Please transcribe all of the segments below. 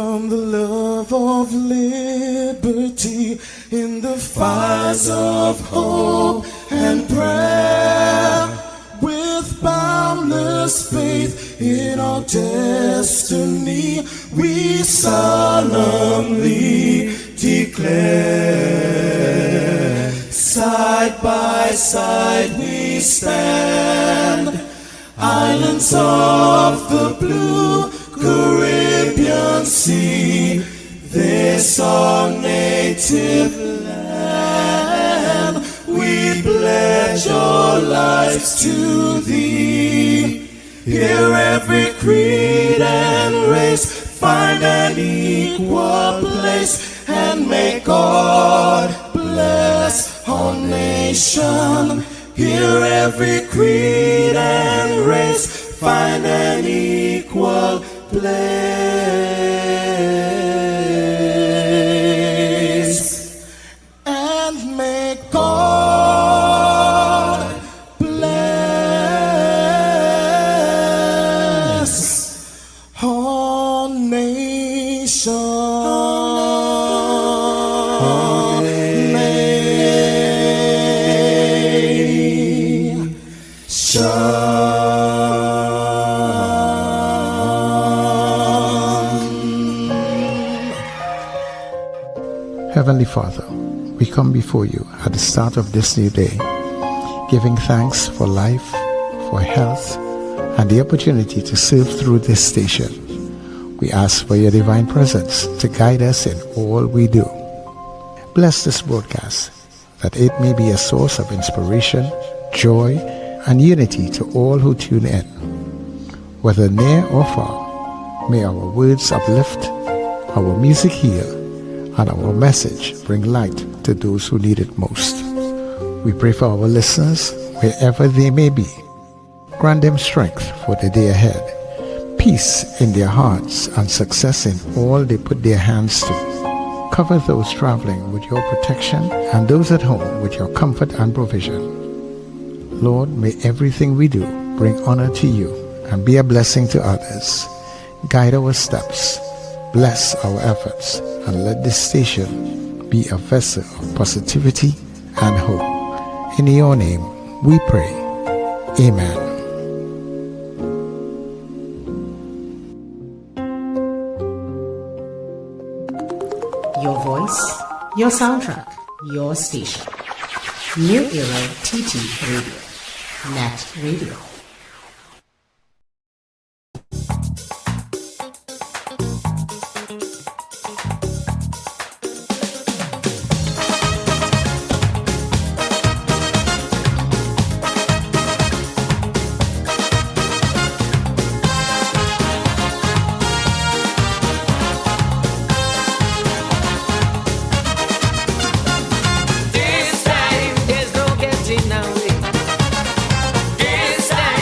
from the love of liberty in the fires of hope and prayer. With boundless faith in our destiny, we solemnly declare. Side by side we stand, islands of the blue Caribbean Sea, this our native land. We pledge our lives to thee. Here every creed and race find an equal place, and may God bless our nation. Here every creed and race find an equal place, and may God bless our nation. Heavenly Father, we come before you at the start of this new day, giving thanks for life, for health, and the opportunity to serve through this station. We ask for your divine presence to guide us in all we do. Bless this broadcast, that it may be a source of inspiration, joy, and unity to all who tune in. Whether near or far, may our words uplift, our music heal, and our message bring light to those who need it most. We pray for our listeners, wherever they may be. Grant them strength for the day ahead, peace in their hearts, and success in all they put their hands to. Cover those traveling with your protection, and those at home with your comfort and provision. Lord, may everything we do bring honor to you and be a blessing to others. Guide our steps, bless our efforts, and let this station be a vessel of positivity and hope. In your name we pray. Amen. Your voice, your soundtrack, your station. New Era TT Radio. NETT Radio. This time there's no getting away. This time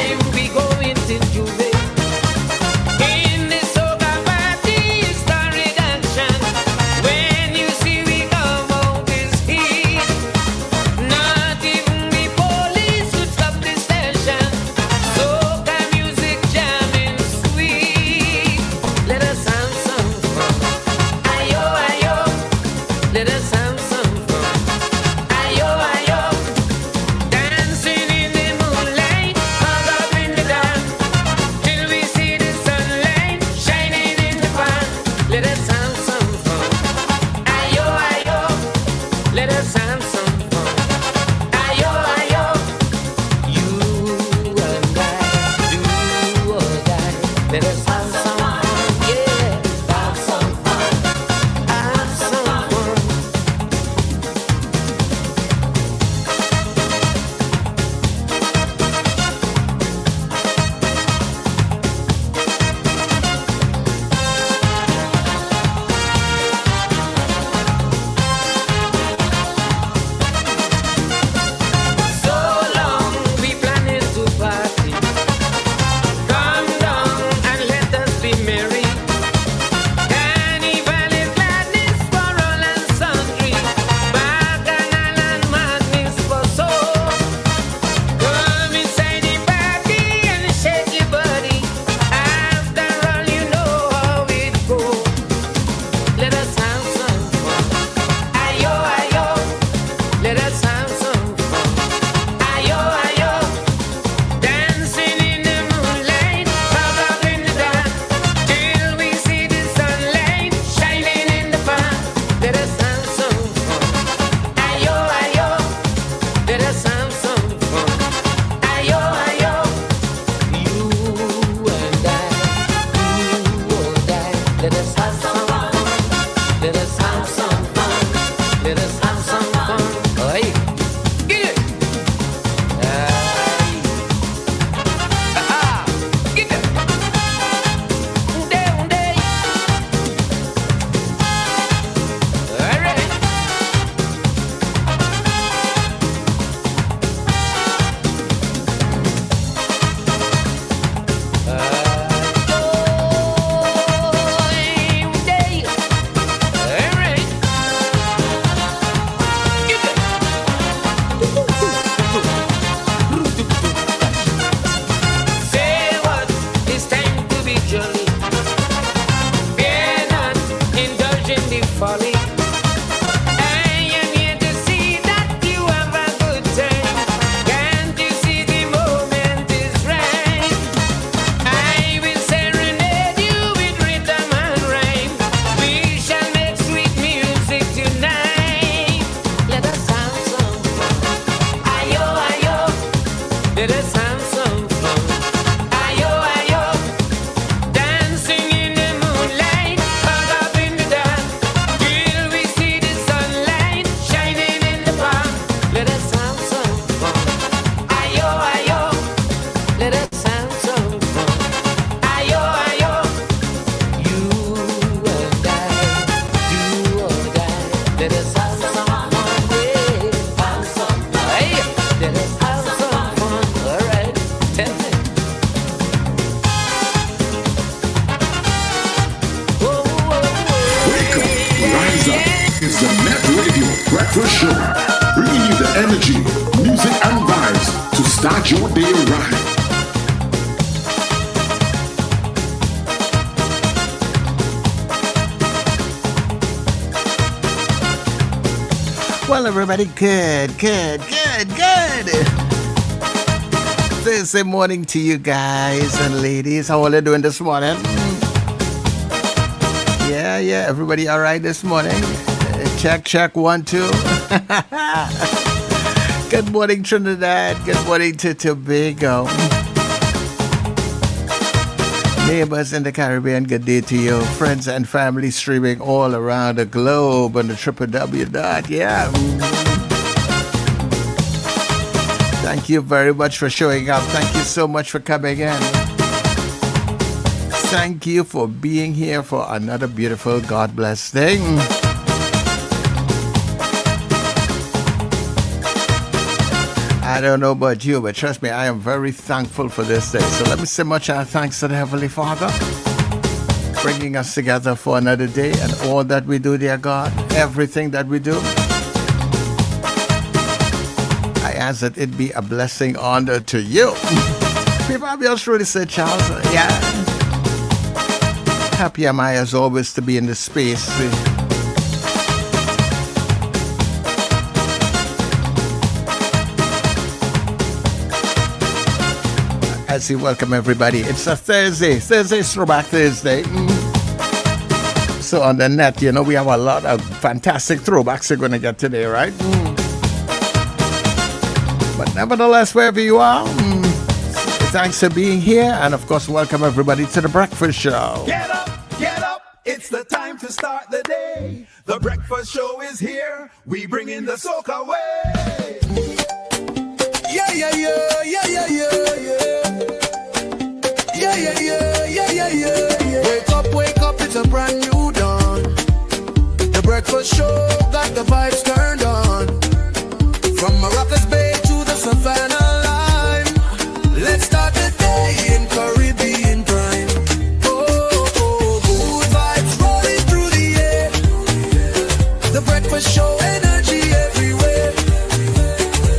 is the NETT Radio Breakfast Show, bringing you the energy, music, and vibes to start your day right. Well, everybody, good. Thursday morning to you guys and ladies. How are you doing this morning? Yeah, everybody all right this morning? Check, 1, 2. Good morning, Trinidad. Good morning to Tobago. Neighbors in the Caribbean, good day to you. Friends and family streaming all around the globe on the www. Yeah. Thank you very much for showing up. Thank you so much for coming in. Thank you for being here for another beautiful God bless thing. I don't know about you, but trust me, I am very thankful for this day. So let me say much thanks to the Heavenly Father, bringing us together for another day and all that we do, dear God, everything that we do. I ask that it be a blessing honor to you. People, I'll be able to really say, Charles, yeah. Happy am I as always to be in this space. As we welcome everybody. It's a Thursday. Thursday's Throwback Thursday. So on the net, you know, we have a lot of fantastic throwbacks we're going to get today, right? But nevertheless, wherever you are, thanks for being here. And of course, welcome everybody to the Breakfast Show. Get up. It's the time to start the day. The Breakfast Show is here. We bring in the soca way. Yeah. Wake up, it's a brand new dawn. The Breakfast Show got the vibes turned on. From Morocco's Bay to the Savannah line. Let's start the day in Caribbean prime. Good vibes rolling through the air. The Breakfast Show, energy everywhere.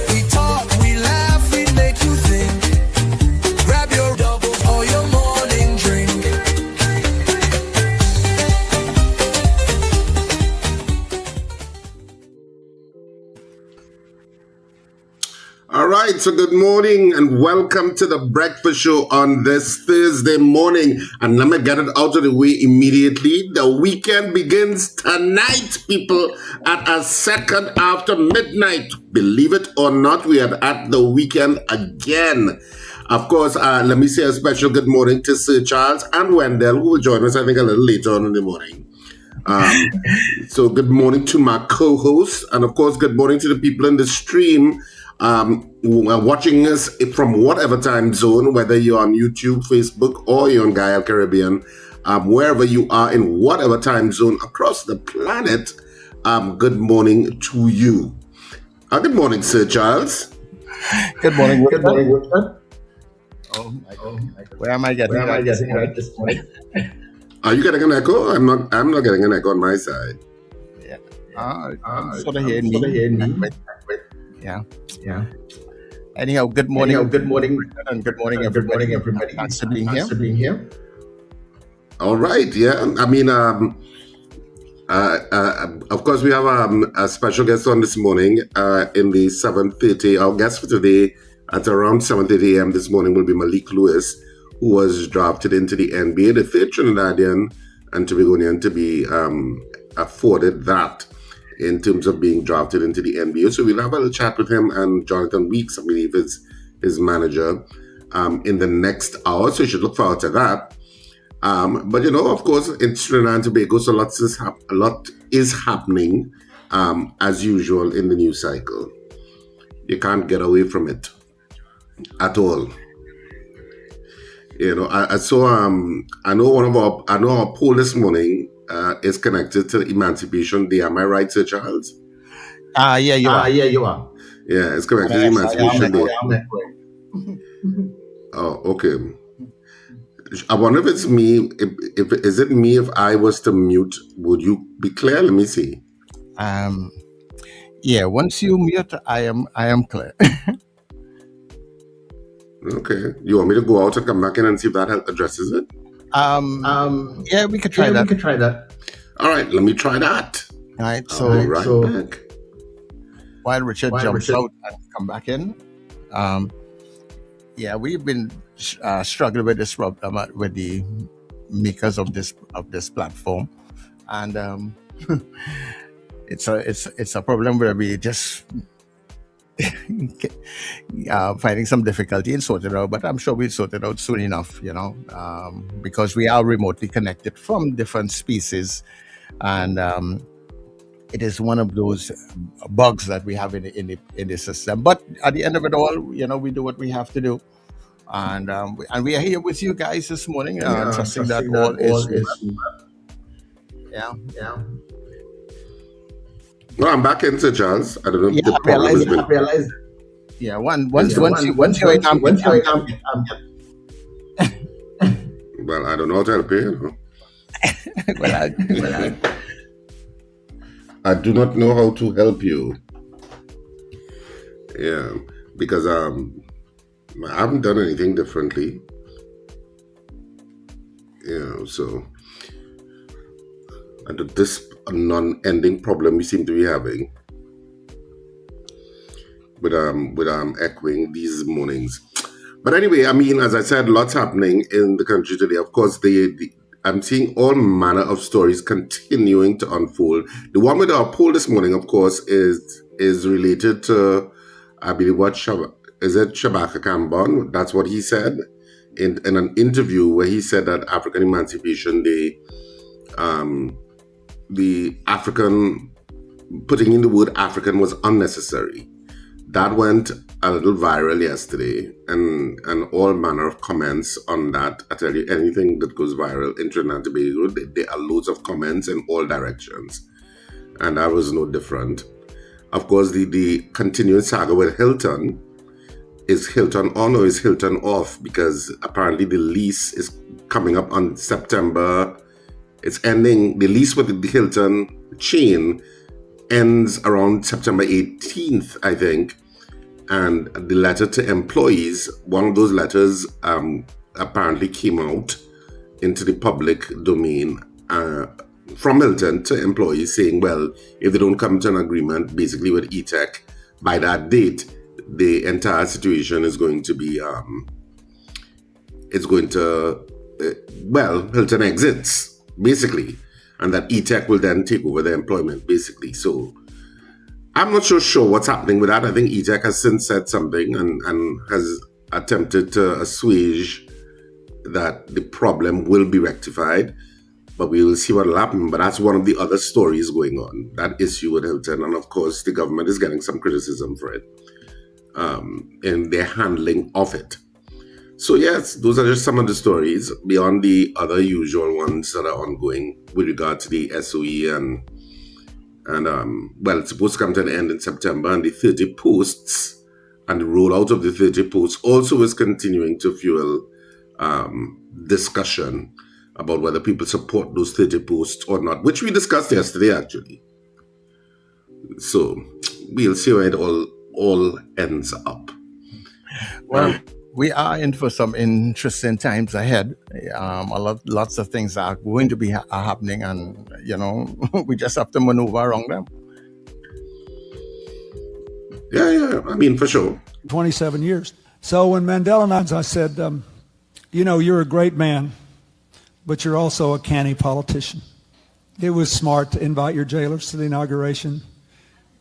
We talk, we laugh, we make you think. Grab your double or your morning drink. All right, so good morning and welcome to the Breakfast Show on this Thursday morning. And let me get it out of the way immediately. The weekend begins tonight, people, at a second after midnight. Believe it or not, we are at the weekend again. Of course, let me say a special good morning to Sir Charles and Wendell, who will join us, I think, a little later on in the morning. So good morning to my co-host, and of course, good morning to the people in the stream who are watching us from whatever time zone, whether you're on YouTube, Facebook, or you're on Gaia Caribbean, wherever you are in whatever time zone across the planet, good morning to you. Good morning, Sir Charles. Good morning, Good morning, Richard. Oh my God. Where am I getting that this morning? Are you getting an echo? I'm not getting an echo on my side. Yeah. I'm sort of hearing me. Yeah. Anyhow, good morning. And good morning, everybody. Thanks for being here. All right. Yeah. I mean, of course, we have a special guest on this morning in the 7:30. Our guest for today at around 7:30 a.m. this morning will be Malique Lewis, who was drafted into the NBA, the third Trinidadian and Tobagonian to be afforded that in terms of being drafted into the NBA. So we'll have a little chat with him and Jonathan Weeks, I believe, is his manager, in the next hour. So you should look forward to that. But, you know, of course, in Trinidad and Tobago, so a lot is happening, as usual, in the news cycle. You can't get away from it at all. You know, I know our poll this morning is connected to Emancipation Day. Am I right, Sir Charles? Yeah, you are. Yeah, it's connected to Emancipation Day. Oh, okay. I wonder if it's me. Is it me? If I was to mute, would you be clear? Let me see. Yeah, once you mute, I am clear. Okay. You want me to go out and come back in and see if that addresses it? Yeah, we could try that. try that. All right, let me try that. All right, I'll be right back. while Richard jumps out and come back in, yeah, we've been struggling with this problem with the makers of this platform, and it's a problem where we just finding some difficulty in sorting it out. But I'm sure we'll sort it out soon enough, because we are remotely connected from different species, and it is one of those bugs that we have in the system. But at the end of it all, we do what we have to do, and we are here with you guys this morning, trusting that all is yeah. Well, I'm back in, Sir Charles. I don't know if the I problem has been. realize. Yeah, once you're in, Well, I don't know how to help you. I do not know how to help you. Yeah, because I haven't done anything differently. So and this non-ending problem we seem to be having with echoing these mornings. But anyway, I mean, as I said, lots happening in the country today. Of course, I'm seeing all manner of stories continuing to unfold. The one with our poll this morning, of course, is related to, I believe, Shabaka Kambon? That's what he said in an interview where he said that African Emancipation Day, the African, putting in the word African was unnecessary. That went a little viral yesterday, and all manner of comments on that. I tell you, anything that goes viral in Trinidad and Tobago, there are loads of comments in all directions, and that was no different. Of course, the continuing saga with Hilton, is Hilton on or is Hilton off? Because apparently the lease is coming up on September. It's ending. The lease with the Hilton chain ends around September 18th, I think. And the letter to employees, one of those letters apparently came out into the public domain from Hilton to employees saying, well, if they don't come to an agreement, basically with ETEC, by that date, the entire situation is going to be, Hilton exits, basically, and that ETEC will then take over the employment, basically. So I'm not so sure what's happening with that. I think ETEC has since said something and has attempted to assuage that the problem will be rectified, but we will see what will happen. But that's one of the other stories going on, that issue with Hilton. And of course, the government is getting some criticism for it in their handling of it. So yes, those are just some of the stories beyond the other usual ones that are ongoing with regard to the SOE and it's supposed to come to an end in September, and the 30 posts and the rollout of the 30 posts also is continuing to fuel discussion about whether people support those 30 posts or not, which we discussed yesterday, actually. So we'll see where it all ends up. Well, we are in for some interesting times ahead. Lots of things are going to be happening, and we just have to maneuver around them. Yeah. I mean, for sure. 27 years. So when Mandela announced, I said, you're a great man, but you're also a canny politician. It was smart to invite your jailers to the inauguration.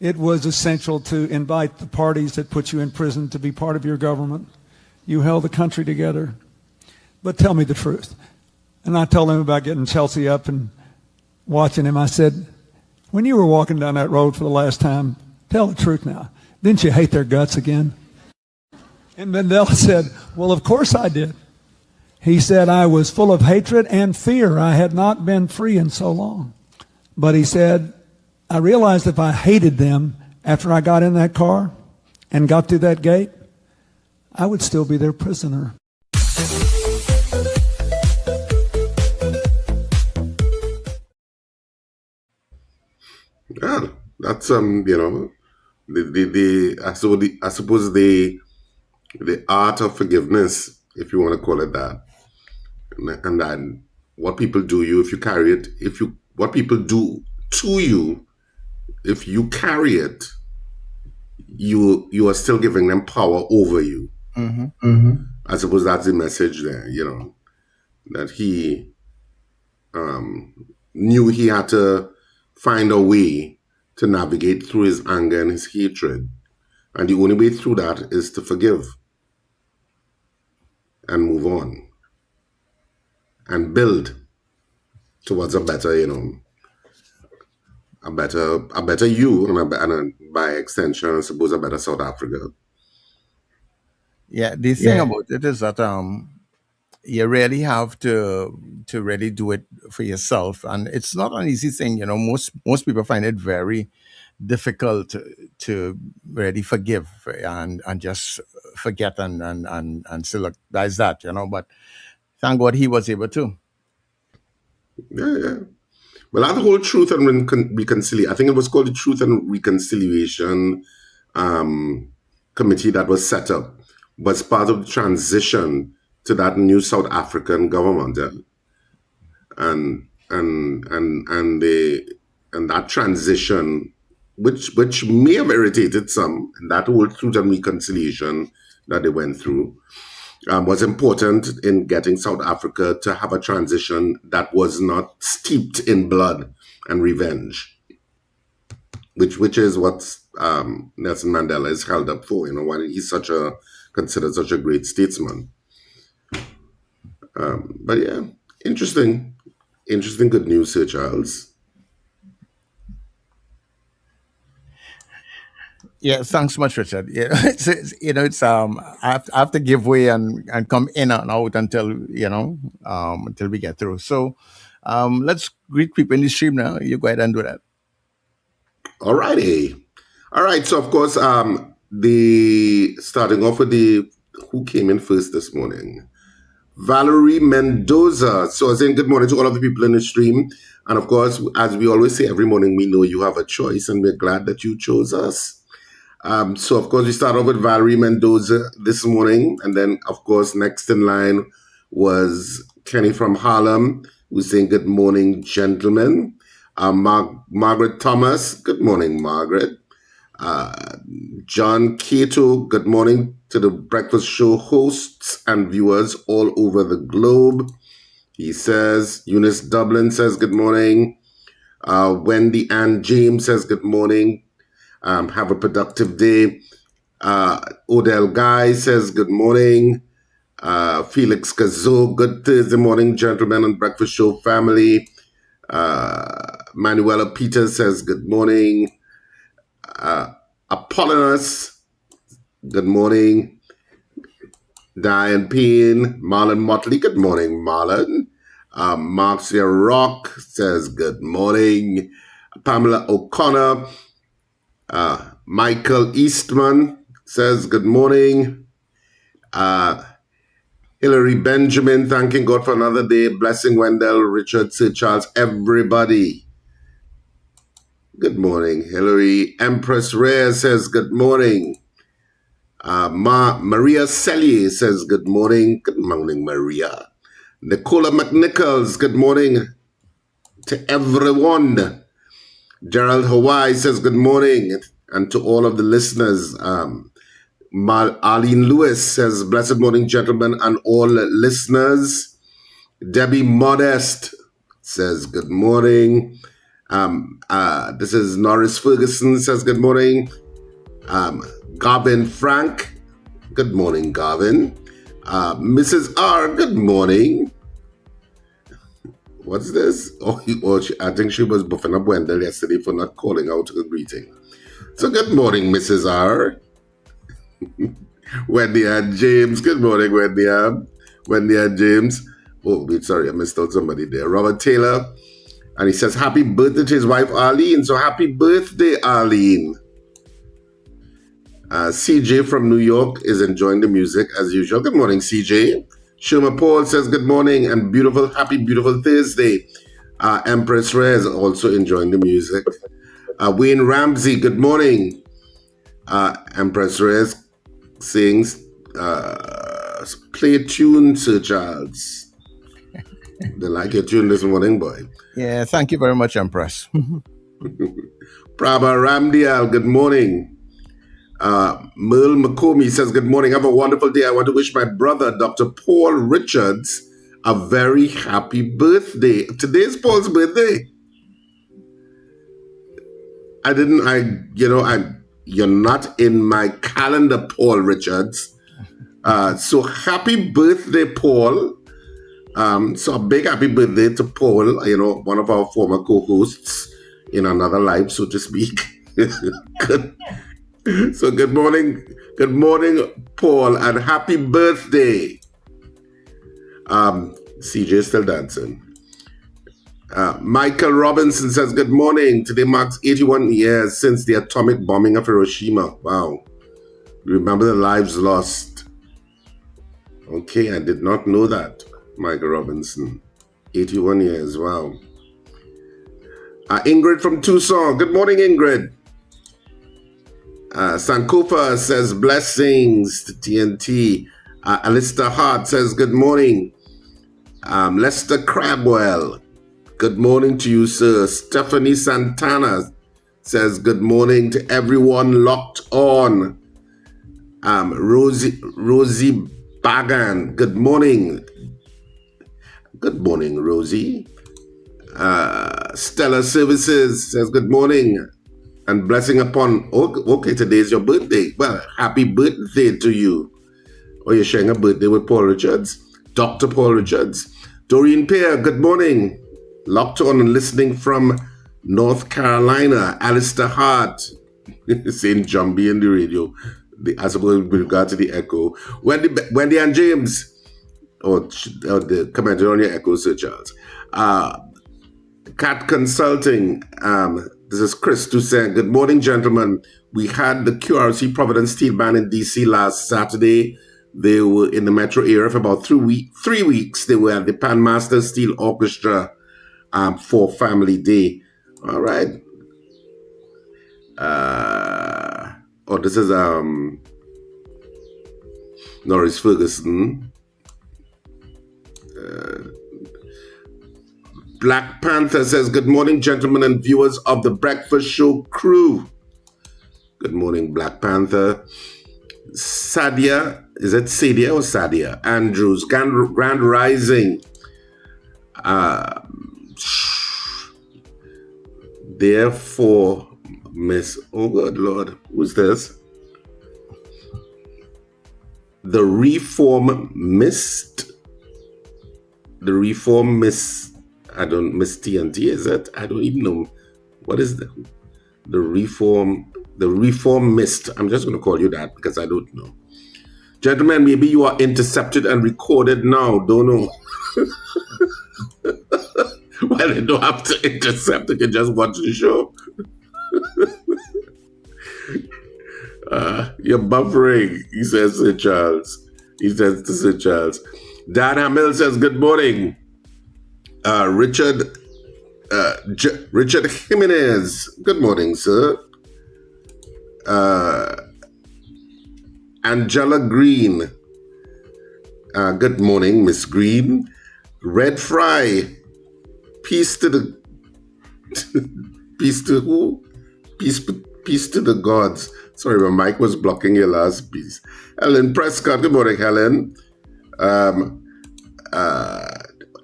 It was essential to invite the parties that put you in prison to be part of your government. You held the country together. But tell me the truth. And I told him about getting Chelsea up and watching him. I said, when you were walking down that road for the last time, tell the truth now. Didn't you hate their guts again? And Mandela said, well, of course I did. He said, I was full of hatred and fear. I had not been free in so long. But he said, I realized if I hated them after I got in that car and got through that gate, I would still be their prisoner. Well, That's I suppose the art of forgiveness, if you want to call it that, and then what people do you if you carry it, what people do to you, if you carry it, you are still giving them power over you. I suppose that's the message there, that he knew he had to find a way to navigate through his anger and his hatred. And the only way through that is to forgive and move on and build towards a better, a better you, and by extension, I suppose, a better South Africa. Yeah, the thing about it is that you really have to really do it for yourself, and it's not an easy thing. Most people find it very difficult to really forgive and just forget and say, look, that's that. But thank God he was able to. Yeah. Well, that whole truth and reconciliation, I think it was called the Truth and Reconciliation Committee that was set up, was part of the transition to that new South African government, and that transition, which may have irritated some, that whole Truth and Reconciliation that they went through, was important in getting South Africa to have a transition that was not steeped in blood and revenge, which is what Nelson Mandela is held up for. Why he's considered such a great statesman. But yeah, interesting good news, Sir Charles. Yeah, thanks much, Richard. Yeah, it's I have to give way and come in and out until until we get through. So let's greet people in the stream now. You go ahead and do that. All righty. All right. So of course, starting off with who came in first this morning, Valerie Mendoza. So I was saying good morning to all of the people in the stream, and of course, as we always say every morning, we know you have a choice, and we're glad that you chose us. So, of course, we start off with Valerie Mendoza this morning. And then, of course, next in line was Kenny from Harlem, who's saying, good morning, gentlemen. Margaret Thomas, good morning, Margaret. John Cato, good morning to the breakfast show hosts and viewers all over the globe. He says, Eunice Dublin says, good morning. Wendy Ann James says, good morning. Have a productive day. Odell Guy says, good morning. Felix Kazo, good Thursday morning, gentlemen and breakfast show family. Manuela Peters says, good morning. Apollonus, good morning. Diane Payne, Marlon Motley, good morning, Marlon. Marcia Rock says, good morning. Pamela O'Connor. Michael Eastman says, good morning. Hillary Benjamin, thanking God for another day. Blessing Wendell, Richard, Sir Charles, everybody. Good morning, Hillary. Empress Rare says, good morning. Maria Selly says, good morning. Good morning, Maria. Nicola McNichols, good morning to everyone. Gerald Hawaii says, good morning. And to all of the listeners, Arlene Lewis says, blessed morning, gentlemen, and all listeners. Debbie Modest says, good morning. This is Norris Ferguson says, good morning. Garvin Frank, good morning, Garvin. Mrs. R, good morning. What's this? I think she was buffing up Wendell yesterday for not calling out a greeting. So good morning, Mrs. R. Wendy and James. Good morning, Wendy and James. Oh, wait, sorry, I missed out somebody there. Robert Taylor. And he says, happy birthday to his wife, Arlene. So happy birthday, Arlene. CJ from New York is enjoying the music as usual. Good morning, CJ. Sherma Paul says, good morning and happy, beautiful Thursday. Empress Reyes also enjoying the music. Wayne Ramsey, good morning. Empress Reyes sings, play a tune, Sir Charles. They like your tune this morning, boy. Yeah, thank you very much, Empress. Prabha Ramdial, good morning. Merle McComey says, good morning. Have a wonderful day. I want to wish my brother, Dr. Paul Richards, a very happy birthday. Today's Paul's birthday. You're not in my calendar, Paul Richards. So happy birthday, Paul. So a big happy birthday to Paul, one of our former co-hosts in another life, so to speak. Good. So good morning, Paul, and happy birthday. CJ is still dancing. Michael Robinson says, good morning. Today marks 81 years since the atomic bombing of Hiroshima. Wow. Remember the lives lost. Okay, I did not know that, Michael Robinson. 81 years, wow. Ingrid from Tucson. Good morning, Ingrid. Sankofa says, blessings to TNT. Alistair Hart says, good morning. Lester Crabwell, good morning to you, sir. Stephanie Santana says, good morning to everyone locked on. Rosie Bagan, good morning. Good morning, Rosie. Stella Services says, good morning. And blessing upon, okay, today's your birthday. Well, happy birthday to you. Oh, you're sharing a birthday with Paul Richards? Dr. Paul Richards. Doreen Pear, good morning. Locked on and listening from North Carolina. Alistair Hart, saying Jumbie in the radio. I suppose with regard to the echo. Wendy and James, or the commented on your echo, Sir Charles. Cat Consulting, this is Chris Toussaint. Good morning, gentlemen. We had the QRC Providence Steel Band in DC last Saturday. They were in the metro area for about 3 weeks. They were at the Pan Master Steel Orchestra for Family Day. All right. This is Norris Ferguson. Black Panther says, good morning, gentlemen and viewers of the Breakfast Show crew. Good morning, Black Panther. Sadia, is it Sadia or Sadia? Andrews, Grand Rising. Therefore, Miss, oh good Lord, who's this? The Reform Mist. Miss TNT, is it? I don't even know. What is the Reform Mist? I'm just going to call you that because I don't know. Gentlemen, maybe you are intercepted and recorded now. Don't know. Well, you don't have to intercept. You can just watch the show. You're buffering, he says to Charles. He says to Sir Charles. Dan Hamill says, good morning. Richard Jimenez. Good morning, sir. Angela Green. Good morning, Miss Green. Red Fry. Peace to the peace to who? Peace to the gods. Sorry, my mic was blocking your last piece. Helen Prescott. Good morning, Helen.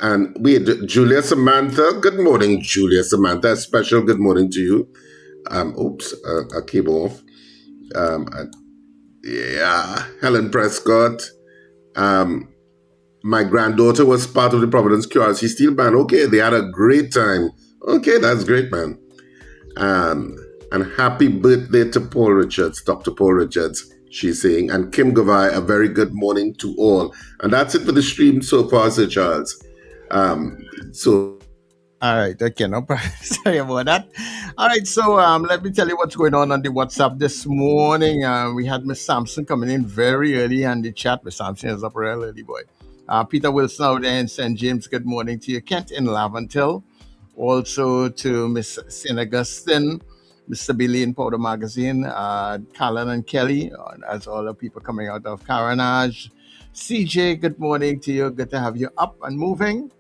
And Julia Samantha. Good morning, Julia Samantha. A special good morning to you. I came off. Helen Prescott. My granddaughter was part of the Providence QRC Steel Band. Okay, they had a great time. Okay, that's great, man. And happy birthday to Paul Richards, Dr. Paul Richards, she's saying. And Kim Gavai, a very good morning to all. And that's it for the stream so far, Sir Charles. All right, okay, no problem. Sorry about that. All right, so let me tell you what's going on the WhatsApp this morning. We had Miss Sampson coming in very early on the chat. Miss Sampson is up real early, boy. Peter Wilson out there in St. James, good morning to you. Kent in Laventil. Also to Miss St. Augustine. Mr. Billy in Powder Magazine, Callan and Kelly, as all the people coming out of Caranage. CJ, good morning to you. Good to have you up and moving.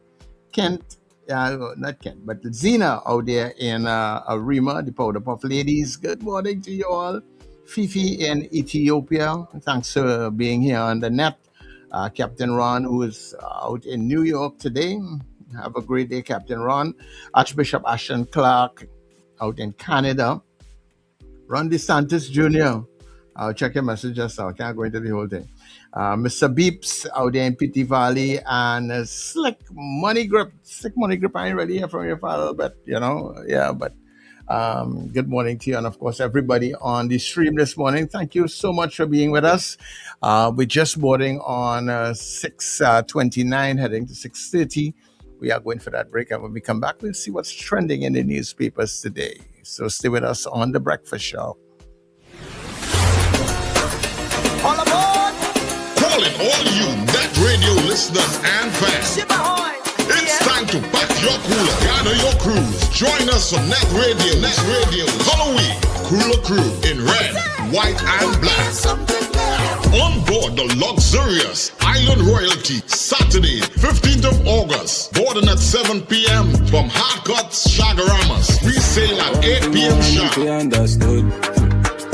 Kent, not Kent, but Zena out there in Arima, the Powder Puff ladies. Good morning to you all. Fifi in Ethiopia, thanks for being here on the net. Captain Ron, who is out in New York today. Have a great day, Captain Ron. Archbishop Ashton Clark out in Canada. Ron DeSantis Jr. I'll check your message just now. I can't go into the whole thing. Mr. Beeps out there in Pity Valley, and Slick Money Grip. Slick Money Grip, I ain't really hear from you for a little bit, Yeah, but good morning to you, and of course, everybody on the stream this morning. Thank you so much for being with us. We're just boarding on 6:29, heading to 6:30. We are going for that break, and when we come back, we'll see what's trending in the newspapers today. So stay with us on The Breakfast Show. All aboard! Calling all you NETT Radio listeners and fans. It's time to pack your cooler, gather your crews. Join us on NETT Radio Halloween Cooler Crew in red, white, and black. On board the luxurious Island Royalty, Saturday, 15th of August. Boarding at 7 p.m. from Hard Cuts Shagaramas. We sail at 8 p.m. sharp.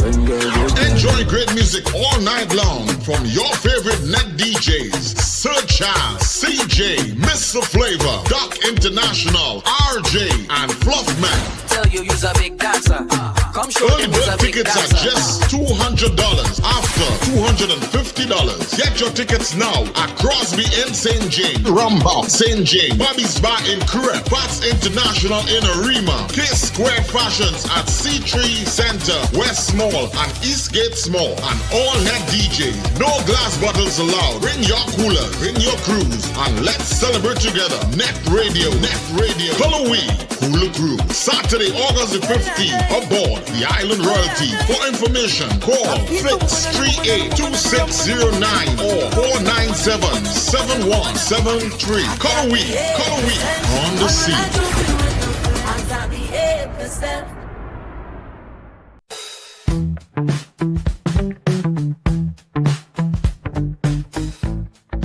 Enjoy great music all night long from your favorite NETT DJs. Sir Charles, CJ, Mr. Flavor, Doc International, RJ, and Fluffman. Tell you you's a big dancer. Come show Early them who's bird a big tickets dancer. are just $200, after $250. Get your tickets now at Crosby in St. James, Rumba, St. James, Bobby's Bar in Crep, Fats International in Arima, Kiss Square Fashions at C3 Center, West Mall, and Eastgate Small, and all NETT DJs. No glass bottles allowed. Bring your coolers, bring your crews, and let's celebrate together. NETT Radio, Halloween Cooler Crew, Saturday, August the 15th, aboard the Island Royalty. For information, call 638-2609 or 497-7173. Halloween on the scene.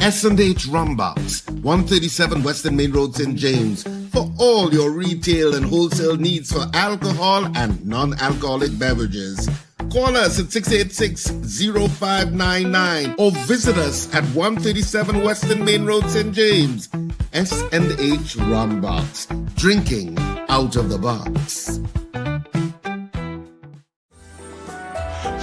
S&H Rumbox, 137 Western Main Road, St. James, for all your retail and wholesale needs for alcohol and non-alcoholic beverages. Call us at 686-0599 or visit us at 137 Western Main Road, St. James. S&H Rumbox, drinking out of the box.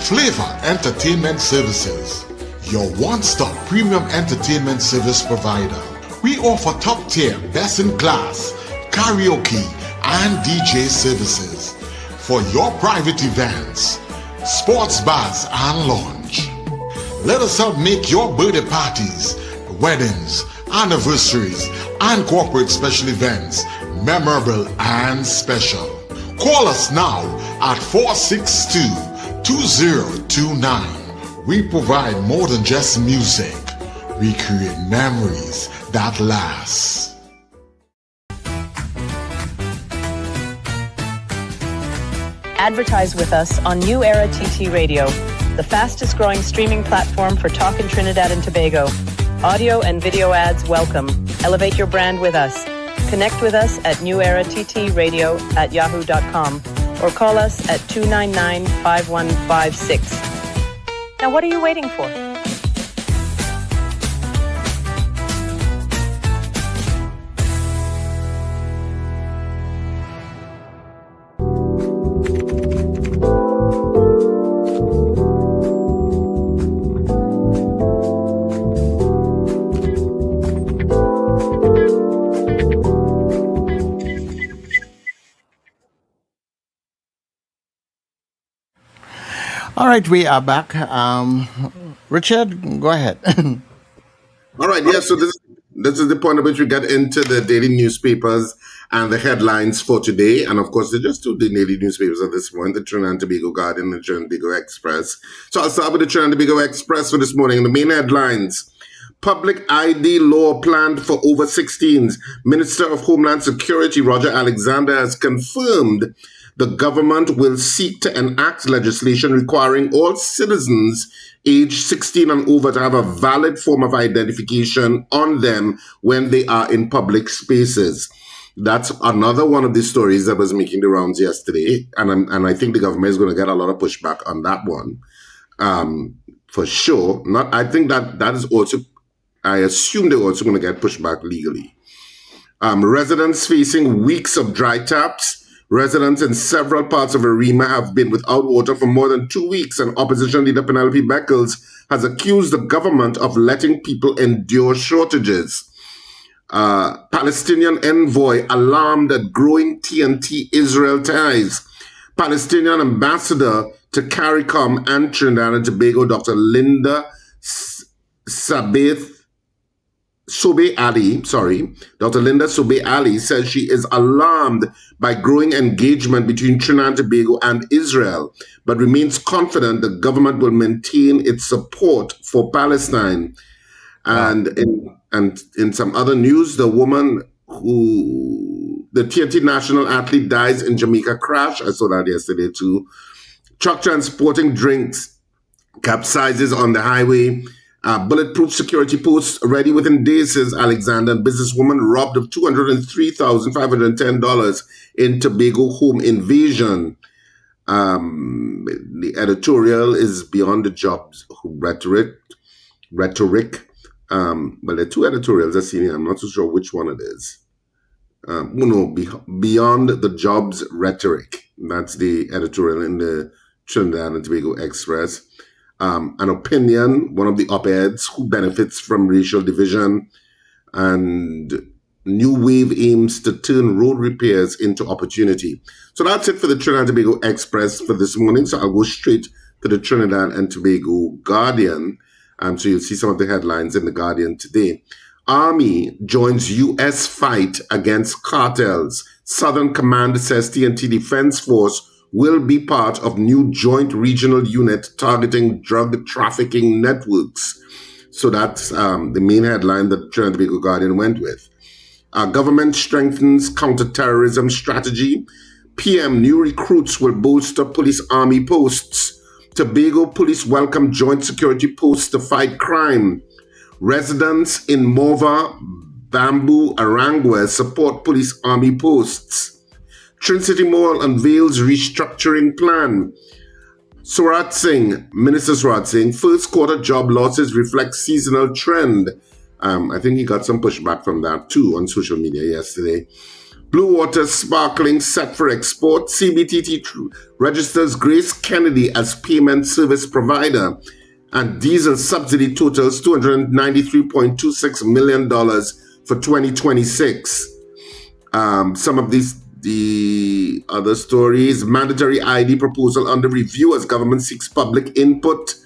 Flavor Entertainment Services, your one-stop premium entertainment service provider. We offer top-tier, best-in-class karaoke and DJ services for your private events, sports bars, and lounge. Let us help make your birthday parties, weddings, anniversaries, and corporate special events memorable and special. Call us now at 462-2029. We provide more than just music. We create memories that last. Advertise with us on New Era TT Radio, the fastest growing streaming platform for talk in Trinidad and Tobago. Audio and video ads welcome. Elevate your brand with us. Connect with us at newerattradio@yahoo.com or call us at 299-5156. Now what are you waiting for? All right, we are back. Richard, go ahead. All right, yeah, so this is the point at which we get into the daily newspapers and the headlines for today. And of course, they're just two daily newspapers at this point, the Trinidad and Tobago Guardian and the Trinidad and Tobago Express. So I'll start with the Trinidad and Tobago Express for this morning. The main headlines: public ID law planned for over 16s. Minister of Homeland Security Roger Alexander has confirmed the government will seek to enact legislation requiring all citizens aged 16 and over to have a valid form of identification on them when they are in public spaces. That's another one of the stories that was making the rounds yesterday, and I think the government is going to get a lot of pushback on that one, for sure. I think that is also, I assume they're also going to get pushback legally. Residents facing weeks of dry taps. Residents in several parts of Arima have been without water for more than 2 weeks, and opposition leader Penelope Beckles has accused the government of letting people endure shortages. Palestinian envoy alarmed at growing TNT-Israel ties. Palestinian ambassador to CARICOM and Trinidad and Tobago, Dr. Linda Sobe Ali says she is alarmed by growing engagement between Trinidad and Tobago and Israel, but remains confident the government will maintain its support for Palestine. And in some other news, the TNT national athlete dies in Jamaica crash. I saw that yesterday too. Truck transporting drinks capsizes on the highway. Bulletproof security posts ready within days, says Alexander. And businesswoman robbed of $203,510 in Tobago home invasion. The editorial is beyond the jobs rhetoric. Well, there are two editorials I've seen here. I'm not so sure which one it is. Beyond the jobs rhetoric. That's the editorial in the Trinidad and Tobago Express. An opinion, one of the op-eds, who benefits from racial division, and new wave aims to turn road repairs into opportunity. So that's it for the Trinidad and Tobago Express for this morning. So I'll go straight to the Trinidad and Tobago Guardian. So you'll see some of the headlines in the Guardian today. Army joins U.S. fight against cartels. Southern Command says TNT Defense Force will be part of new joint regional unit targeting drug trafficking networks. So that's the main headline that the Trinidad and Tobago Guardian went with. Government strengthens counterterrorism strategy. PM new recruits will bolster police army posts. Tobago police welcome joint security posts to fight crime. Residents in Mova, Bamboo, Arangua support police army posts. Trin City Mall unveils restructuring plan. Minister Surat Singh, first quarter job losses reflect seasonal trend. I think he got some pushback from that too on social media yesterday. Blue water sparkling set for export. CBTT registers Grace Kennedy as payment service provider. And diesel subsidy totals $293.26 million for 2026. Some of the other stories. Mandatory ID proposal under review as government seeks public input.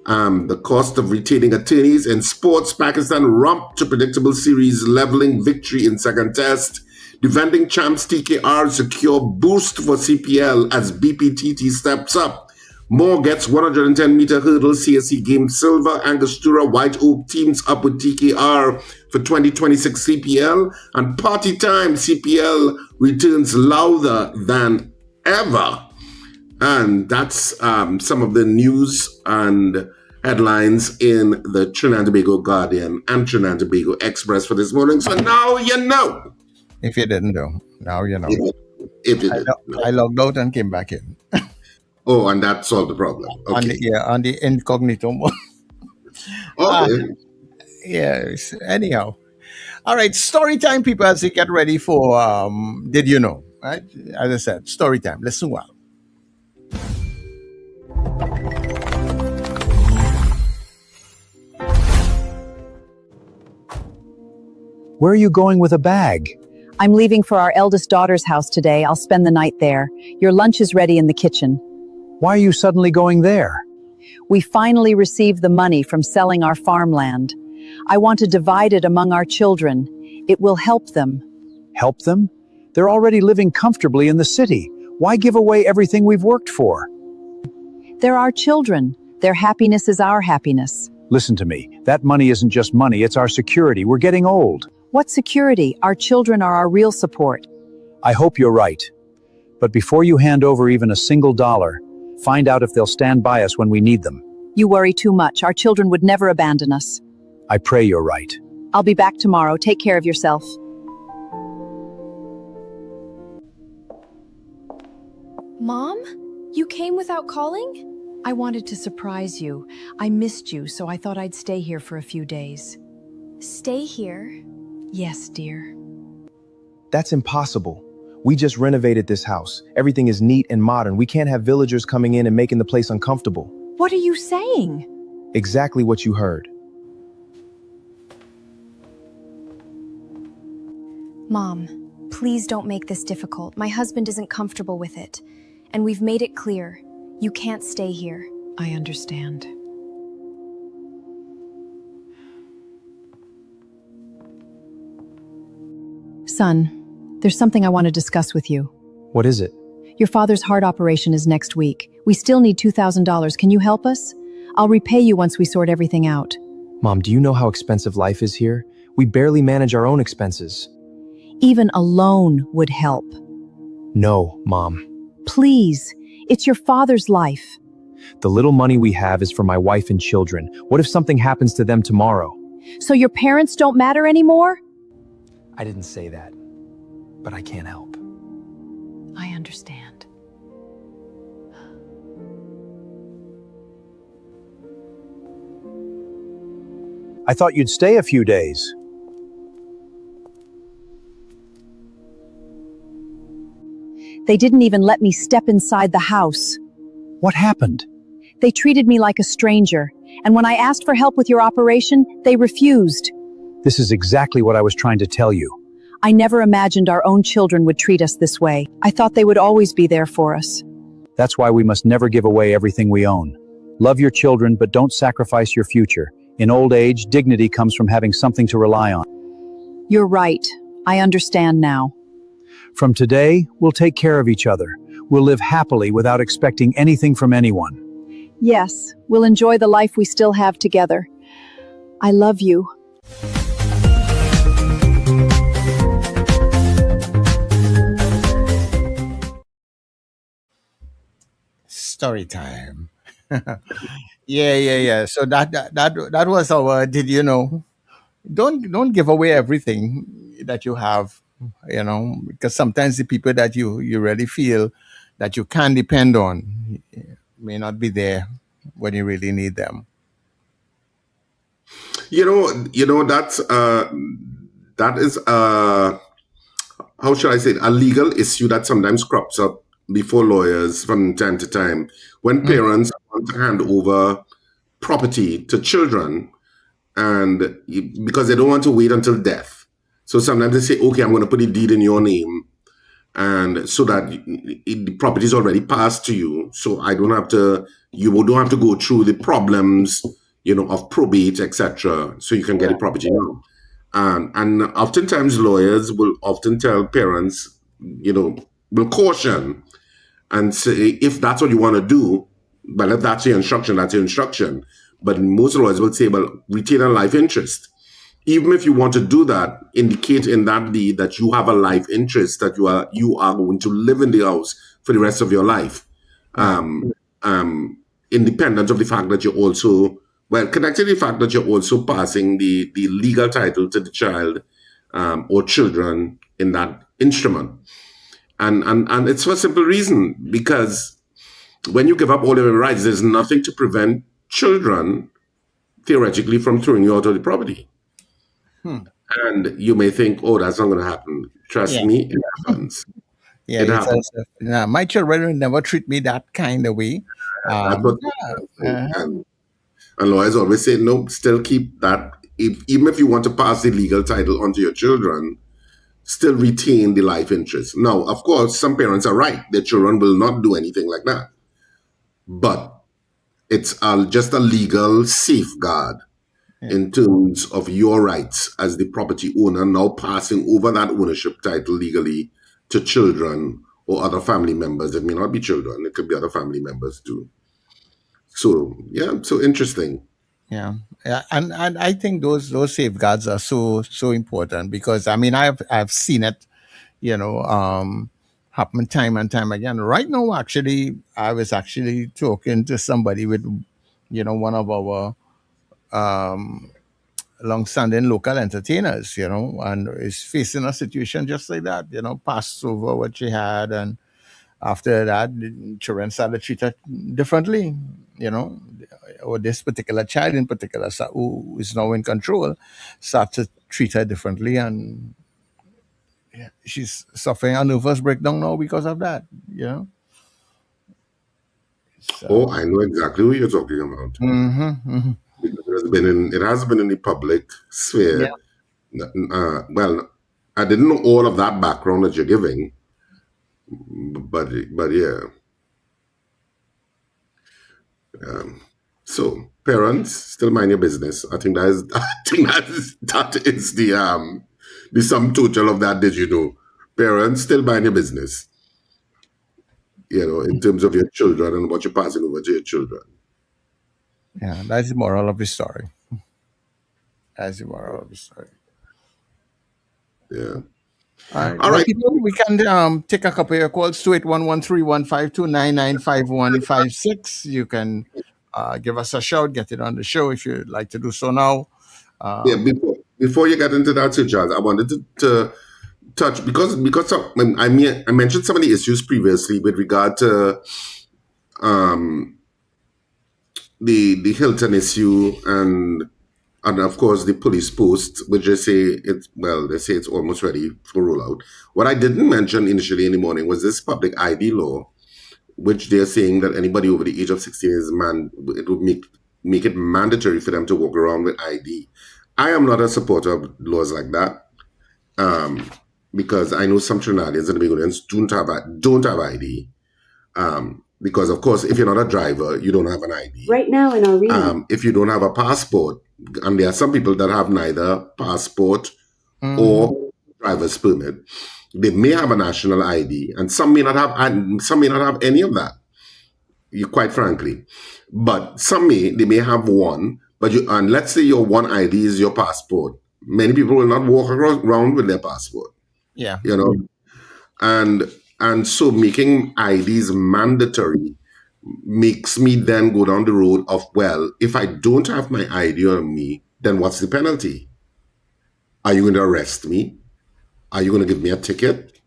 The cost of retaining attorneys in sports. Pakistan romp to predictable series, leveling victory in second test. Defending champs TKR secure boost for CPL as BPTT steps up. Moore gets 110-meter hurdle CSC game silver. Angostura White Oak teams up with TKR for 2026 CPL. And party time, CPL returns louder than ever. And that's some of the news and headlines in the Trinidad and Tobago Guardian and Trinidad and Tobago Express for this morning. So now you know. If you didn't know, now you know. I logged out and came back in. Oh, and that solved the problem. Okay. On the incognito mode. Okay. Yes. Anyhow. All right. Story time, people, as you get ready for Did You Know? Right? As I said, story time. Listen well. Where are you going with a bag? I'm leaving for our eldest daughter's house today. I'll spend the night there. Your lunch is ready in the kitchen. Why are you suddenly going there? We finally received the money from selling our farmland. I want to divide it among our children. It will help them. Help them? They're already living comfortably in the city. Why give away everything we've worked for? They're our children. Their happiness is our happiness. Listen to me. That money isn't just money, it's our security. We're getting old. What security? Our children are our real support. I hope you're right. But before you hand over even a single dollar, find out if they'll stand by us when we need them. You worry too much. Our children would never abandon us. I pray you're right. I'll be back tomorrow. Take care of yourself. Mom? You came without calling? I wanted to surprise you. I missed you, so I thought I'd stay here for a few days. Stay here? Yes, dear. That's impossible. We just renovated this house. Everything is neat and modern. We can't have villagers coming in and making the place uncomfortable. What are you saying? Exactly what you heard. Mom, please don't make this difficult. My husband isn't comfortable with it. And we've made it clear. You can't stay here. I understand. Son, there's something I want to discuss with you. What is it? Your father's heart operation is next week. We still need $2,000. Can you help us? I'll repay you once we sort everything out. Mom, do you know how expensive life is here? We barely manage our own expenses. Even a loan would help. No, Mom. Please, it's your father's life. The little money we have is for my wife and children. What if something happens to them tomorrow? So your parents don't matter anymore? I didn't say that, but I can't help. I understand. I thought you'd stay a few days. They didn't even let me step inside the house. What happened? They treated me like a stranger, and when I asked for help with your operation, they refused. This is exactly what I was trying to tell you. I never imagined our own children would treat us this way. I thought they would always be there for us. That's why we must never give away everything we own. Love your children, but don't sacrifice your future. In old age, dignity comes from having something to rely on. You're right. I understand now. From today, we'll take care of each other. We'll live happily without expecting anything from anyone. Yes, we'll enjoy the life we still have together. I love you. Story time. Yeah. So that was our. Did you know? Don't give away everything that you have. Because sometimes the people that you really feel that you can depend on may not be there when you really need them. That is how should I say it, a legal issue that sometimes crops up before lawyers from time to time when parents want to hand over property to children, and because they don't want to wait until death. So sometimes they say, okay, I'm going to put a deed in your name, and so that the property is already passed to you. So you don't have to go through the problems, of probate, etc. So you can get the property now. And oftentimes lawyers will often tell parents, will caution and say, if that's what you want to do, well, if that's your instruction, that's your instruction. But most lawyers will say, well, retain a life interest. Even if you want to do that, indicate in that deed that you have a life interest, that you are going to live in the house for the rest of your life, independent of the fact that you're also, connected to the fact that you're also passing the legal title to the child or children in that instrument. And it's for a simple reason, because when you give up all of your rights, there's nothing to prevent children, theoretically, from throwing you out of the property. And you may think, oh, that's not going to happen. Trust me, it happens. It happens. My children will never treat me that kind of way. And lawyers always say, no, still keep that. Even if you want to pass the legal title onto your children, still retain the life interest. Now, of course, some parents are right. Their children will not do anything like that. But it's just a legal safeguard in terms of your rights as the property owner, now passing over that ownership title legally to children or other family members. It may not be children, it could be other family members too. So, so interesting. Yeah. And I think those safeguards are so important, because I've seen it, happened time and time again. Right now, actually, I was actually talking to somebody with, one of our long-standing local entertainers, and is facing a situation just like that, passed over what she had, and after that, children started treated differently, or this particular child in particular, who is now in control, started to treat her differently, and she's suffering a nervous breakdown now because of that, Oh, I know exactly what you're talking about. Mm-hmm. It has been in the public sphere. Yeah. Well, I didn't know all of that background that you're giving, but yeah. So parents, still mind your business. I think that is the sum total of that. Did you know? Parents, still mind your business. In terms of your children and what you're passing over to your children. Yeah, that's the moral of the story. That's the moral of the story. Yeah. All right. People, we can take a couple of your calls to 811-315-299-5156. You can give us a shout, get it on the show if you'd like to do so now. Before you get into that, Sir Charles, I wanted to touch because I mentioned some of the issues previously with regard to the Hilton issue and of course the police post, which they say it's almost ready for rollout. What I didn't mention initially in the morning was this public ID law, which they're saying that anybody over the age of 16 it would make it mandatory for them to walk around with ID. I am not a supporter of laws like that, because I know some Trinidadians and Tobagonians don't have ID. Because of course, if you're not a driver, you don't have an ID. Right now in our region, if you don't have a passport, and there are some people that have neither passport or driver's permit, they may have a national ID, and some may not have any of that. Quite frankly, but they may have one. And let's say your one ID is your passport. Many people will not walk around with their passport. Yeah, and so making IDs mandatory makes me then go down the road of, well, if I don't have my ID on me, then what's the penalty? Are you going to arrest me? Are you going to give me a ticket?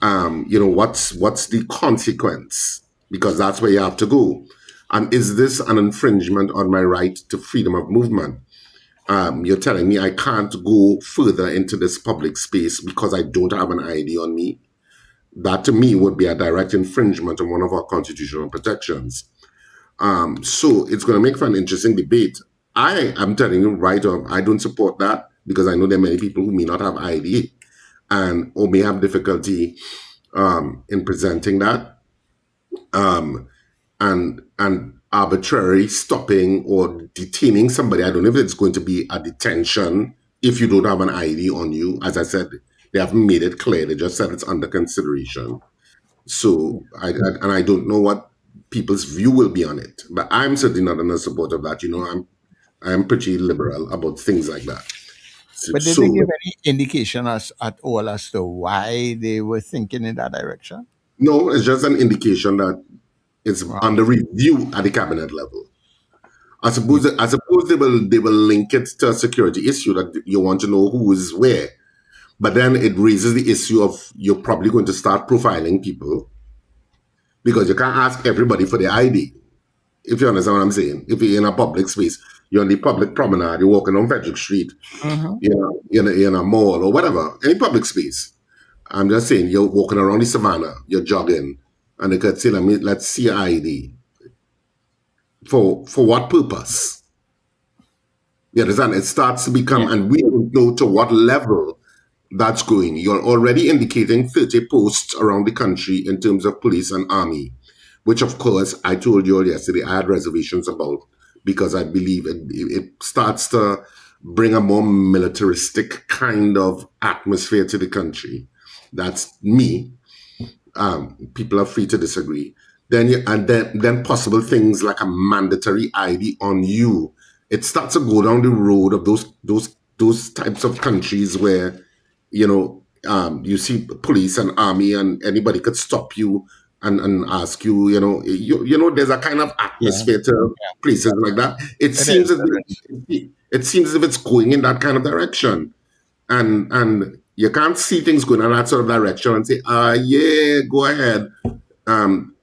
What's the consequence? Because that's where you have to go. And is this an infringement on my right to freedom of movement? You're telling me I can't go further into this public space because I don't have an ID on me? That to me would be a direct infringement on one of our constitutional protections. So it's going to make for an interesting debate. I am telling you right off, I don't support that because I know there are many people who may not have ID or may have difficulty in presenting that. And arbitrarily stopping or detaining somebody. I don't know if it's going to be a detention if you don't have an ID on you. As I said, they haven't made it clear. They just said it's under consideration. So I don't know what people's view will be on it. But I'm certainly not in support of that. I'm pretty liberal about things like that. But did they give any indication at all as to why they were thinking in that direction? No, it's just an indication that it's under review at the cabinet level. I suppose they will link it to a security issue that you want to know who is where. But then it raises the issue of you're probably going to start profiling people because you can't ask everybody for their ID. If you understand what I'm saying. If you're in a public space, you're on the public promenade, you're walking on Frederick Street, in a mall or whatever, any public space. I'm just saying you're walking around the savannah, you're jogging, and they could say, let's see your ID. For what purpose? You understand? It starts to become, and we don't know to what level that's going. You're already indicating 30 posts around the country in terms of police and army, which of course I told you all yesterday I had reservations about because I believe it starts to bring a more militaristic kind of atmosphere to the country. That's me. People are free to disagree. Then possible things like a mandatory ID on you. It starts to go down the road of those types of countries where, You see police and army, and anybody could stop you and ask you, you know, there's a kind of atmosphere to places like that. It seems as if it's going in that kind of direction, and you can't see things going in that sort of direction and say, yeah, go ahead.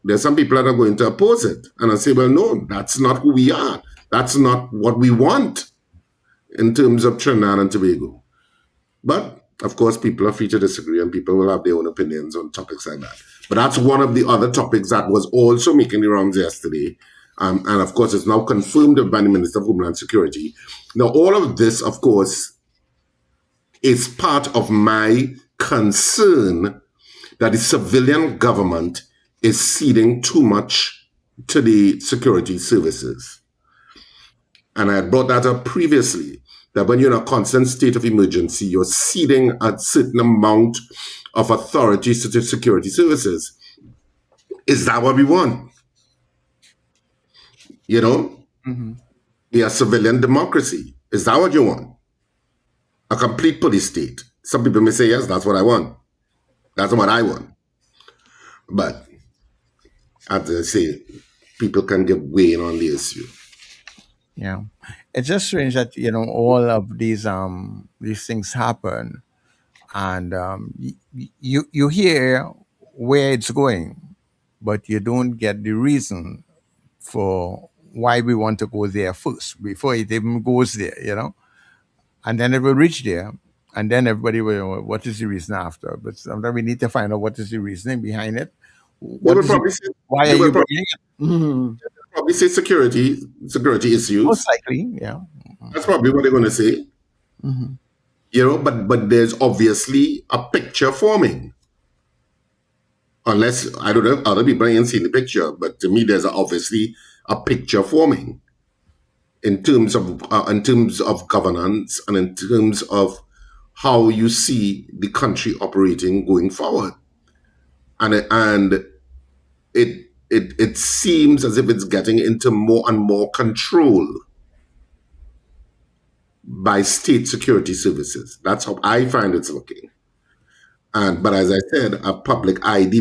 There's some people that are going to oppose it, and I say, well, no, that's not who we are. That's not what we want in terms of Trinidad and Tobago. But of course, people are free to disagree, and people will have their own opinions on topics like that. But that's one of the other topics that was also making the rounds yesterday. And of course, it's now confirmed by the Minister of Homeland Security. Now, all of this, of course, is part of my concern that the civilian government is ceding too much to the security services. And I had brought that up previously, that when you're in a constant state of emergency, you're ceding a certain amount of authority to the security services. Is that what we want? You know? We are civilian democracy. Is that what you want? A complete police state. Some people may say, yes, that's what I want. That's what I want. But, as I say, people can get weighing on the issue. Yeah, it's just strange that all of these things happen, and you hear where it's going, but you don't get the reason for why we want to go there first before it even goes there, and then it will reach there, and then everybody will, what is the reason after? But sometimes we need to find out what is the reasoning behind it. Why are you bringing it? Probably say security issues. Most likely, yeah. That's probably what they're going to say. But there's obviously a picture forming. Unless, I don't know if other people ain't seen the picture, but to me, there's obviously a picture forming in terms of governance and in terms of how you see the country operating going forward. And it seems as if it's getting into more and more control by state security services. That's how I find it's looking. But as I said, a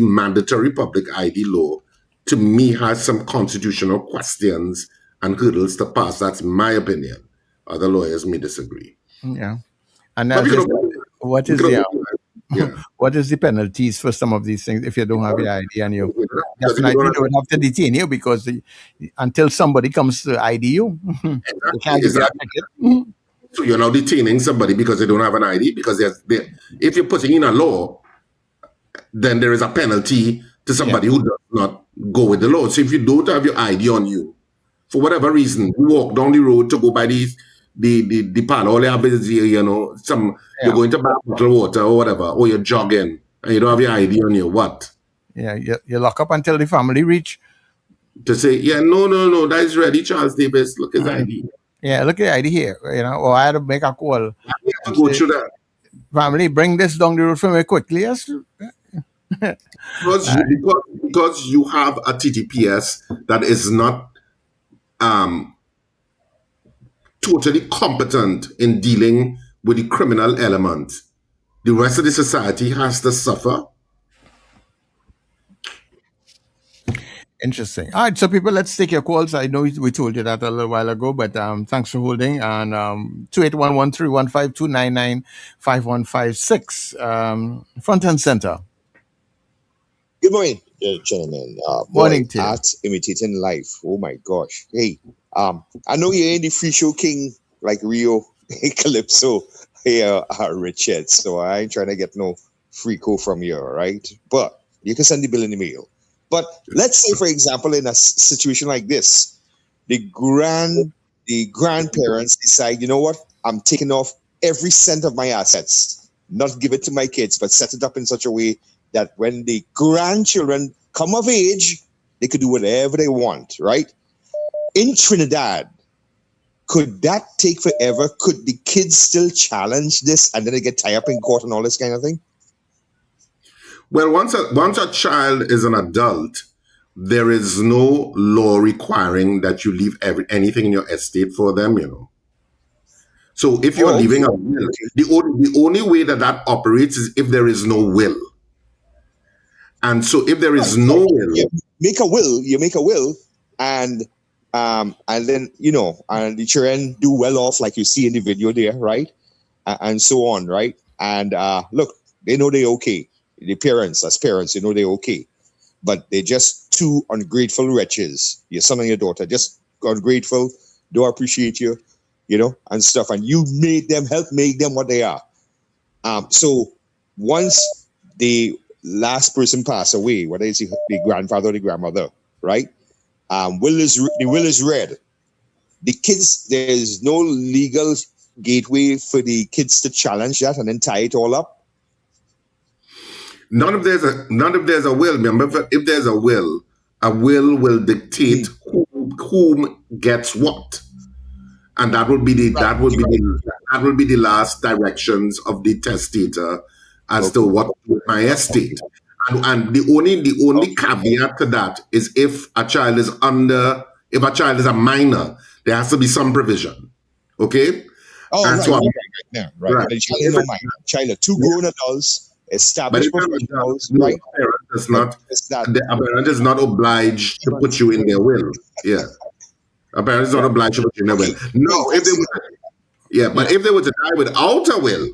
mandatory public ID law, to me, has some constitutional questions and hurdles to pass. That's my opinion. Other lawyers may disagree. Yeah. And what is the penalties for some of these things if you don't have your ID and you definitely don't have to detain you because until somebody comes to ID you, they can't give you a ticket. So you're now detaining somebody because they don't have an ID, because if you're putting in a law, then there is a penalty to somebody who does not go with the law. So if you don't have your ID on you, for whatever reason, you walk down the road to go by the pan, all you have is, you're going to buy bottled water or whatever, or you're jogging and you don't have your ID on you, what? Yeah, you lock up until the family reach. To say, no, that is ready, Charles Davis, look at his ID. Yeah, look at the ID here, or I had to make a call. I have to go through that. Family, bring this down the road for me quickly. Yes. Because you have a TTPS that is not totally competent in dealing with the criminal element, the rest of the society has to suffer. Interesting. All right, so people, let's take your calls. I know we told you that a little while ago, but thanks for holding. And 2811-315-299-5156. Front and center. Good morning, gentlemen. Morning to you. Art imitating life. Oh my gosh. Hey, I know you're in the free show king like Rio Calypso here, Richard. So I ain't trying to get no free co from you, all right? But you can send the bill in the mail. But let's say, for example, in a situation like this, the grandparents decide, you know what? I'm taking off every cent of my assets, not give it to my kids, but set it up in such a way that when the grandchildren come of age, they could do whatever they want, right? In Trinidad, could that take forever? Could the kids still challenge this and then they get tied up in court and all this kind of thing? Well, once a child is an adult, there is no law requiring that you leave anything in your estate for them, So if you are leaving a will, the only way that operates is if there is no will. And so if there is no will, you make a will, and then and the children do well off, like you see in the video there, right? And so on, right? And look, they know they're okay. The parents, as parents, they're okay. But they're just two ungrateful wretches. Your son and your daughter, just ungrateful, don't appreciate you, and stuff. And you help make them what they are. So once the last person pass away, whether it's the grandfather or the grandmother, right? The will is read. The kids, there's no legal gateway for the kids to challenge that and then tie it all up. None if there's a will. Remember, if there's a will will dictate whom gets what, and that would be the last directions of the testator as to what my estate. And the only caveat to that is if a child is a minor, there has to be some provision. Okay? Right. The child is no minor. Child are two grown adults, established professionals, right? A parent is not obliged to put you in their will. Yeah. A parent is not obliged to put you in their will. No, but if they were to die without a will,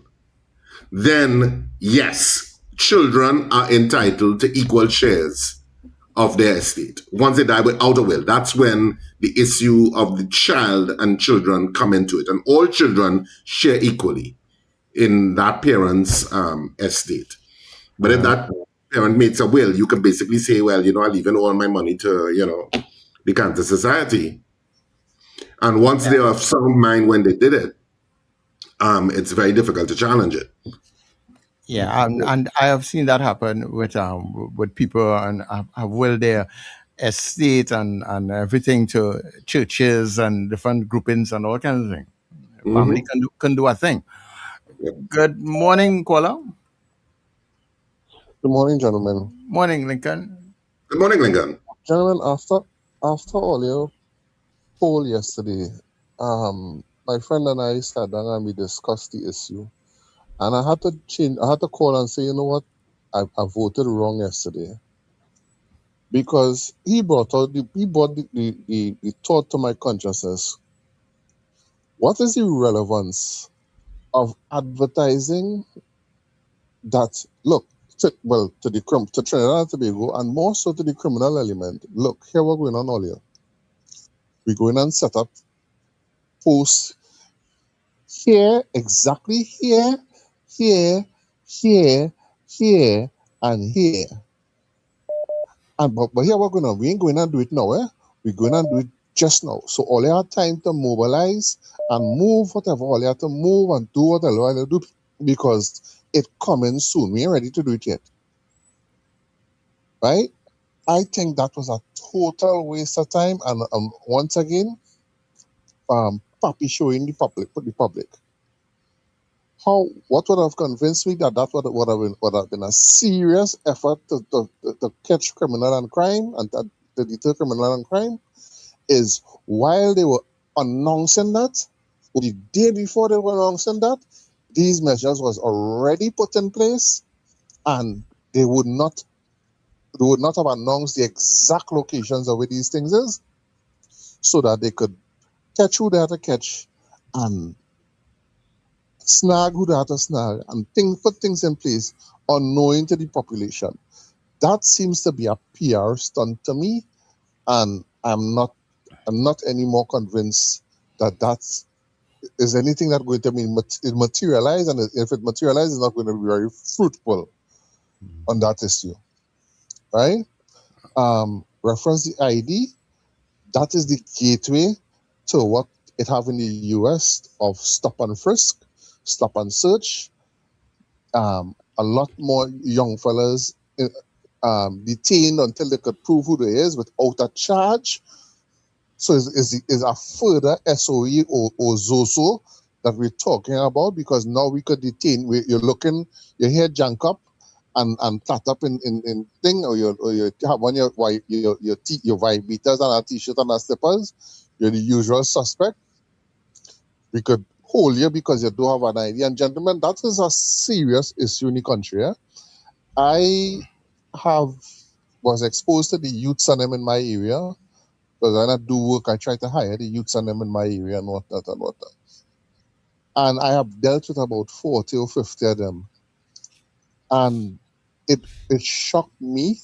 then yes, children are entitled to equal shares of their estate. Once they die without a will, that's when the issue of the child and children come into it. And all children share equally in that parent's estate. But if that parent makes a will, you can basically say, well, I'm leaving all my money to, the Cancer Society. And once they are of sound mind when they did it, it's very difficult to challenge it. Yeah, and I have seen that happen with people and have willed their estate and everything to churches and different groupings and all kinds of things. Family can do a thing. Good morning, caller. Good morning, gentlemen. Morning, Lincoln. Good morning, Lincoln. Gentlemen, after all your poll yesterday, my friend and I sat down and we discussed the issue. And I had to call and say, you know what, I voted wrong yesterday. Because he brought the thought to my consciousness. What is the relevance of advertising that, look, to Trinidad and Tobago, and more so to the criminal element? Look, here we're going on all here. We're going and set up posts here, exactly here, and here. But here we ain't going to do it now, We're going to do it just now. So all you have time to mobilize and move whatever all you have to move and do whatever you have to do, because it coming soon. We ain't ready to do it yet. Right? I think that was a total waste of time. And once again, puppy showing the public. What would have convinced me that would have been a serious effort to catch criminal and crime and to deter criminal and crime is while they were announcing that, or the day before they were announcing that, these measures was already put in place, and they would not have announced the exact locations of where these things is, so that they could catch who they had to catch and snag who they had to snag and put things in place unknowing to the population. That seems to be a PR stunt to me, and I'm not any more convinced that is anything that's going to materialize, and if it materializes, it's not going to be very fruitful on that issue. Right? Reference the ID. That is the gateway to what it have in the US of stop and frisk, stop and search. A lot more young fellas detained until they could prove who they is without a charge. So is a further SOE or ZOSO that we're talking about, because now we could detain. Your hair junk up and flat up in thing, or you have on your vibrators and a t-shirt and a slippers. You're the usual suspect. We could hold you because you don't have an ID. And gentlemen, that is a serious issue in the country. I was exposed to the youths and them in my area. Because when I do work, I try to hire the youths and them in my area and whatnot and whatnot. And I have dealt with about 40 or 50 of them. And it shocked me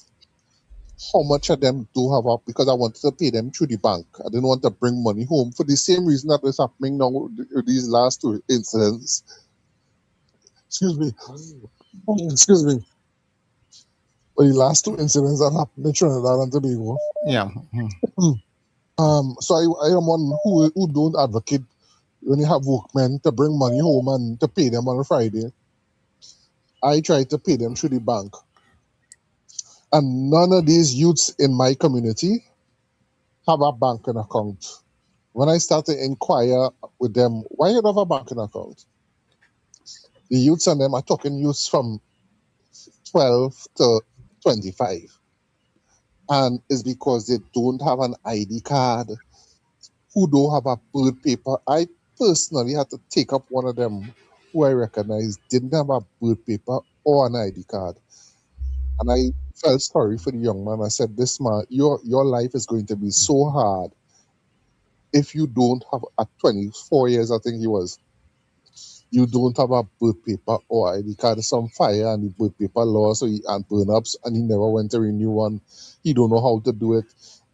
how much of them do have up, because I wanted to pay them through the bank. I didn't want to bring money home for the same reason that is happening now with these last two incidents. Excuse me. But the last two incidents that happened in Trinidad and Tobago. Yeah. So I am one who don't advocate when you have workmen to bring money home and to pay them on a Friday. I try to pay them through the bank. And none of these youths in my community have a banking account. When I start to inquire with them, why you don't have a banking account? The youths and them are talking youths from 12 to 25. And it's because they don't have an ID card, who don't have a birth paper. I personally had to take up one of them who I recognized didn't have a birth paper or an ID card. And I felt sorry for the young man. I said, this man, your life is going to be so hard if you don't have, at 24 years, I think he was, you don't have a birth paper or ID card. Some fire and the birth paper lost and burn ups, and he never went to renew one. He don't know how to do it.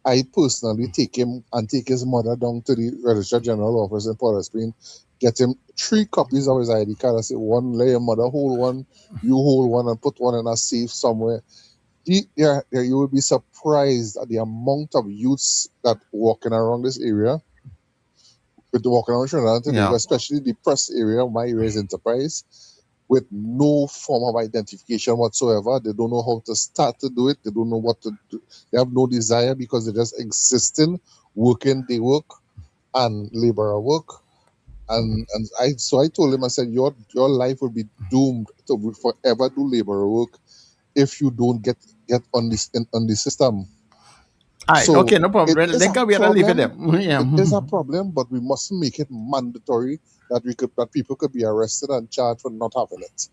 I personally take him and take his mother down to the Registrar General office in Port of Spain, get him 3 copies of his ID card. I say, one, let your mother hold one, you hold one, and put one in a safe somewhere. You will be surprised at the amount of youths that walking around this area, walking around Trinidad and Tobago, especially the press area. My area is Enterprise, with no form of identification whatsoever. They don't know how to start to do it. They don't know what to do. They have no desire because they're just existing, working, they work, and laborer work. And I told him, I said, your life will be doomed to forever do laborer work if you don't get on the system. So okay, no problem. We gotta leave it there. It is a problem, but we must make it mandatory that people could be arrested and charged for not having it.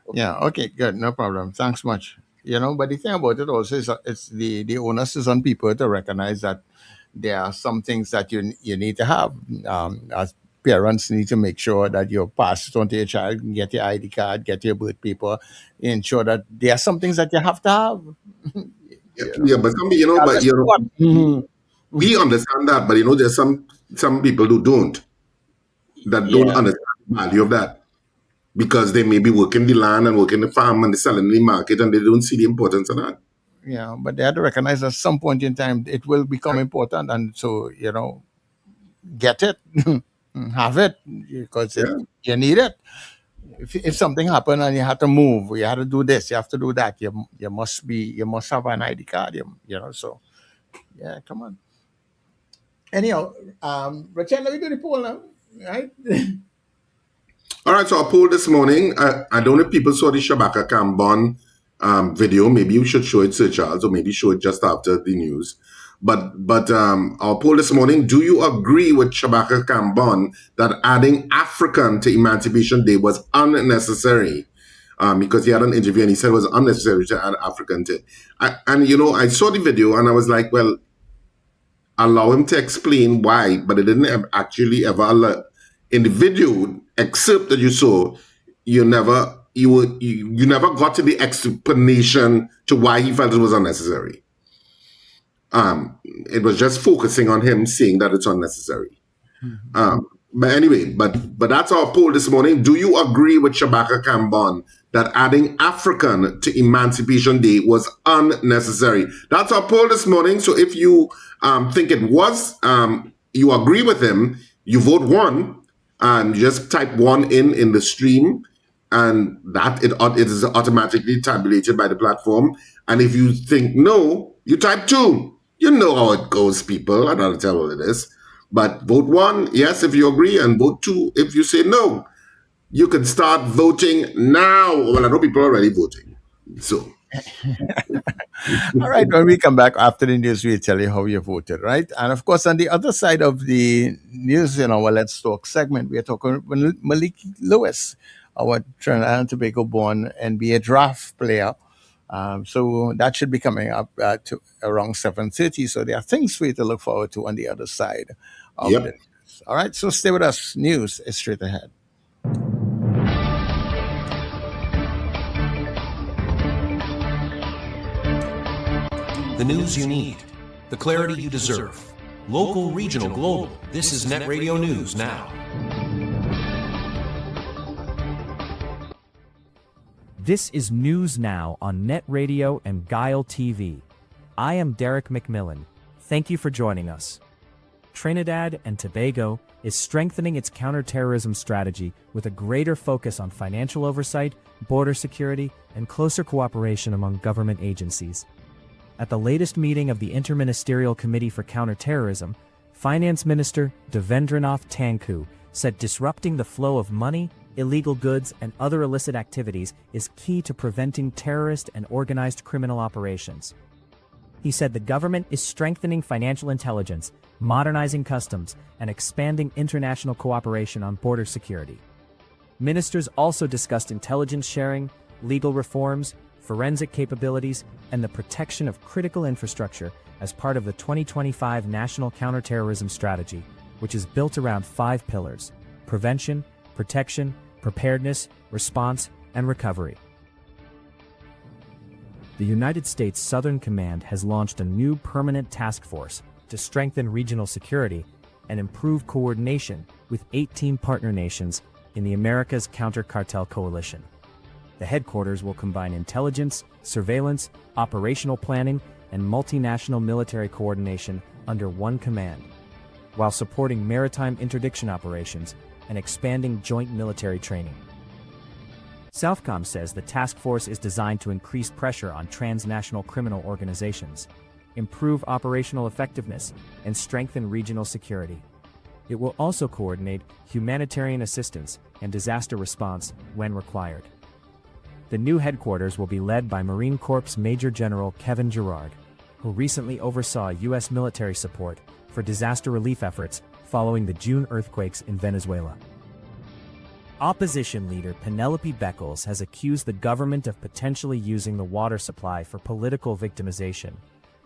Okay. Yeah. Okay. Good. No problem. Thanks much. But the thing about it also is it's the onus is on people to recognize that there are some things that you need to have. As parents need to make sure that you pass it on to your child, get your ID card, get your birth paper, ensure that there are some things that you have to have. But we understand that, but there's some people who don't understand the value of that, because they may be working the land and working the farm and selling the market, and they don't see the importance of that. Yeah, but they have to recognize at some point in time it will become important, and so get it, have it, because you need it. If something happened and you have to move, you have to do this, you have to do that, you must have an ID card, so yeah, come on. Anyhow, Rachel, let me do the poll now, right? All right, so our poll this morning, I don't know if people saw the Shabaka Cambon video. Maybe you should show it, Sir Charles, or maybe show it just after the news. But our poll this morning, do you agree with Shabaka Cambon that adding African to Emancipation Day was unnecessary? Because he had an interview and he said it was unnecessary to add African to it. I saw the video and I was like, well, allow him to explain why, but it didn't actually ever allow. In the video excerpt that you saw, you never got to the explanation to why he felt it was unnecessary. It was just focusing on him saying that it's unnecessary. But anyway, but that's our poll this morning. Do you agree with Shabaka Cambon that adding African to Emancipation Day was unnecessary? That's our poll this morning. So if you think it was, you agree with him, you vote 1, and you just type 1 in the stream, and that it is automatically tabulated by the platform. And if you think no, you type 2. You know how it goes, people. I don't know tell all of this. But vote 1, yes, if you agree, and vote 2 if you say no. You can start voting now. Well, I know people are already voting. So All right, when we come back after the news, we'll tell you how you voted, right? And of course, on the other side of the news, in our Let's Talk segment, we are talking with Malique Lewis, our Trinidad and Tobago-born NBA draft player. So that should be coming up to around 7:30. So there are things for you to look forward to on the other side of the news. All right, so stay with us. News is straight ahead. The news you need, the clarity you deserve. Local, regional, global. This is NETT Radio News Now. This is News Now on NETT Radio and Guile TV. I am Derek McMillan. Thank you for joining us. Trinidad and Tobago is strengthening its counterterrorism strategy with a greater focus on financial oversight, border security, and closer cooperation among government agencies. At the latest meeting of the Interministerial Committee for Counterterrorism, Finance Minister Devendranath Tanku said disrupting the flow of money, illegal goods, and other illicit activities is key to preventing terrorist and organized criminal operations. He said the government is strengthening financial intelligence, modernizing customs, and expanding international cooperation on border security. Ministers also discussed intelligence sharing, legal reforms, forensic capabilities, and the protection of critical infrastructure as part of the 2025 National Counterterrorism Strategy, which is built around 5 pillars: prevention, protection, preparedness, response, and recovery. The United States Southern Command has launched a new permanent task force to strengthen regional security and improve coordination with 18 partner nations in the Americas Counter-Cartel Coalition. The headquarters will combine intelligence, surveillance, operational planning, and multinational military coordination under one command, while supporting maritime interdiction operations and expanding joint military training. Southcom says the task force is designed to increase pressure on transnational criminal organizations, improve operational effectiveness, and strengthen regional security. It will also coordinate humanitarian assistance and disaster response when required. The new headquarters will be led by Marine Corps Major General Kevin Gerard, who recently oversaw U.S. military support for disaster relief efforts following the June earthquakes in Venezuela. Opposition leader Penelope Beckles has accused the government of potentially using the water supply for political victimization,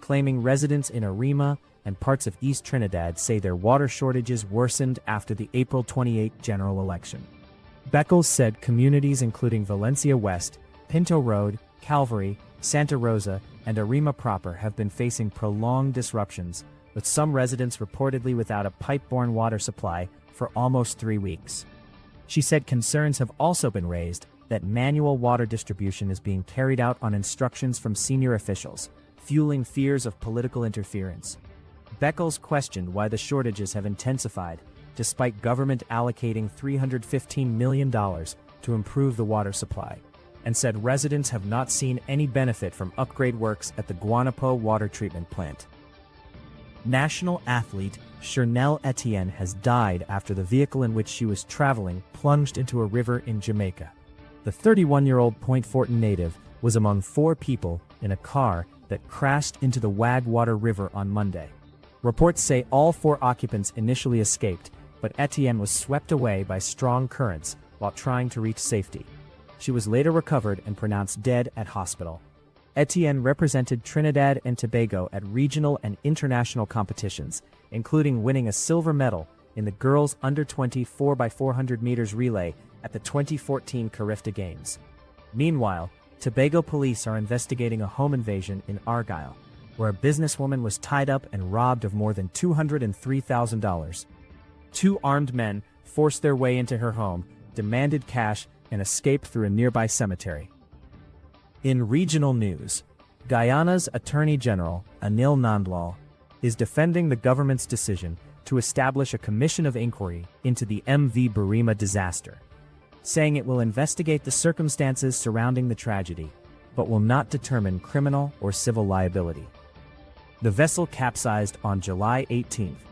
claiming residents in Arima and parts of East Trinidad say their water shortages worsened after the April 28 general election. Beckles said communities including Valencia West, Pinto Road, Calvary, Santa Rosa, and Arima proper have been facing prolonged disruptions, with some residents reportedly without a pipe-borne water supply for almost 3 weeks. She said concerns have also been raised that manual water distribution is being carried out on instructions from senior officials, fueling fears of political interference. Beckles questioned why the shortages have intensified, despite government allocating $315 million to improve the water supply, and said residents have not seen any benefit from upgrade works at the Guanapo water treatment plant. National athlete Chernelle Etienne has died after the vehicle in which she was traveling plunged into a river in Jamaica. The 31-year-old Point Fortin native was among 4 people in a car that crashed into the Wagwater River on Monday. Reports say all 4 occupants initially escaped, but Etienne was swept away by strong currents while trying to reach safety. She was later recovered and pronounced dead at hospital. Etienne represented Trinidad and Tobago at regional and international competitions, including winning a silver medal in the girls' under-20 4x400 meters relay at the 2014 Carifta Games. Meanwhile, Tobago police are investigating a home invasion in Argyll, where a businesswoman was tied up and robbed of more than $203,000. 2 armed men forced their way into her home, demanded cash, and escaped through a nearby cemetery. In regional news, Guyana's Attorney General, Anil Nandlal, is defending the government's decision to establish a commission of inquiry into the MV Burima disaster, saying it will investigate the circumstances surrounding the tragedy, but will not determine criminal or civil liability. The vessel capsized on July 18th,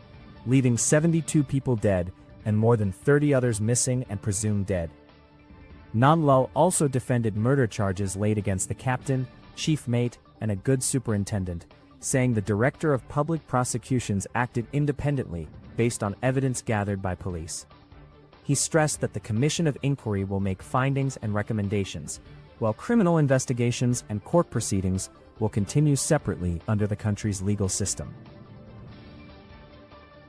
leaving 72 people dead and more than 30 others missing and presumed dead. Nandlal also defended murder charges laid against the captain, chief mate, and a good superintendent, saying the director of public prosecutions acted independently based on evidence gathered by police. He stressed that the Commission of Inquiry will make findings and recommendations, while criminal investigations and court proceedings will continue separately under the country's legal system.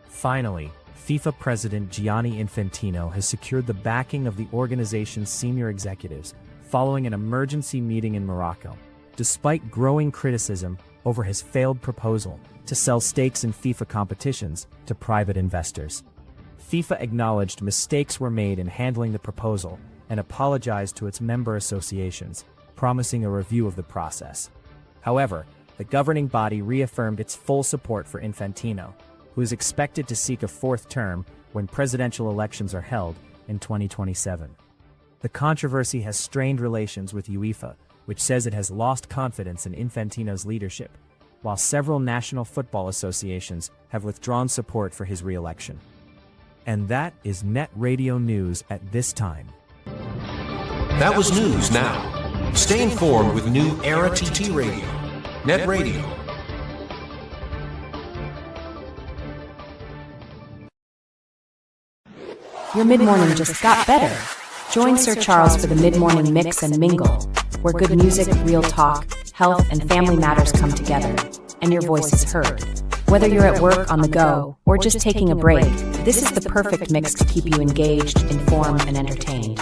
Finally, FIFA President Gianni Infantino has secured the backing of the organization's senior executives following an emergency meeting in Morocco, despite growing criticism over his failed proposal to sell stakes in FIFA competitions to private investors. FIFA acknowledged mistakes were made in handling the proposal and apologized to its member associations, promising a review of the process. However, the governing body reaffirmed its full support for Infantino, who is expected to seek a fourth term when presidential elections are held in 2027. The controversy has strained relations with UEFA, which says it has lost confidence in Infantino's leadership, while several national football associations have withdrawn support for his re-election. And that is NETT Radio News at this time. That was news now. Stay informed with New Era TT Radio. NETT Radio. Your mid-morning just got better. Join Sir Charles for the mid-morning mix and mingle, where good music, real talk, health, and family matters come together, and your voice is heard. Whether you're at work, on the go, or just taking a break, this is the perfect mix to keep you engaged, informed, and entertained.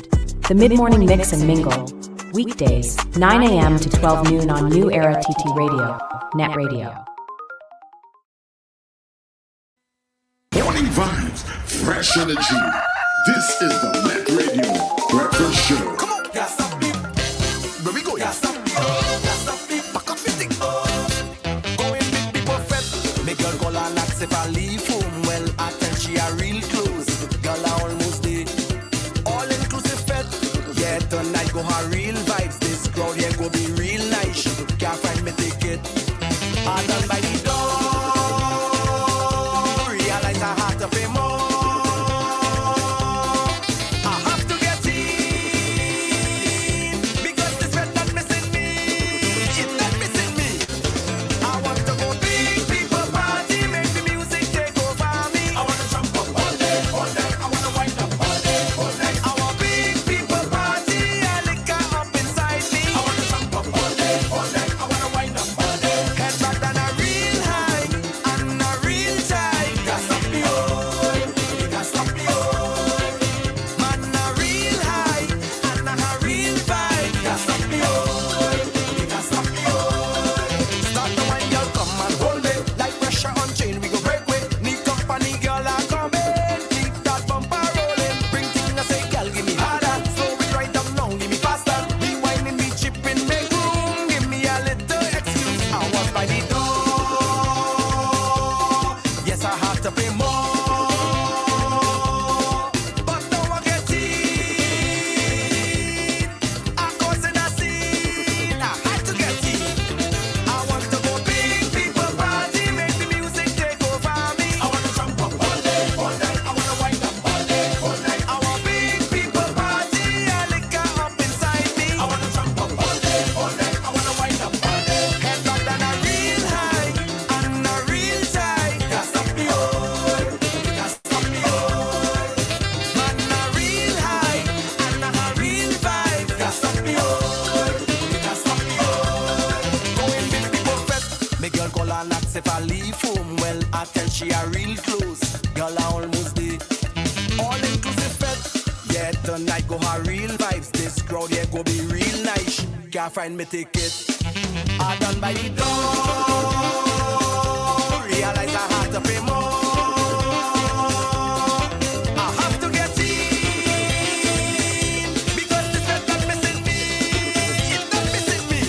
The mid-morning mix and mingle, weekdays, 9 a.m. to 12 noon on New Era TT Radio, NETT Radio. Morning vibes, fresh energy. This is the NETT Radio Breakfast Show. Come on, yeah, stop me. Where we go, yeah, stop me. Yeah, stop me. Pack up your thing. Going with people fed. Make girl call and ask if I leave home. Well, I tell she a real close. Girl, I almost did. All inclusive fed. Yeah, tonight go her real vibes. This crowd here go be real nice. Can't find me ticket. I done by the door. Realize I have to pay more. Find me ticket. I done by the door. Realize I had to pay more. I have to get in because this is not missing me. It's not missing me.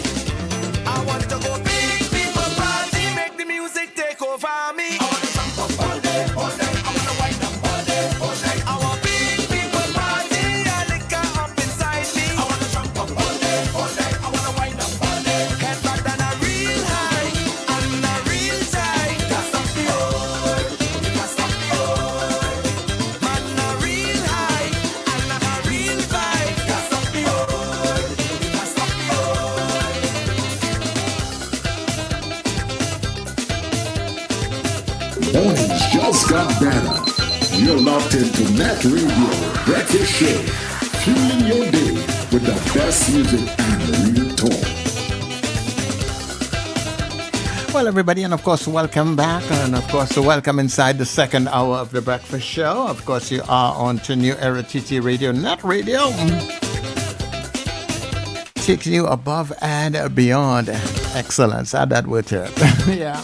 I want to go big people party, make the music take over me. I want to jump up all day, all day. I want to wind up all day, all day. I want big people party, a liquor up inside me. I want to jump up all day, all day. Head back than a real high and a real tight. That's up the old. Mornings just got better. You're locked into NETT Radio Breakfast Show, fueling your day with the best music and real talk. Well, everybody, and of course, welcome back. And of course, welcome inside the second hour of the breakfast show. Of course, you are on to New Era TT Radio, NETT Radio. Taking you above and beyond excellence. Add that word to it. Yeah.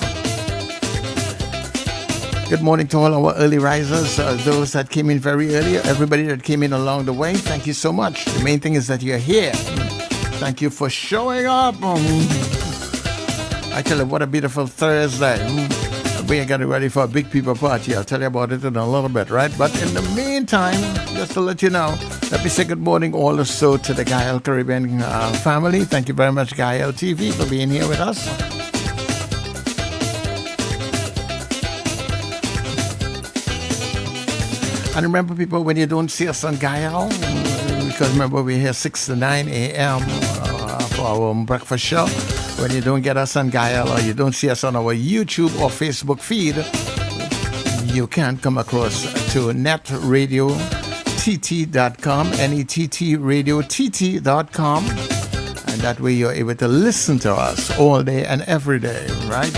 Good morning to all our early risers, those that came in very early, everybody that came in along the way. Thank you so much. The main thing is that you're here. Thank you for showing up. I tell you, what a beautiful Thursday. We are getting ready for a big people party. I'll tell you about it in a little bit, right? But in the meantime, just to let you know, let me say good morning also to the Gael Caribbean family. Thank you very much, Gael TV, for being here with us. And remember, people, when you don't see us on Gael, because remember, we're here 6 to 9 a.m. For our breakfast show. When you don't get us on Gael or you don't see us on our YouTube or Facebook feed, you can come across to nettradiott.com, nettradiott.com, and that way you're able to listen to us all day and every day, right?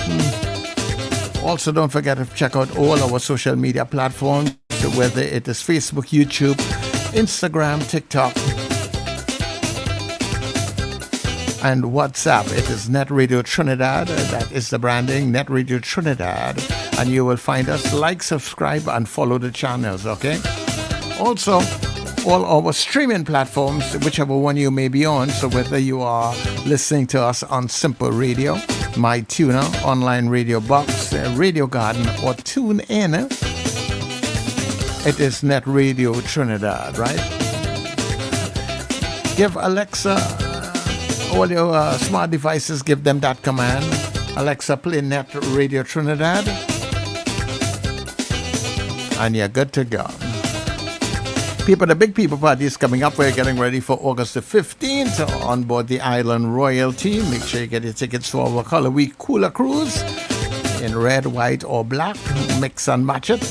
Also, don't forget to check out all our social media platforms, whether it is Facebook, YouTube, Instagram, TikTok, and WhatsApp. It is NETT Radio Trinidad. That is the branding, NETT Radio Trinidad. And you will find us. Like, subscribe, and follow the channels, okay? Also, all our streaming platforms, whichever one you may be on. So whether you are listening to us on Simple Radio, MyTuner, Online Radio Box, Radio Garden, or TuneIn, it is NETT Radio Trinidad, right? Give Alexa, all your smart devices, give them that command. Alexa, play NETT Radio Trinidad. And you're good to go. People, the big people party is coming up. We're getting ready for August the 15th on board the Island Royalty. Make sure you get your tickets for our Color Week Cooler Cruise in red, white, or black. Mix and match it.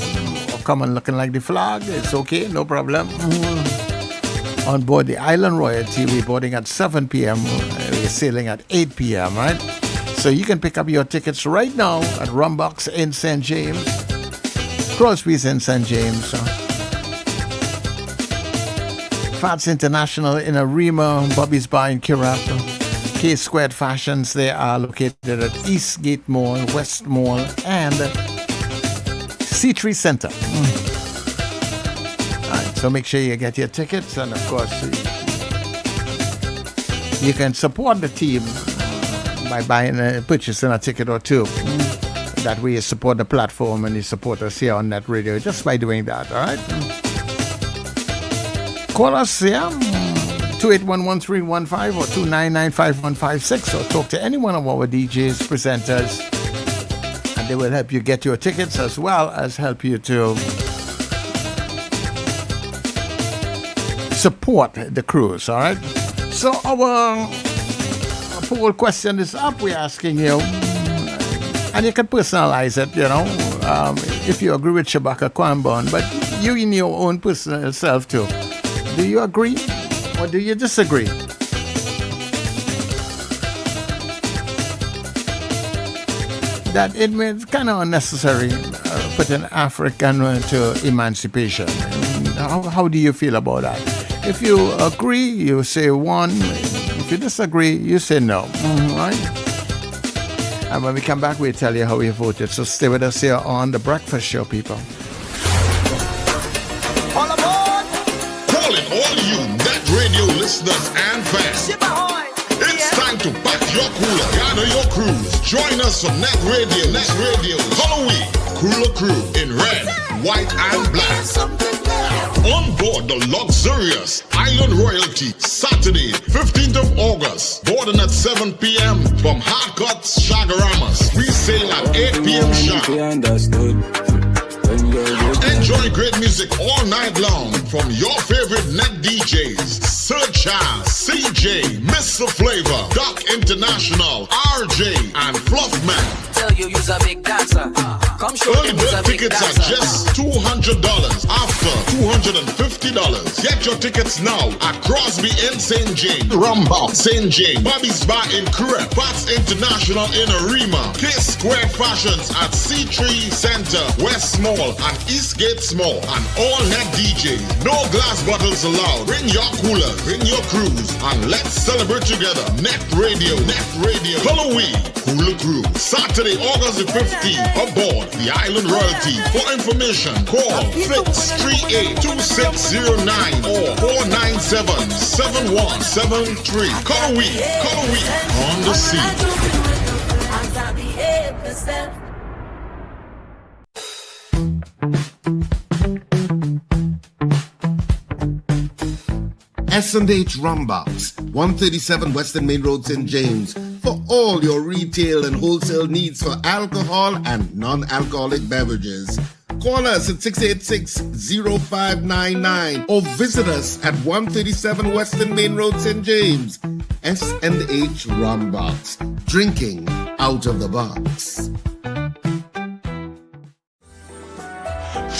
Or come on looking like the flag. It's okay, no problem. On board the Island Royalty, we're boarding at 7 p.m. We're sailing at 8 p.m., right? So you can pick up your tickets right now at Rumbox in St. James, Crosby's in St. James, Fats International in Arima, Bobby's Bar in Kirap, K Squared Fashions. They are located at Eastgate Mall, West Mall, and C3 Center. So make sure you get your tickets, and of course you can support the team by purchasing a ticket or two. That way you support the platform and you support us here on NETT Radio just by doing that, all right? Call us, 2811315 or 2995156, or talk to any one of our DJs, presenters, and they will help you get your tickets as well as help you to support the cruise, all right? So our poll question is up. We're asking you, and you can personalize it, if you agree with Shabaka Kwambon, but you in your own personal self too. Do you agree or do you disagree? That it's kind of unnecessary putting African to emancipation. How do you feel about that? If you agree, you say 1. If you disagree, you say no. Right? And when we come back, we'll tell you how we voted. So stay with us here on The Breakfast Show, people. All aboard! Calling all you NETT Radio listeners and fans. It's time to pack your cooler, gather your crews. Join us on NETT Radio Color Week Cooler Crew in red, white, and black. On board the luxurious Island Royalty, Saturday, 15th of August. Boarding at 7 p.m. from Hardcuts, Shagaramas. We sail at 8 p.m. sharp. Enjoy great music all night long from your favorite net DJs, such as CJ, Mr. Flavor, Doc International, RJ, and Fluffman. Tell you you's a big dancer. Come show Early them who's a bird big tickets dancer. are just $200. After $250. Get your tickets now at Crosby in St. James, Rumba, St. James, Bobby's Bar in Crep, Pats International in Arima, K Square Fashions at C3 Center, West Mall, and Eastgate Mall, and all net DJs. No glass bottles allowed. Bring your coolers, bring your crews, and let's celebrate together. Net Radio, Halloween, Hula Crew. Saturday, August the 15th, aboard the Island Royalty. For information, call 638-2609 or 497-7173. Halloween, on the scene. S&H Rumbox, 137 Western Main Road, St. James, for all your retail and wholesale needs for alcohol and non-alcoholic beverages. Call us at 686-0599 or visit us at 137 Western Main Road, St. James. S&H Rumbox, drinking out of the box.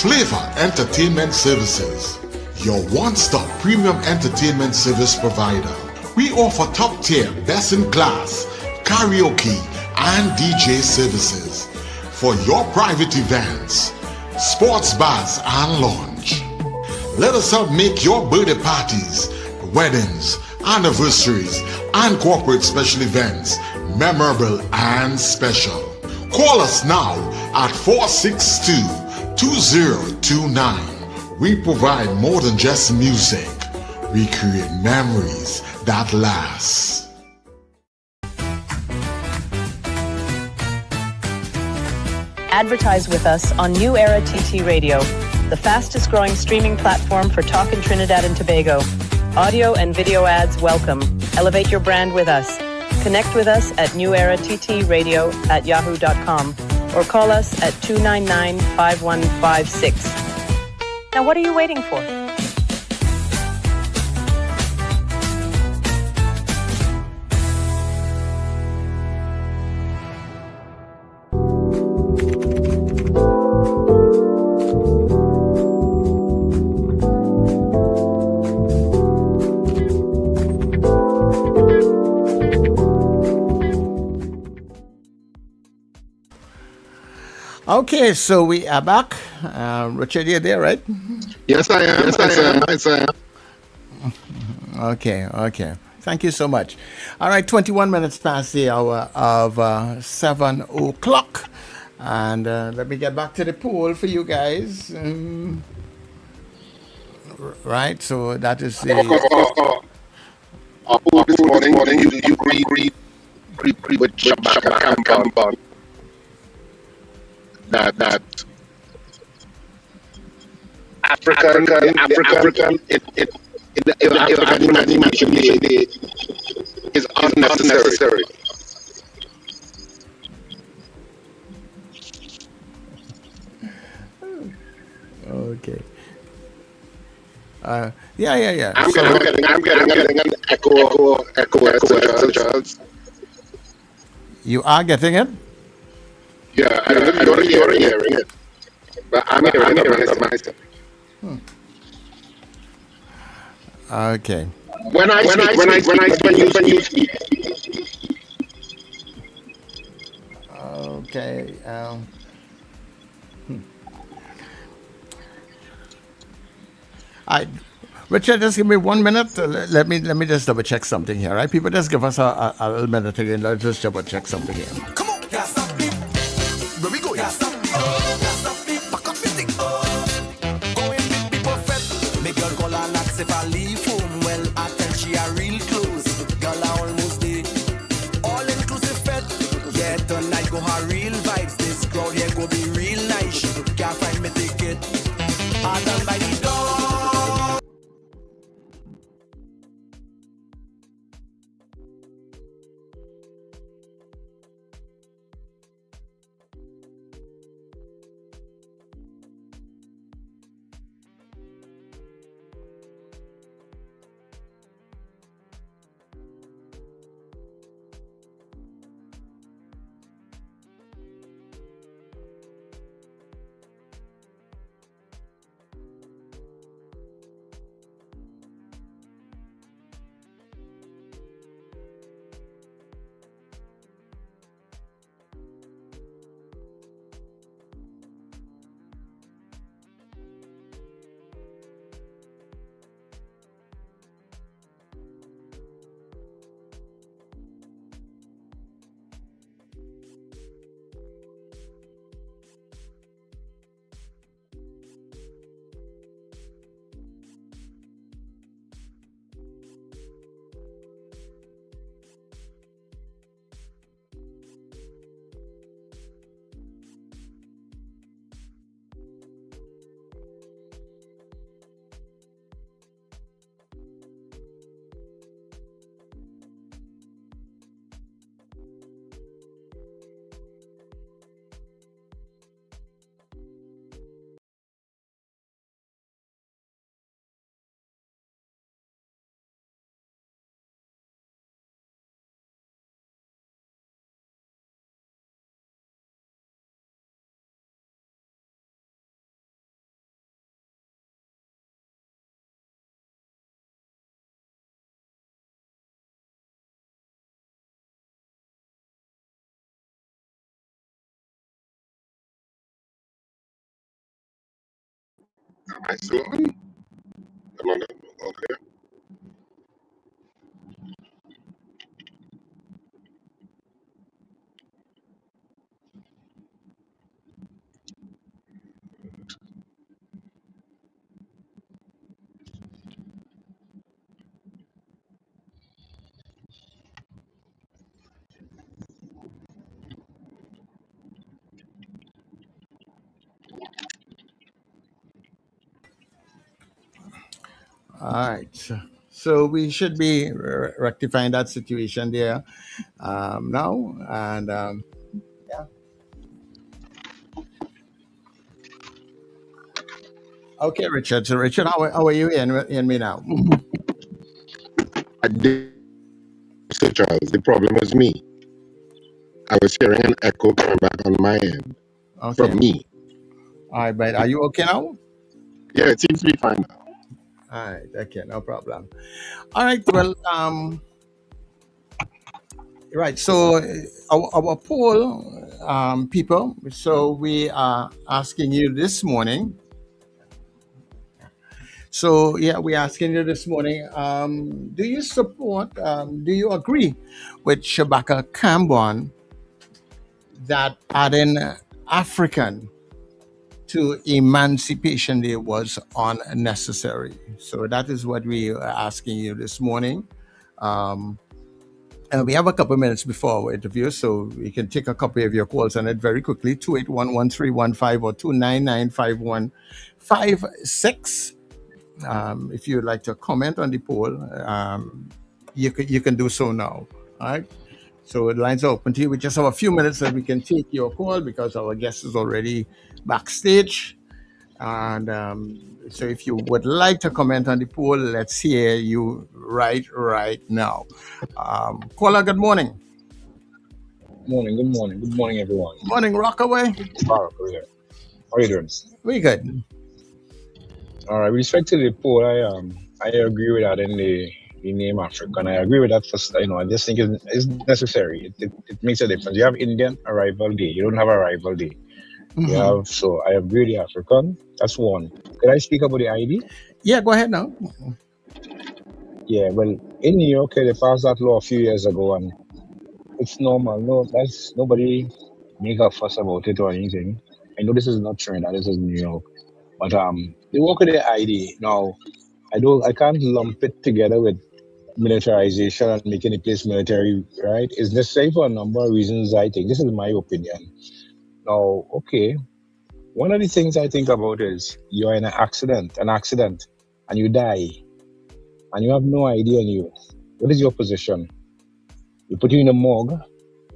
Flavor Entertainment Services, your one-stop premium entertainment service provider. We offer top-tier, best-in-class karaoke and DJ services for your private events, sports bars and lounge. Let us help make your birthday parties, weddings, anniversaries, and corporate special events memorable and special. Call us now at 462-2029. We provide more than just music. We create memories that last. Advertise with us on New Era TT Radio, the fastest growing streaming platform for talk in Trinidad and Tobago. Audio and video ads welcome. Elevate your brand with us. Connect with us at newerattradio@yahoo.com or call us at 299-5156. Now what are you waiting for? Okay, so we are back. Richard, you're there, right? Yes, I am. Yes, I am. Okay. Thank you so much. All right, 21 minutes past the hour of 7 o'clock. And let me get back to the poll for you guys. Right, so that is the... Our poll this morning, you agree with Shabaka that African imagination is unnecessary. Okay. Yeah. I'm getting an echo, Charles. You are getting it? Yeah, I don't know if you're hearing it, but I'm hearing it myself. Okay. When you speak. Okay. Richard, just give me 1 minute. Let me just double check something here, right? People, just give us a little minute again. Let's just double check something here. Come on, can't stop me. Where we go? Can't stop me. Can't stop me. Back up the thing. Going with people fed. Make girl call her ask if I leave home. Well, I tell she a real close. Girl, I almost did. All inclusive fed. Yeah, tonight go her real vibes. This crowd here go be real nice. Can't find me ticket. I done by the door. Am I still on? Am I okay? All right. So we should be rectifying that situation there now. And yeah. Okay, Richard. So, Richard, how are you in me now? I did, Sir Charles. The problem was me. I was hearing an echo coming back on my end Okay. from me. All right, but are you okay now? Yeah, it seems to be fine now. All right. Okay, no problem. All right. Well, right. So our poll, people. So we are asking you this morning. So yeah, we're asking you this morning. Do you support? Do you agree with Shabaka Kambon that adding African to Emancipation Day was unnecessary? So that is what we are asking you this morning. And we have a couple minutes before our interview, so we can take a couple of your calls on it very quickly. 281-1315 or 299-5156. If you'd like to comment on the poll, you can do so now. All right. So the lines are open to you. We just have a few minutes that we can take your call because our guest is already backstage. And so if you would like to comment on the poll, let's hear you right now. Caller, good morning. Good morning, everyone. Morning, Rockaway. How are you doing? We good. All right. With respect to the poll, I agree with that in the name African. I agree with that. I just think it's necessary. It makes a difference. You have Indian Arrival Day. You don't have Arrival Day. Mm-hmm. You have, so I agree with the African. That's one. Could I speak about the ID? Yeah, go ahead now. Yeah, well, in New York, they passed that law a few years ago, and it's normal. Nobody make a fuss about it or anything. I know this is not Trinidad, this is New York, but they work with the ID now. I can't lump it together with militarization and making the place military. Right? It's necessary for a number of reasons. I think this is my opinion. Now, okay. One of the things I think about is you're in an accident, and you die, and you have no idea on you. What is your position? You put you in a morgue,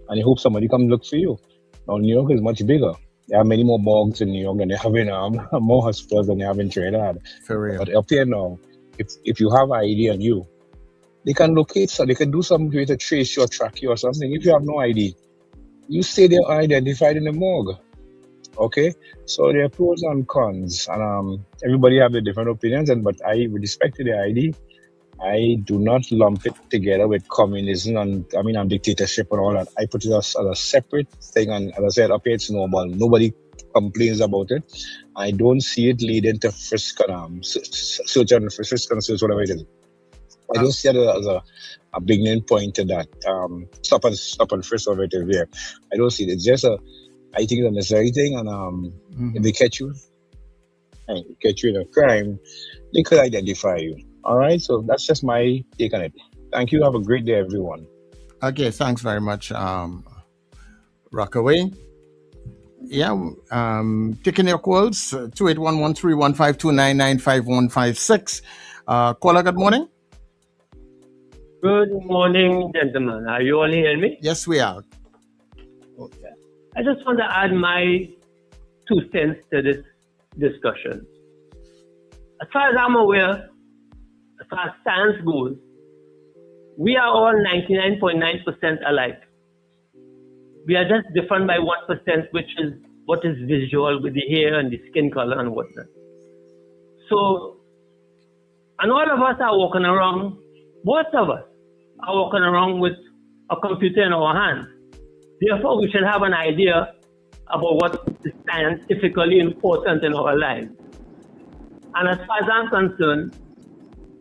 and you hope somebody comes look for you. Now, New York is much bigger. There are many more morgues in New York than they have in more hospitals than they have in Trinidad. For real. But up here now, if you have ID on you, they can locate, so they can do something to trace you or track you or something. If you have no ID, you stay there unidentified in the morgue. Okay, so there are pros and cons, and everybody have their different opinions. But with respect to the ID, I do not lump it together with communism and dictatorship and all that. I put it as a separate thing, and as I said, up here it's normal. Nobody complains about it. I don't see it leading to frisk and search and search, whatever it is. I don't see it as a beginning point to that. Stop and frisk, whatever it is there. I don't see it. It's just I think it's a necessary thing, and if they catch you in a crime, they could identify you. All right, so that's just my take on it. Thank you. Have a great day, everyone. Okay, thanks very much, Rockaway. Yeah, taking your calls, 281-1315-299-5156. Caller, good morning. Good morning, gentlemen. Are you all hearing me? Yes, we are. Okay. I just want to add my 2 cents to this discussion. As far as I'm aware, as far as science goes, we are all 99.9% alike. We are just different by 1%, which is what is visual with the hair and the skin color and whatnot. So, and all of us are walking around, most of us are walking around with a computer in our hands. Therefore, we should have an idea about what is scientifically important in our lives. And as far as I'm concerned,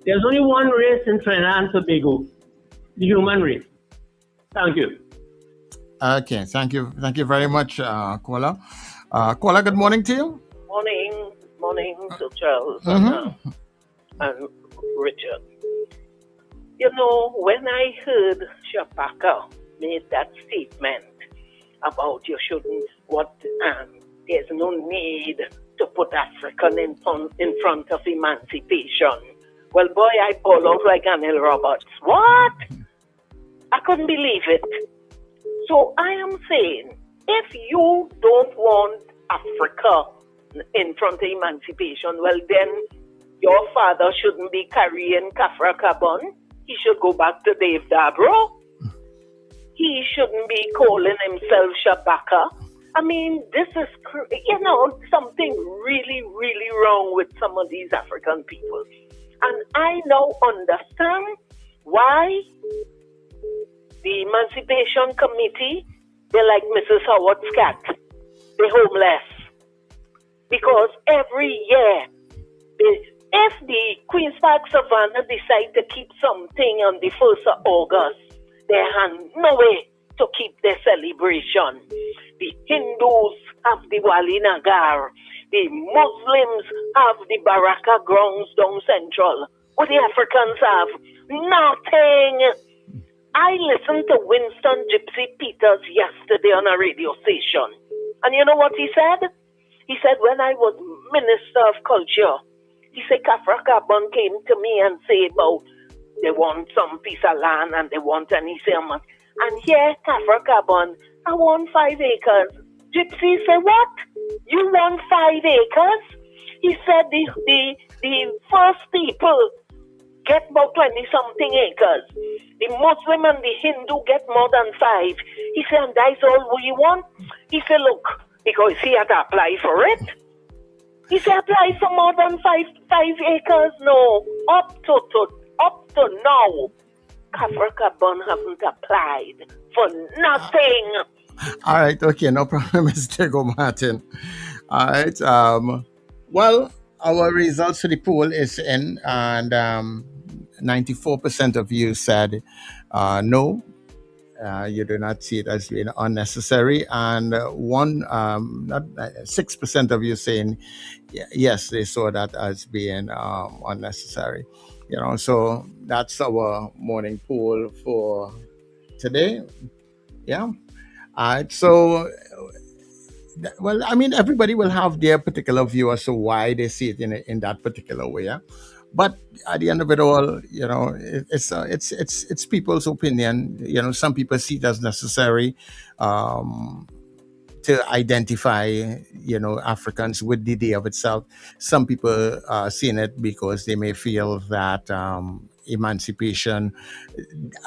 there's only one race in Trinidad and Tobago, the human race. Thank you. Okay, thank you very much, Kola. Kola, good morning to you. Morning to Charles Mm-hmm. and Richard. You know, when I heard Shabaka made that statement about you shouldn't, there's no need to put African in front of emancipation. Well, boy, I bawled out like Anil Roberts. What? I couldn't believe it. So I am saying, if you don't want Africa in front of emancipation, well then, your father shouldn't be carrying Kafra Carbon. He should go back to Dave Dabro. He shouldn't be calling himself Shabaka. I mean, this is, something really, really wrong with some of these African people. And I now understand why the Emancipation Committee, they're like Mrs. Howard's cat. They're homeless. Because every year, if the Queen's Park Savannah decide to keep something on the 1st of August, they have no way to keep their celebration. The Hindus have the Wali Nagar. The Muslims have the Baraka grounds down central. What the Africans have? Nothing. I listened to Winston Gypsy Peters yesterday on a radio station. And you know what he said? He said, when I was Minister of Culture, he said, Kafra Carbon came to me and said about they want some piece of land and they want, and he said, and here, Kafra Carbon, I want 5 acres. Gypsy said, what? You want 5 acres? He said the first people get about 20-something acres. The Muslim and the Hindu get more than 5. He said, and that's all we want? He said, look, because he had to apply for it. He said, apply for more than 5 acres? No, up to now, Kafra Carbon haven't applied for nothing. All right, okay, no problem, Mr. Go Martin. All right, well, our results for the poll is in, and 94% of you said no. You do not see it as being unnecessary, and 6% of you saying yes, they saw that as being unnecessary. So that's our morning poll for today. Yeah. All right. So, well, I mean, everybody will have their particular view as to why they see it in that particular way. Yeah. But at the end of it all, it's people's opinion. Some people see it as necessary to identify, Africans with the day of itself. Some people are seeing it because they may feel that emancipation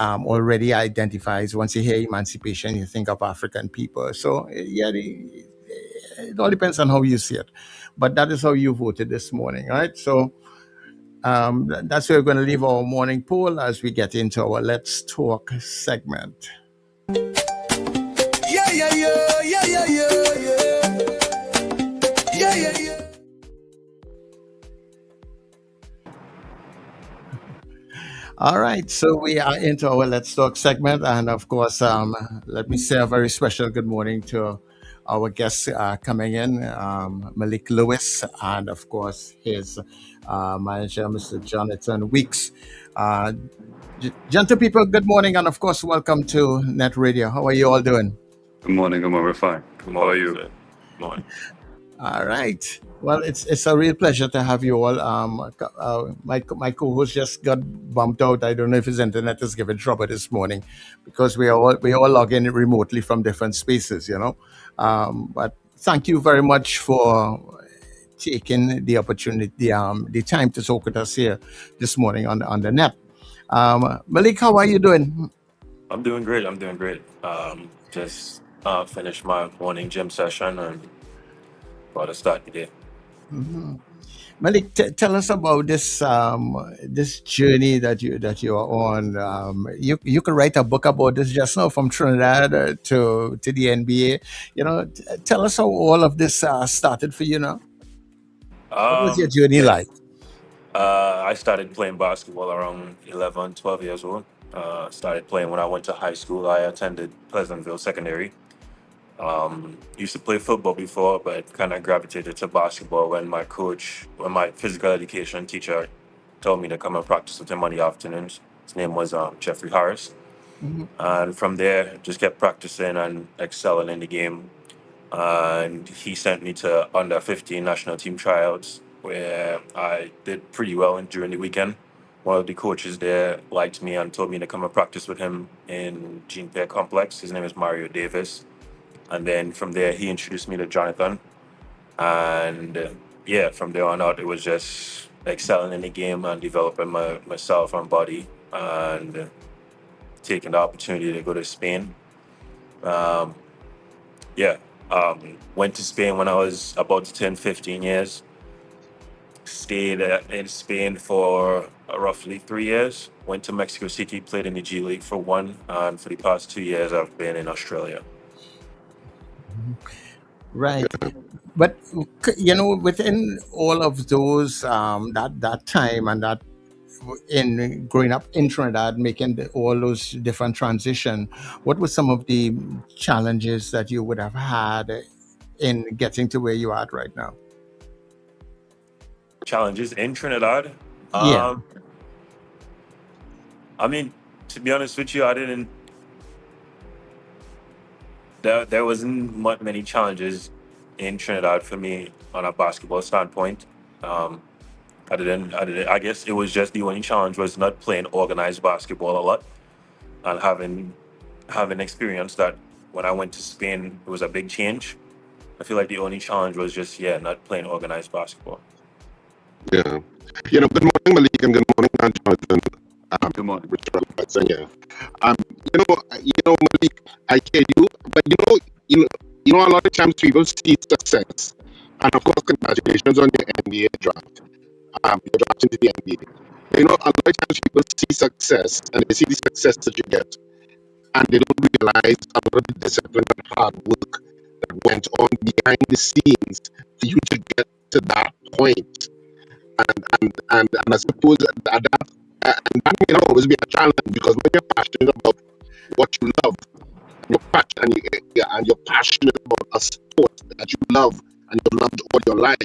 already identifies. Once you hear emancipation, you think of African people. So, yeah, it all depends on how you see it. But that is how you voted this morning, right? So, that's where we're going to leave our morning poll as we get into our Let's Talk segment. All right, so we are into our Let's Talk segment, and of course, let me say a very special good morning to our guests coming in, Malique Lewis, and of course his manager, Mr. Jonathan Weeks. Gentle people, good morning, and of course, welcome to NETT Radio. How are you all doing? Good morning, we're fine. How are you? Good morning. All right. Well, it's a real pleasure to have you all. My co-host just got bumped out. I don't know if his internet is giving trouble this morning because we all log in remotely from different spaces, But thank you very much for taking the opportunity, the time to talk with us here this morning on the net. Malique, how are you doing? I'm doing great. Just finished my morning gym session and about to start the day. Mm-hmm. Malique, tell us about this journey that you are on. You could write a book about this just now, from Trinidad to the NBA. Tell us how all of this started for you now. What was your Um, journey yeah. like? I started playing basketball around 11, 12 years old. Started playing when I went to high school. I attended Pleasantville Secondary. Used to play football before, but kind of gravitated to basketball when my physical education teacher told me to come and practice with him on the afternoons. His name was Jeffrey Harris. Mhm. And from there, just kept practicing and excelling in the game. And he sent me to under 15 national team tryouts where I did pretty well during the weekend. One of the coaches there liked me and told me to come and practice with him in Gene Fair Complex. His name is Mario Davis. And then from there, he introduced me to Jonathan. And yeah, from there on out, it was just excelling in the game and developing myself and body and taking the opportunity to go to Spain. Um, yeah, went to Spain when I was about to turn 15 years. Stayed in Spain for roughly 3 years. Went to Mexico City, played in the G League for one, and for the past 2 years, I've been in Australia. Right. But within all of those that time and that in growing up in Trinidad, making all those different transition, what were some of the challenges that you would have had in getting to where you are at right now? Challenges in Trinidad. Yeah. I mean, to be honest with you, I didn't. There wasn't many challenges in Trinidad for me on a basketball standpoint. I didn't. I guess it was just the only challenge was not playing organized basketball a lot, and having experienced that when I went to Spain, it was a big change. I feel like the only challenge was just not playing organized basketball. Yeah. Good morning, Malique, and good morning, Jonathan. Good morning. Yeah. Malique, I hear you, but a lot of times people see success, and of course, congratulations on your NBA draft. Your draft into the NBA. A lot of times people see success, and they see the success that you get, and they don't realize a lot of the discipline and hard work that went on behind the scenes for you to get to that point. And I suppose that may not always be a challenge, because when you're passionate about what you love, and you're passionate about a sport that you love and you've loved all your life,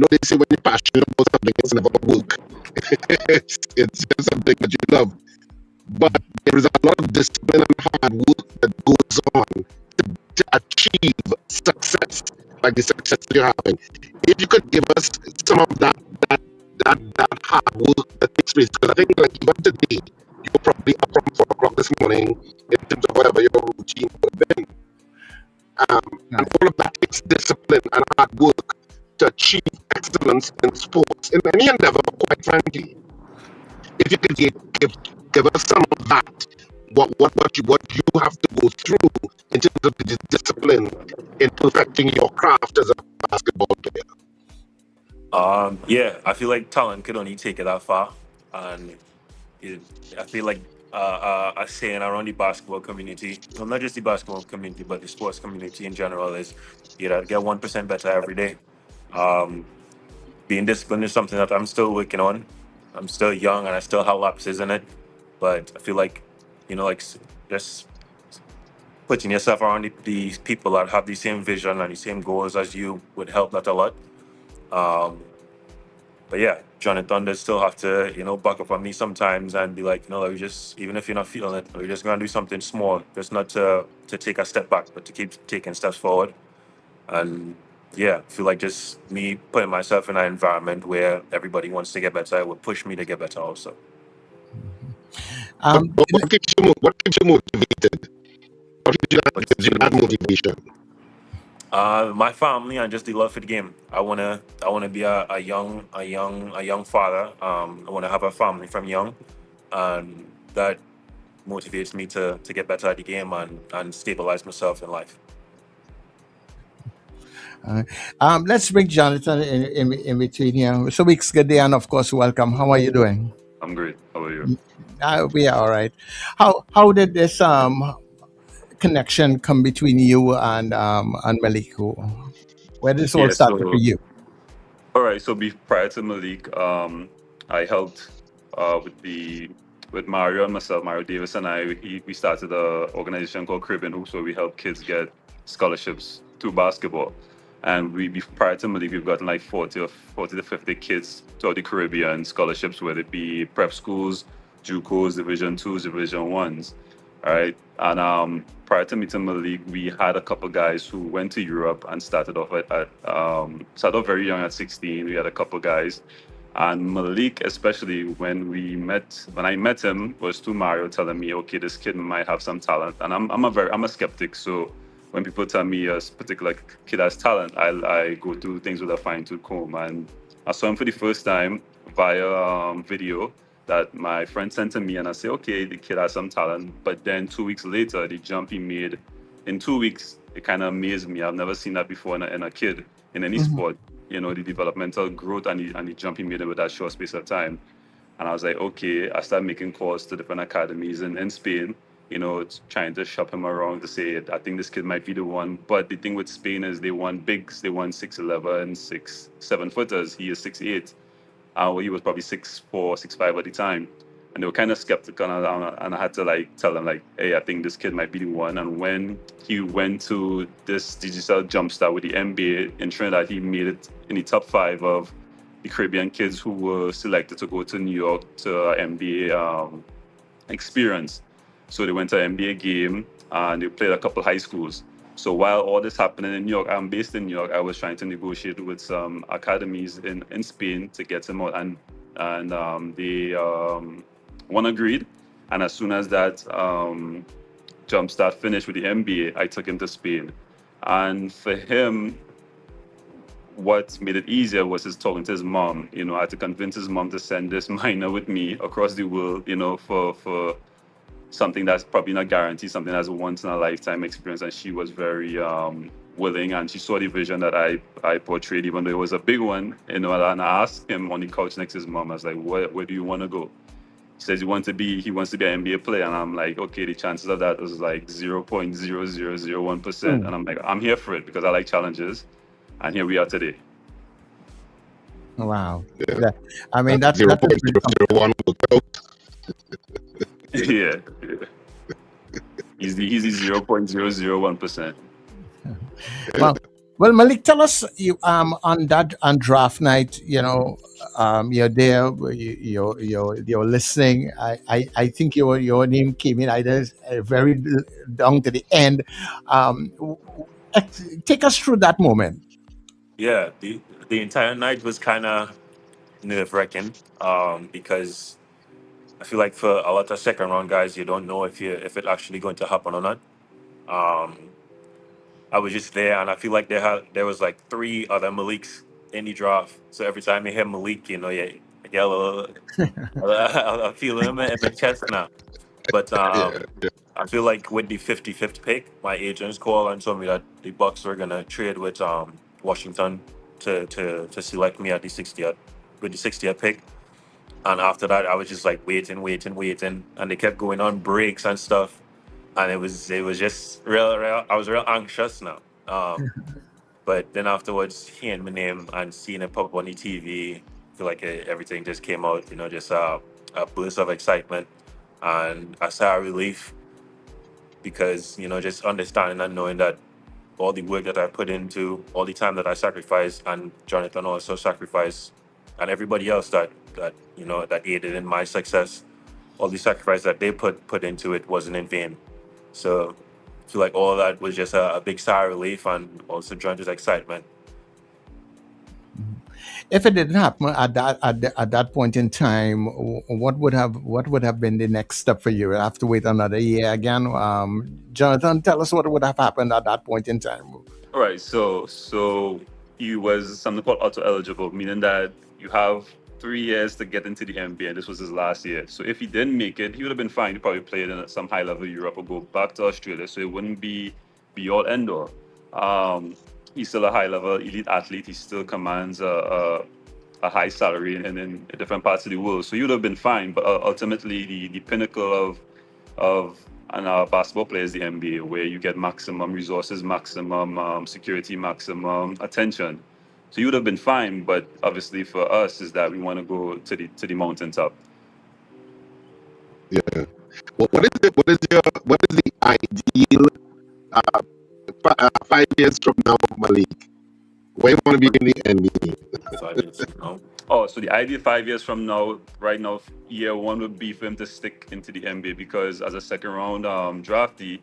they say when you're passionate about something, it's never work. it's just something that you love. But there is a lot of discipline and hard work that goes on to achieve success, like the success that you're having. If you could give us some of that hard work that takes place, because I think like even today, you're probably up from 4 o'clock this morning in terms of whatever your routine would have been. And all of that takes discipline and hard work to achieve excellence in sports, in any endeavor, quite frankly. If you could give us some of that, what you have to go through in terms of the discipline in perfecting your craft as a basketball player. I feel like talent could only take it that far, and I feel like a saying around the basketball community, well, not just the basketball community, but the sports community in general, is get 1% better every day. Being disciplined is something that I'm still working on. I'm still young and I still have lapses in it, but I feel like, just putting yourself around these people that have the same vision and the same goals as you would help that a lot. But yeah, Jonathan does still have to, back up on me sometimes and be like, like, even if you're not feeling it, we're just gonna do something small, just not to take a step back, but to keep taking steps forward. And yeah, I feel like just me putting myself in an environment where everybody wants to get better, it would push me to get better also. What keeps you motivated? What gives you that motivation? My family and just the love for the game. I wanna be a young father. I wanna have a family from young, and that motivates me to get better at the game and stabilize myself in life. Let's bring Jonathan in between here. So week's good day, and of course, welcome. How are you doing? I'm great. How are you? We are all right. How did this connection come between you and Malique? Where did this all Yeah, start for you? all right. So prior to Malik, I helped with Mario and myself, Mario Davis and I. We started an organization called Caribbean Hoops, where we help kids get scholarships to basketball. And prior to Malik, we've gotten like 40 to 50 kids throughout the Caribbean scholarships, whether it be prep schools, JUCOs, Division Twos, Division Ones. All right. And prior to meeting Malik, we had a couple guys who went to Europe and started off started off very young at 16. We had a couple guys. And Malik, especially when I met him, was through Mario telling me, okay, this kid might have some talent. And I'm a skeptic. So when people tell me a particular kid has talent, I go through things with a fine-tooth comb. And I saw him for the first time via video that my friend sent to me, and I say, okay, the kid has some talent. But then 2 weeks later, the jump he made in 2 weeks, it kind of amazed me. I've never seen that before in a kid in any sport. You know, the developmental growth and the jump he made in with that short space of time. And I was like, okay, I started making calls to different academies in Spain, you know, trying to shop him around to say, I think this kid might be the one. But the thing with Spain is they want bigs. They want 6'11", 7 footers. He is 6'8". He was probably 6'4", 6'5" at the time. And they were kind of skeptical, and I had to like tell them like, hey, I think this kid might be the one. And when he went to this digital jumpstart with the NBA in Trinidad, he made it in the top 5 of the Caribbean kids who were selected to go to New York to NBA experience. So they went to an NBA game and they played a couple high schools. So while all this happening in New York, I'm based in New York, I was trying to negotiate with some academies in Spain to get him out, and they one agreed. And as soon as that jumpstart finished with the NBA, I took him to Spain. And for him, what made it easier was his talking to his mom. You know, I had to convince his mom to send this minor with me across the world, you know, for something that's probably not guaranteed, something that's a once-in-a-lifetime experience. And she was very willing, and she saw the vision that I portrayed, even though it was a big one, you know. And I asked him on the couch next to his mom, I was like, where do you want to go? He says he wants to be an NBA player. And I'm like, okay, the chances of that was like 0.0001%. And I'm like, I'm here for it because I like challenges. And here we are today. Wow. Yeah. I mean, that's 0.001 yeah. He's the 0.001%. Well, Malik, tell us on draft night. You know, you're there. You're listening. I think your name came in either very down to the end. Take us through that moment. Yeah, the entire night was kind of nerve-wracking because I feel like for a lot of second-round guys, you don't know if it's actually going to happen or not. I was just there, and I feel like there was like 3 other Maliks in the draft. So every time you hear Malik, you know, I feel him in my chest now. But I feel like with the 55th pick, my agents called and told me that the Bucks were gonna trade with Washington to select me at the 60th with the 60th pick. And after that, I was just like waiting, and they kept going on breaks and stuff. And it was just real. I was real anxious now. But then afterwards, hearing my name and seeing it pop up on the TV, I feel like everything just came out. You know, just a burst of excitement and a sigh of relief because, you know, just understanding and knowing that all the work that I put into, all the time that I sacrificed, and Jonathan also sacrificed, and everybody else that you know that aided in my success, all the sacrifice that they put into it wasn't in vain. So I feel like all of that was just a big sigh of relief and also joined with excitement. If it didn't happen at that point in time, what would have been the next step for you? Have to wait another year again? Jonathan, tell us what would have happened at that point in time. All right, so he was something called auto eligible, meaning that you have 3 years to get into the NBA, and this was his last year. So if he didn't make it, he would have been fine. He probably played in some high level Europe or go back to Australia. So it wouldn't be all end all. He's still a high level elite athlete. He still commands a high salary in different parts of the world. So he would have been fine. But ultimately, the pinnacle of and basketball plays the NBA, where you get maximum resources, maximum security, maximum attention. So you would have been fine, but obviously for us is that we want to go to the mountaintop. Yeah. Well, what is the ideal 5 years from now, Malik? Where you want to be in the NBA? 5 years from now. Oh, so the ideal 5 years from now, right now, year one would be for him to stick into the NBA, because as a second round draftee,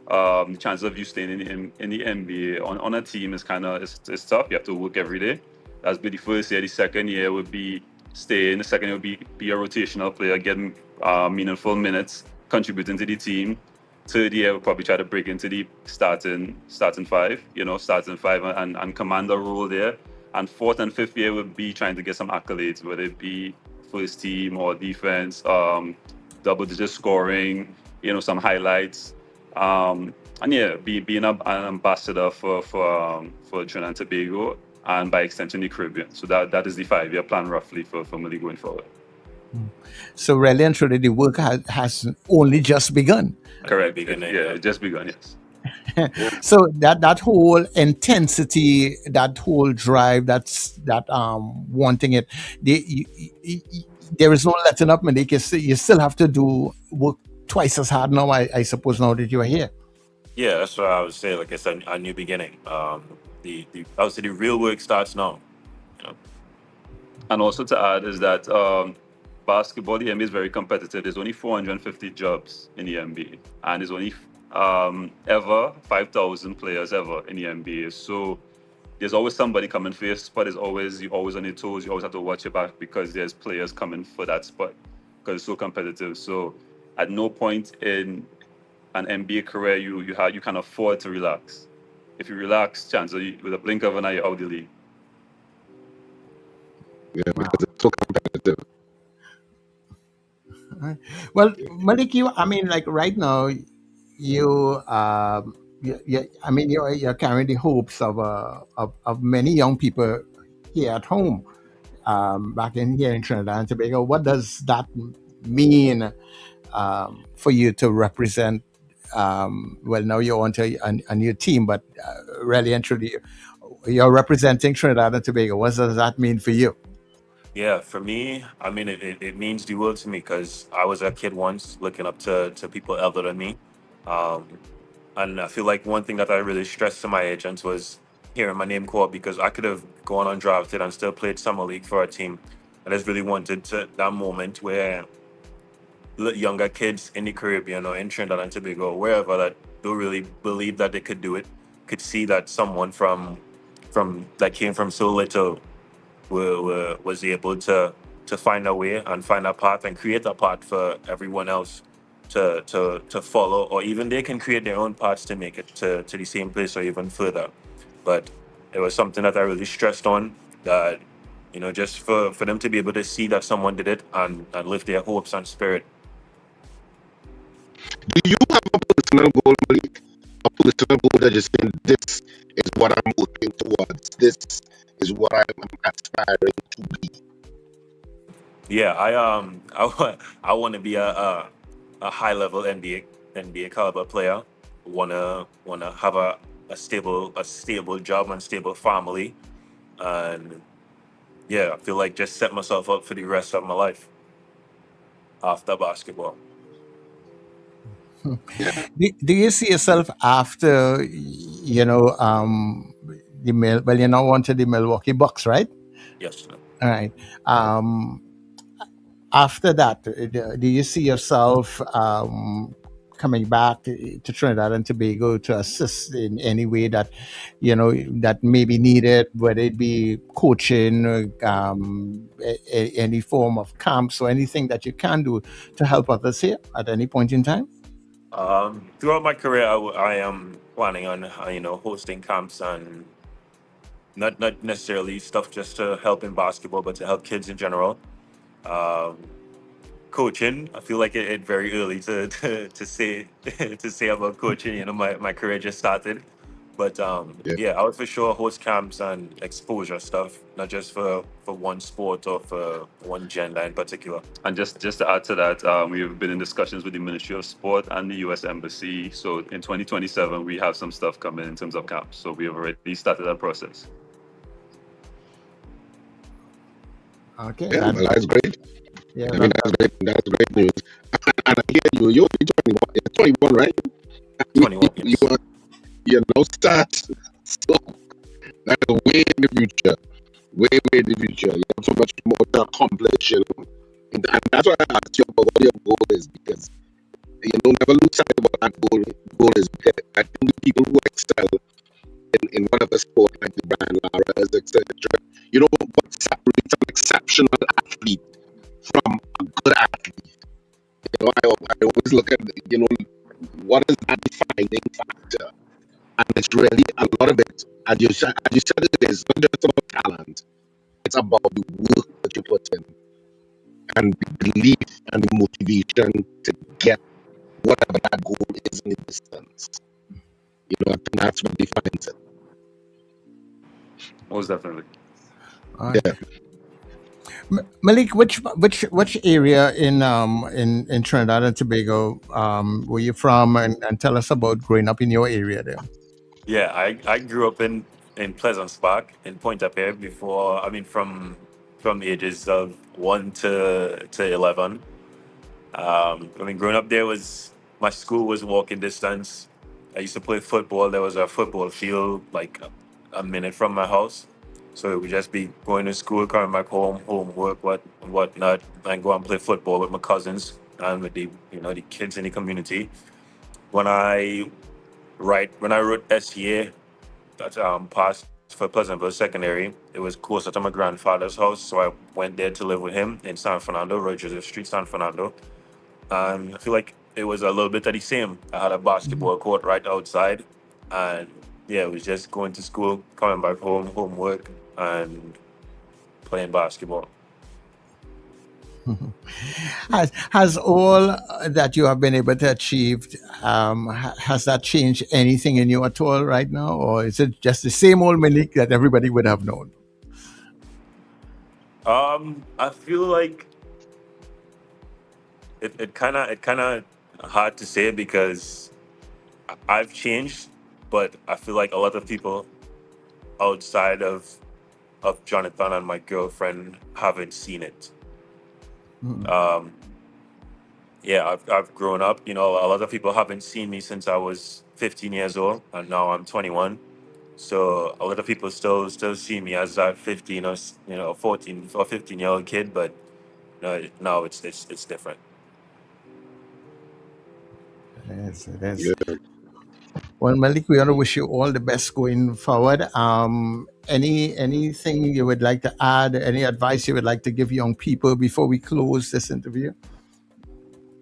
the chances of you staying in the NBA on a team is it's tough. You have to work every day. That's be the first year. The second year would be stay. The second year would be a rotational player, getting meaningful minutes, contributing to the team. Third year, we'll probably try to break into the starting five, and command a role there. And fourth and fifth year would be trying to get some accolades, whether it be first team or defense, double-digit scoring, some highlights. And yeah, being an ambassador for Trinidad and Tobago, and by extension the Caribbean. So that is the 5-year plan roughly for Malique going forward. So really and truly, the work has only just begun. Correct. It just begun, yes. So that whole intensity, that whole drive, that wanting it, there is no letting up, Malik. You still have to work twice as hard now, I suppose, now that you are here. Yeah, that's what I would say. Like I said, a new beginning. I would say the real work starts now. And also to add is that basketball, the NBA is very competitive. There's only 450 jobs in the NBA, and there's only ever 5,000 players ever in the NBA. So there's always somebody coming for your spot. You're always on your toes. You always have to watch your back, because there's players coming for that spot, because it's so competitive. So at no point in an NBA career you can afford to relax. If you relax, chances with a blink of an eye, you're out the league. Yeah, because it's so competitive. Well, Malik, right now, you're carrying the hopes of many young people here at home, back here in Trinidad and Tobago. What does that mean for you to represent? Well, now you're onto a new team, but really and truly, you're representing Trinidad and Tobago. What does that mean for you? Yeah, for me, it means the world to me, because I was a kid once looking up to people elder than me. And I feel like one thing that I really stressed to my agents was hearing my name called, because I could have gone undrafted and still played summer league for a team. I just really wanted that moment where younger kids in the Caribbean or in Trinidad and Tobago, wherever, that don't really believe that they could do it, could see that someone from that came from so little was able to find a way and find a path and create a path for everyone else to follow, or even they can create their own paths to make it to the same place or even further. But it was something that I really stressed on, that just for them to be able to see that someone did it and lift their hopes and spirit. Do you have a personal goal, Malik? A personal goal that you're saying, this is what I'm working towards, this is what I'm aspiring to be? Yeah, I want to be a high level NBA caliber player. Wanna have a stable job and stable family, and yeah, I feel like just set myself up for the rest of my life after basketball. Do you see yourself after, you're now onto the Milwaukee Bucks, right? Yes. All right. After that, do you see yourself coming back to Trinidad and Tobago to assist in any way that that may be needed, whether it be coaching, any form of camps or anything that you can do to help others here at any point in time? Throughout my career, I am planning on hosting camps, and not necessarily stuff just to help in basketball, but to help kids in general. Coaching, I feel like it's very early to say to say about coaching. My career just started, But yeah, I would for sure host camps and exposure stuff, not just for one sport or for one gender in particular. And just to add to that, we've been in discussions with the Ministry of Sport and the U.S. Embassy. So in 2027, we have some stuff coming in terms of camps. So we have already started that process. Okay. Yeah, well, that's great. Yeah, I mean, that's great news. And I hear you're only 21, you're 21, right? 21, yes. You're now start. So that's way in the future. Way in the future. You have so much more to accomplish, you know. And that's why I asked you about what your goal is, because, you know, never lose sight of what that goal is. Because I think the people who excel in whatever sport, like the Brian Lara's, etc., you know, what separates an exceptional athlete from a good athlete. You know, I always look at, you know, what is that defining factor? And it's really a lot of it, as you said, it is not just about talent. It's about the work that you put in and the belief and the motivation to get whatever that goal is in the distance. You know, I think that's what defines it. Most definitely. Yeah. Malik, which area in Trinidad and Tobago were you from, and tell us about growing up in your area there? Yeah, I grew up in Pleasant Spark in Pointe-à-Pierre from the ages of 1 to 11. Growing up there my school was walking distance. I used to play football. There was a football field like a minute from my house. So it would just be going to school, coming back home, homework, whatnot, and go and play football with my cousins and with the kids in the community. When I wrote SCA, that passed for Pleasantville Secondary, it was closer to my grandfather's house, so I went there to live with him in San Fernando, Roy Joseph Street, San Fernando. And I feel like it was a little bit of the same. I had a basketball court right outside, and yeah, it was just going to school, coming back home, homework, and playing basketball. Has all that you have been able to achieve, has that changed anything in you at all right now, or is it just the same old Malik that everybody would have known? I feel like it kind of hard to say because I've changed, but I feel like a lot of people outside of Jonathan and my girlfriend haven't seen it. Yeah, I've grown up. You know, a lot of people haven't seen me since I was 15 years old, and now I'm 21. So a lot of people still see me as a 15 or 14 or 15-year-old kid, but now it's different. It is. Well, Malik, we want to wish you all the best going forward. Anything you would like to add? Any advice you would like to give young people before we close this interview?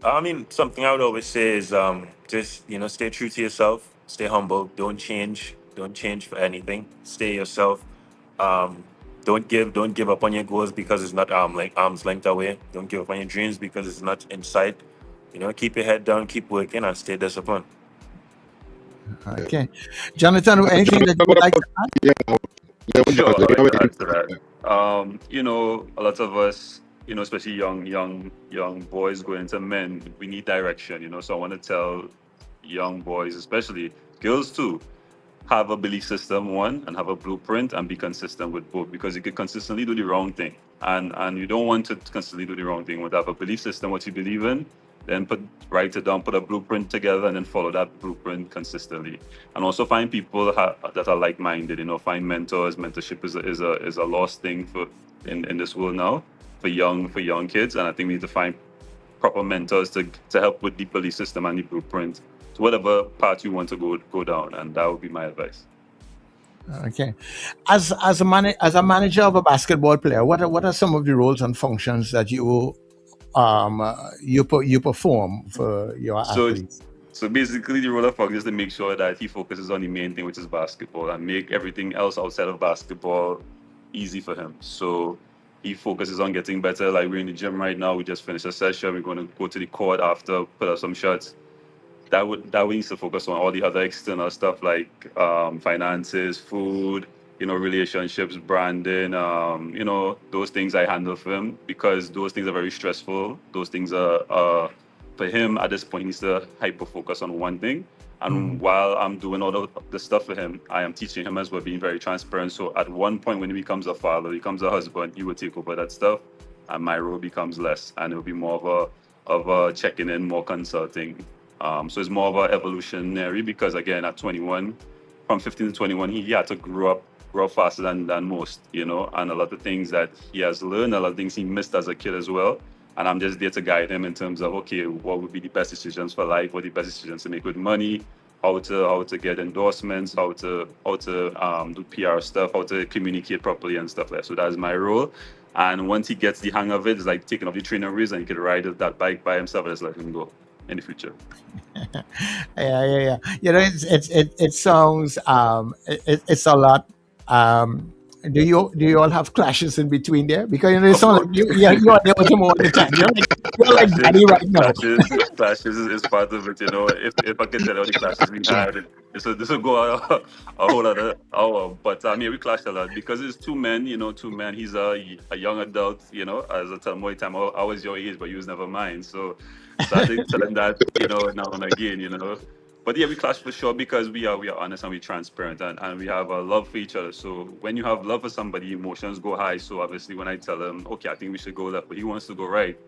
I mean, something I would always say is just stay true to yourself, stay humble, don't change for anything, stay yourself. Don't give up on your goals because it's not arm's length away. Don't give up on your dreams because it's not in sight. Keep your head down, keep working, and stay disciplined. Okay, Jonathan, anything that you would like to add? Sure, I'd like to add to that. A lot of us, especially young boys going into men, we need direction. So I want to tell young boys, especially girls too, have a belief system, one, and have a blueprint, and be consistent with both, because you could consistently do the wrong thing, and you don't want to consistently do the wrong thing. You want to have a belief system, what you believe in, then write it down, put a blueprint together, and then follow that blueprint consistently. And also find people that are like-minded. Find mentors. Mentorship is a lost thing in this world now for young kids. And I think we need to find proper mentors to help with the belief system and the blueprint to whatever path you want to go down. And that would be my advice. Okay, as a manager of a basketball player, what are some of the roles and functions that you perform for your athletes? So basically, the role of Fogg is to make sure that he focuses on the main thing, which is basketball, and make everything else outside of basketball easy for him. So he focuses on getting better. Like we're in the gym right now. We just finished a session. We're going to go to the court after, put up some shots. that we need to focus on all the other external stuff like finances, food, relationships, branding, those things I handle for him because those things are very stressful. Those things are for him at this point, he needs to hyper focus on one thing. And while I'm doing all the stuff for him, I am teaching him as well, being very transparent. So at one point, when he becomes a father, he becomes a husband, he will take over that stuff, and my role becomes less, and it will be more of a checking in, more consulting. So it's more of a evolutionary because again, at 21, from 15 to 21, he had to grow up faster than most, and a lot of things that he has learned, a lot of things he missed as a kid as well. And I'm just there to guide him in terms of, okay, what would be the best decisions for life, what are the best decisions to make with money, how to get endorsements, how to do PR stuff, how to communicate properly and stuff like that. So that's my role. And once he gets the hang of it, it's like taking off the trainer wheels and he can ride that bike by himself and just let him go in the future. Yeah. It sounds it's a lot. Do you all have clashes in between there? Because it's not like you are there with him all the time. You're like daddy right now. Clashes is part of it. If I could tell all the clashes we had, this will go a whole other hour. But yeah, we clashed a lot because it's two men. Two men. He's a young adult. As I tell him all the time, I was your age, but you was never mine. So I think telling that now and again. But yeah, we clash for sure because we are honest and we're transparent and we have a love for each other. So when you have love for somebody, emotions go high. So obviously when I tell him, okay, I think we should go left, but he wants to go right,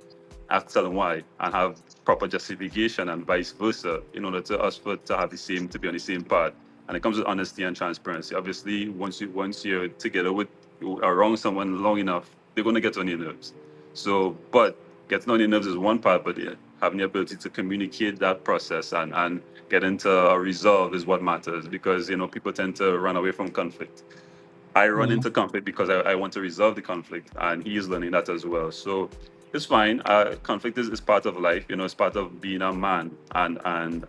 I have to tell him why and have proper justification and vice versa in order to us to be on the same path. And it comes with honesty and transparency. Obviously, once you're together with around someone long enough, they're gonna get on your nerves. So, but getting on your nerves is one part, but yeah, having the ability to communicate that process and get into a resolve is what matters because people tend to run away from conflict. I run into conflict because I want to resolve the conflict, and he is learning that as well. So it's fine. Conflict is part of life. It's part of being a man, and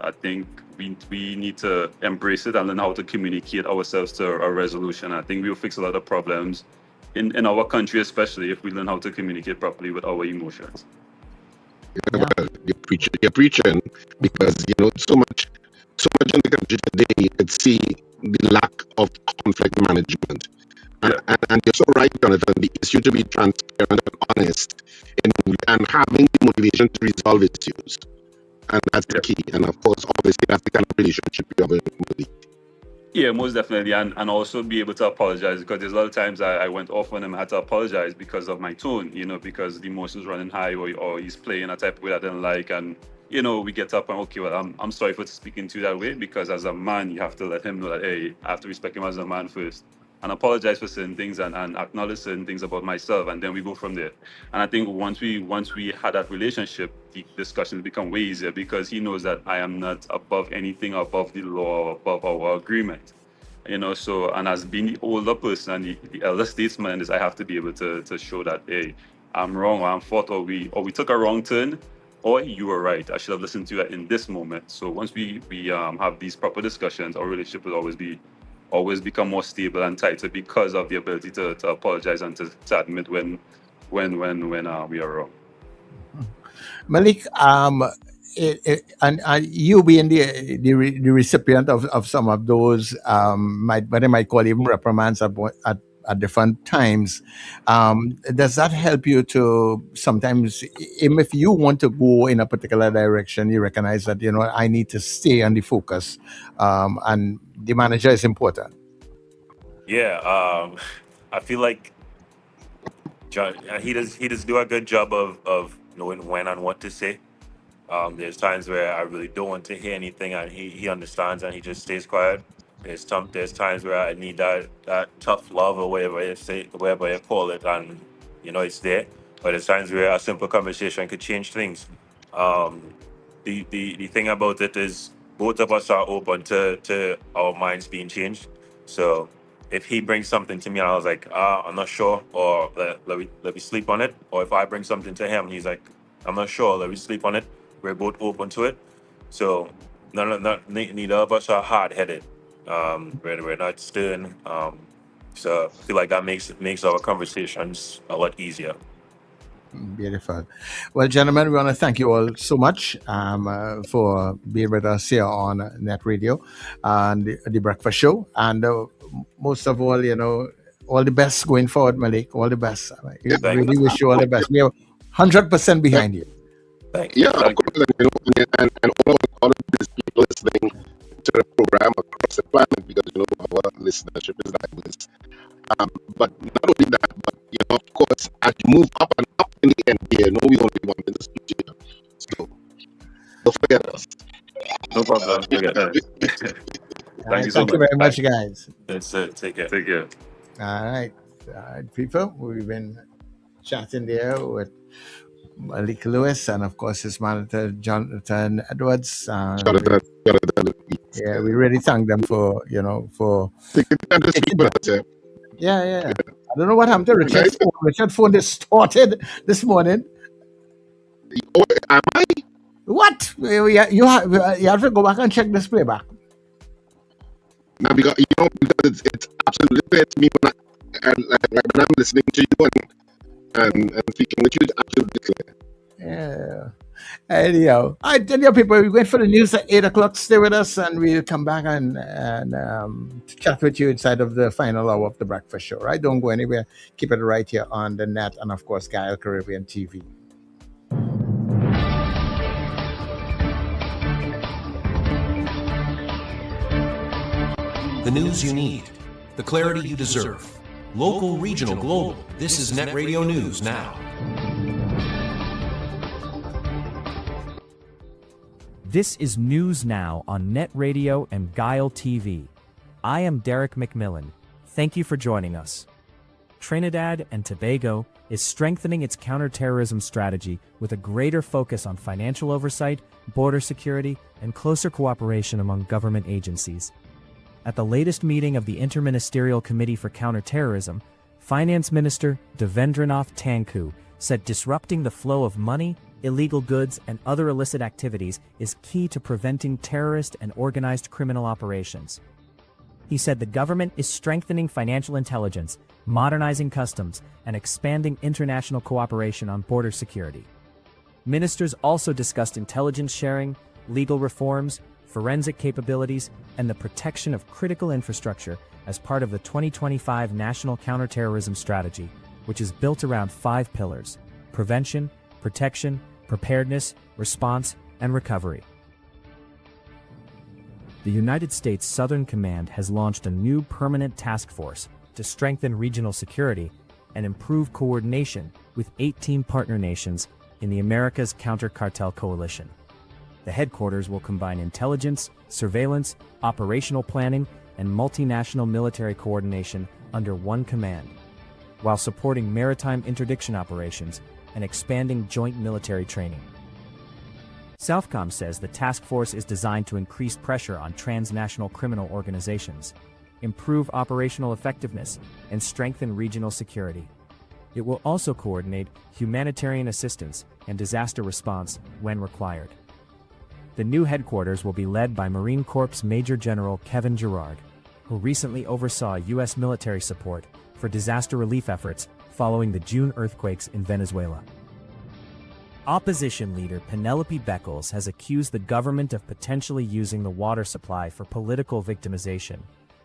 I think we need to embrace it and learn how to communicate ourselves to a resolution. I think we'll fix a lot of problems in our country, especially if we learn how to communicate properly with our emotions. Well, you're preaching because so much in the country today you could see the lack of conflict management. And you're so right, Jonathan. The issue to be transparent and honest and having the motivation to resolve issues. And that's the key. And of course, obviously that's the kind of relationship you have with Malique. Yeah, most definitely, and also be able to apologize because there's a lot of times I went off on him. I had to apologize because of my tone, because the emotions running high or he's playing a type of way I didn't like, and we get up and okay, well, I'm sorry for speaking to you that way because as a man you have to let him know that hey, I have to respect him as a man first and apologize for certain things and acknowledge certain things about myself, and then we go from there. And I think once we had that relationship, the discussions become way easier because he knows that I am not above anything, above the law, above our agreement. So, and as being the older person and the elder statesman, I have to be able to show that hey, I'm wrong or I'm fault or we took a wrong turn or you were right. I should have listened to you in this moment. So once we have these proper discussions, our relationship will always become more stable and tighter because of the ability to apologize and to admit when we are wrong. Malique, and you being the recipient of some of those, what I might call even reprimands at different times, does that help you to sometimes, even if you want to go in a particular direction, you recognize that, I need to stay on the focus, and the manager is important? Yeah, I feel like John, he does do a good job of knowing when and what to say. There's times where I really don't want to hear anything, and he understands and he just stays quiet. There's times where I need that tough love or whatever you call it, and it's there. But there's times where a simple conversation could change things. The thing about it is both of us are open to our minds being changed. So if he brings something to me and I was like, I'm not sure, or let me sleep on it, or if I bring something to him and he's like, I'm not sure, let me sleep on it, we're both open to it. So neither of us are hard-headed. We're not stern. So I feel like that makes our conversations a lot easier. Beautiful. Well, gentlemen, we want to thank you all so much for being with us here on Net Radio and the Breakfast Show. And most of all, all the best going forward, Malik. All the best. I really wish you all the best. We are 100% behind you. Yeah, of course, and all of these people listening to the program across the planet, because our listenership is diverse. But not only that, but of course, as you move up and up in the NBA, we only want to speak to you. So don't forget us. No problem. Thank you so much. Thank you very much, guys. That's it. Take care. Take care. All right, people. We've been chatting there with Malique Lewis and, of course, his manager Jonathan Edwards. Yeah, we really thank them for taking time to speak with us. Yeah. I don't know what happened to Richard's phone. Richard's phone distorted this morning. Oh, am I? What? You have to go back and check this playback. Now, because it's absolutely clear to me when I'm listening to you and speaking with you, it's absolutely clear. Yeah. Anyhow, I tell you, people, we wait for the news at 8 o'clock. Stay with us, and we'll come back and chat with you inside of the final hour of the Breakfast Show. Right? Don't go anywhere. Keep it right here on the net, and of course, Gael Caribbean TV. The news you need, the clarity you deserve. Local, regional, global. This is Net Radio News Now. This is News Now on Net Radio and Guile TV. I am Derek McMillan. Thank you for joining us. Trinidad and Tobago is strengthening its counterterrorism strategy with a greater focus on financial oversight, border security, and closer cooperation among government agencies. At the latest meeting of the Interministerial Committee for Counterterrorism, Finance Minister Devendranath Tanku said disrupting the flow of money, illegal goods, and other illicit activities is key to preventing terrorist and organized criminal operations. He said the government is strengthening financial intelligence, modernizing customs, and expanding international cooperation on border security. Ministers also discussed intelligence sharing, legal reforms, forensic capabilities, and the protection of critical infrastructure as part of the 2025 National Counterterrorism Strategy, which is built around 5 pillars: prevention, protection, preparedness, response, and recovery. The United States Southern Command has launched a new permanent task force to strengthen regional security and improve coordination with 18 partner nations in the Americas Counter-Cartel Coalition. The headquarters will combine intelligence, surveillance, operational planning, and multinational military coordination under one command, while supporting maritime interdiction operations and expanding joint military training. Southcom says the task force is designed to increase pressure on transnational criminal organizations, improve operational effectiveness, and strengthen regional security. It will also coordinate humanitarian assistance and disaster response when required. The new headquarters will be led by Marine Corps Major General Kevin Gerard, who recently oversaw U.S. military support for disaster relief efforts following the June earthquakes in Venezuela. Opposition leader Penelope Beckles has accused the government of potentially using the water supply for political victimization,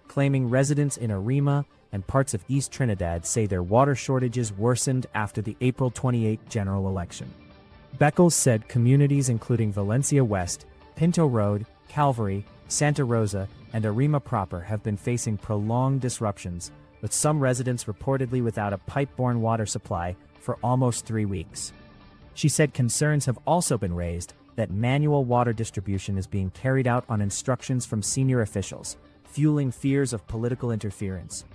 claiming residents in Arima and parts of East Trinidad say their water shortages worsened after the April 28 general election. Beckles said communities including Valencia West, Pinto Road, Calvary, Santa Rosa, and Arima proper have been facing prolonged disruptions, with some residents reportedly without a pipe-borne water supply for almost 3 weeks. She said concerns have also been raised that manual water distribution is being carried out on instructions from senior officials, fueling fears of political interference.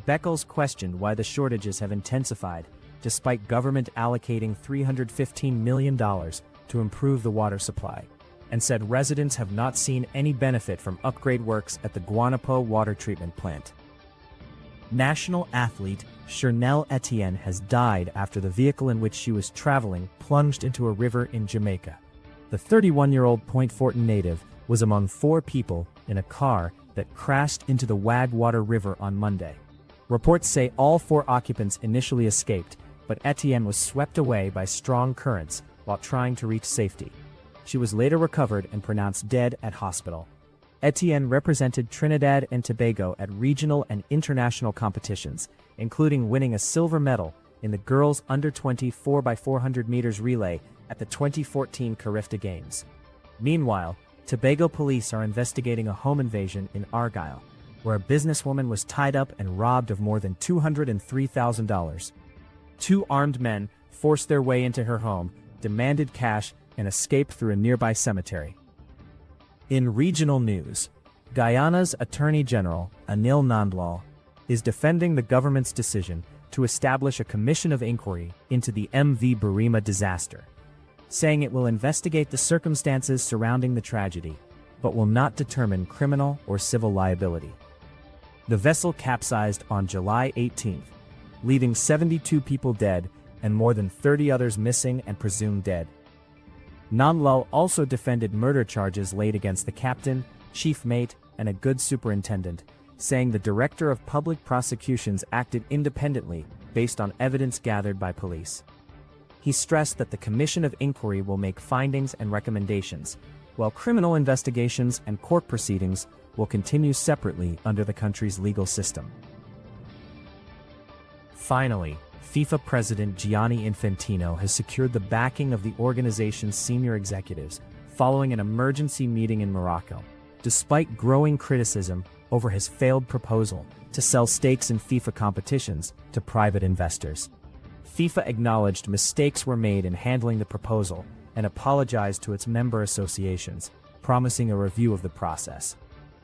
Beckles questioned why the shortages have intensified, despite government allocating $315 million to improve the water supply, and said residents have not seen any benefit from upgrade works at the Guanapo water treatment plant. National athlete Chernelle Etienne has died after the vehicle in which she was traveling plunged into a river in Jamaica. The 31-year-old Point Fortin native was among 4 people in a car that crashed into the Wagwater River on Monday. Reports say all 4 occupants initially escaped, but Etienne was swept away by strong currents while trying to reach safety. She was later recovered and pronounced dead at hospital. Etienne represented Trinidad and Tobago at regional and international competitions, including winning a silver medal in the girls under-20 4x400 meters relay at the 2014 Carifta Games. Meanwhile, Tobago police are investigating a home invasion in Argyll, where a businesswoman was tied up and robbed of more than $203,000. 2 armed men forced their way into her home, demanded cash, and escaped through a nearby cemetery. In regional news, Guyana's Attorney General, Anil Nandlal, is defending the government's decision to establish a commission of inquiry into the MV Burima disaster, saying it will investigate the circumstances surrounding the tragedy, but will not determine criminal or civil liability. The vessel capsized on July 18th, leaving 72 people dead and more than 30 others missing and presumed dead. Nandlal also defended murder charges laid against the captain, chief mate, and a goods superintendent, saying the director of public prosecutions acted independently based on evidence gathered by police. He stressed that the Commission of Inquiry will make findings and recommendations, while criminal investigations and court proceedings will continue separately under the country's legal system. Finally, FIFA President Gianni Infantino has secured the backing of the organization's senior executives following an emergency meeting in Morocco, despite growing criticism over his failed proposal to sell stakes in FIFA competitions to private investors. FIFA acknowledged mistakes were made in handling the proposal and apologized to its member associations, promising a review of the process.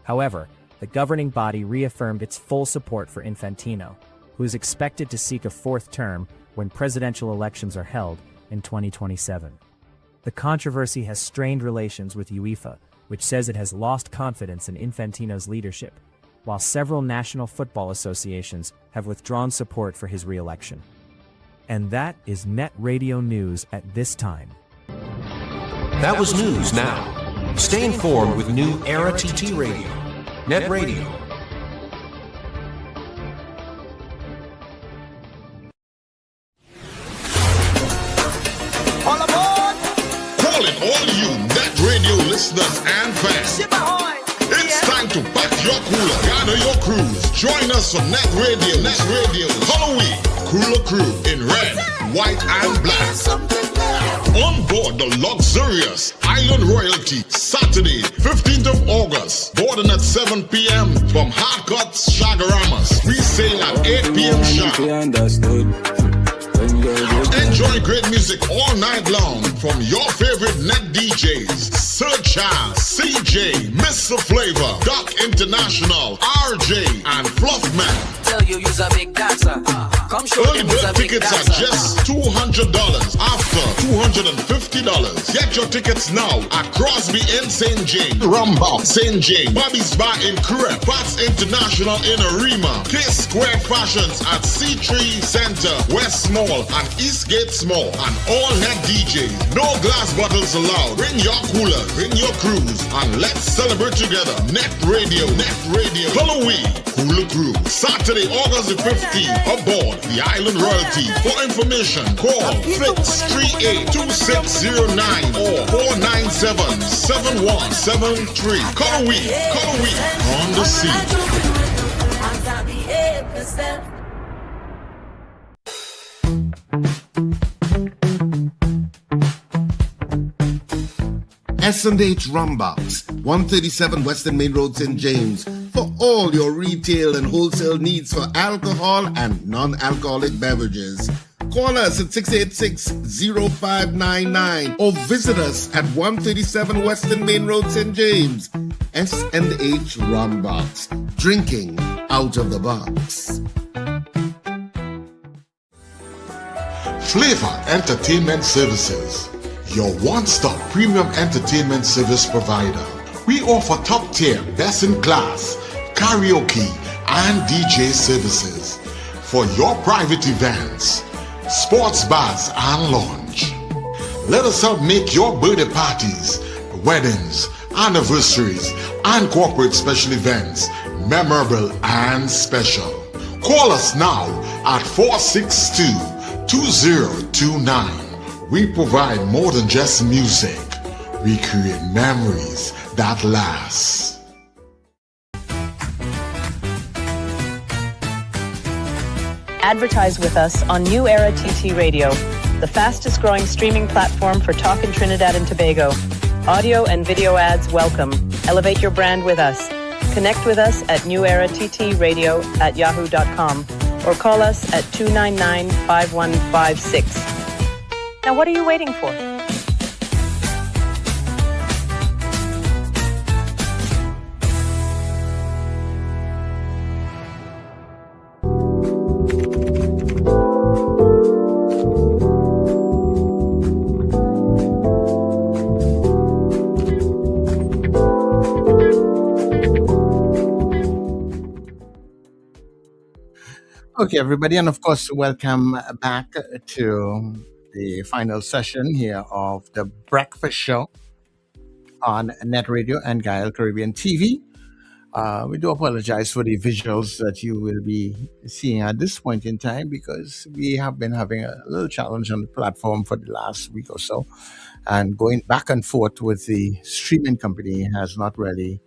However, the governing body reaffirmed its full support for Infantino, who is expected to seek a 4th term when presidential elections are held in 2027. The controversy has strained relations with UEFA, which says it has lost confidence in Infantino's leadership, while several national football associations have withdrawn support for his re-election. And that is NETT Radio News at this time. That was news now. Stay informed with New Era TT Radio. NETT Radio. All aboard! Calling all you NETT Radio listeners and fans. It's time to pack your cooler, gather your crews. Join us for NETT Radio's Halloween Cooler Crew in red, white, and black. On board the luxurious Island Royalty, Saturday, 15th of August. Boarding at 7 p.m. from Hardcuts Shagaramas. We sail at 8 p.m. sharp. Enjoy great music all night long from your favorite NETT DJs: Sir Charles, CJ, Mr. Flavor, Doc International, RJ, and Fluffman. Tell you you's a big dancer. Come show Early bird tickets are just $200, after $250. Get your tickets now at Crosby in St. James, Rumba, St. James, Bobby's Bar in Crep, Fats International in Arima, K-Square Fashions at C3 Center, West Mall, and Eastgate Small, and all NETT DJs. No glass bottles allowed. Bring your cooler, bring your crews, and let's celebrate together. NETT Radio, Halloween Cooler Crew, Saturday, August the 15th, aboard the Island Royalty. For information, call 638-2609 or 497-7173. Halloween on the scene. S&H Rumbox, 137 Western Main Road, St. James, for all your retail and wholesale needs for alcohol and non-alcoholic beverages. Call us at 686-0599 or visit us at 137 Western Main Road, St. James. S&H Rumbox, drinking out of the box. Flavor Entertainment Services, your one-stop premium entertainment service provider. We offer top-tier, best-in-class karaoke and DJ services for your private events, sports bars and lounge. Let us help make your birthday parties, weddings, anniversaries, and corporate special events memorable and special. Call us now at 462 2029. We provide more than just music. We create memories that last. Advertise with us on New Era TT Radio, the fastest growing streaming platform for talk in Trinidad and Tobago. Audio and video ads welcome. Elevate your brand with us. Connect with us at newerattradio@yahoo.com or call us at 299-5156. Now what are you waiting for? Okay, everybody, and of course, welcome back to the final session here of the Breakfast Show on NETT Radio and Gael Caribbean TV. We do apologize for the visuals that you will be seeing at this point in time because we have been having a little challenge on the platform for the last week or so, and going back and forth with the streaming company has not really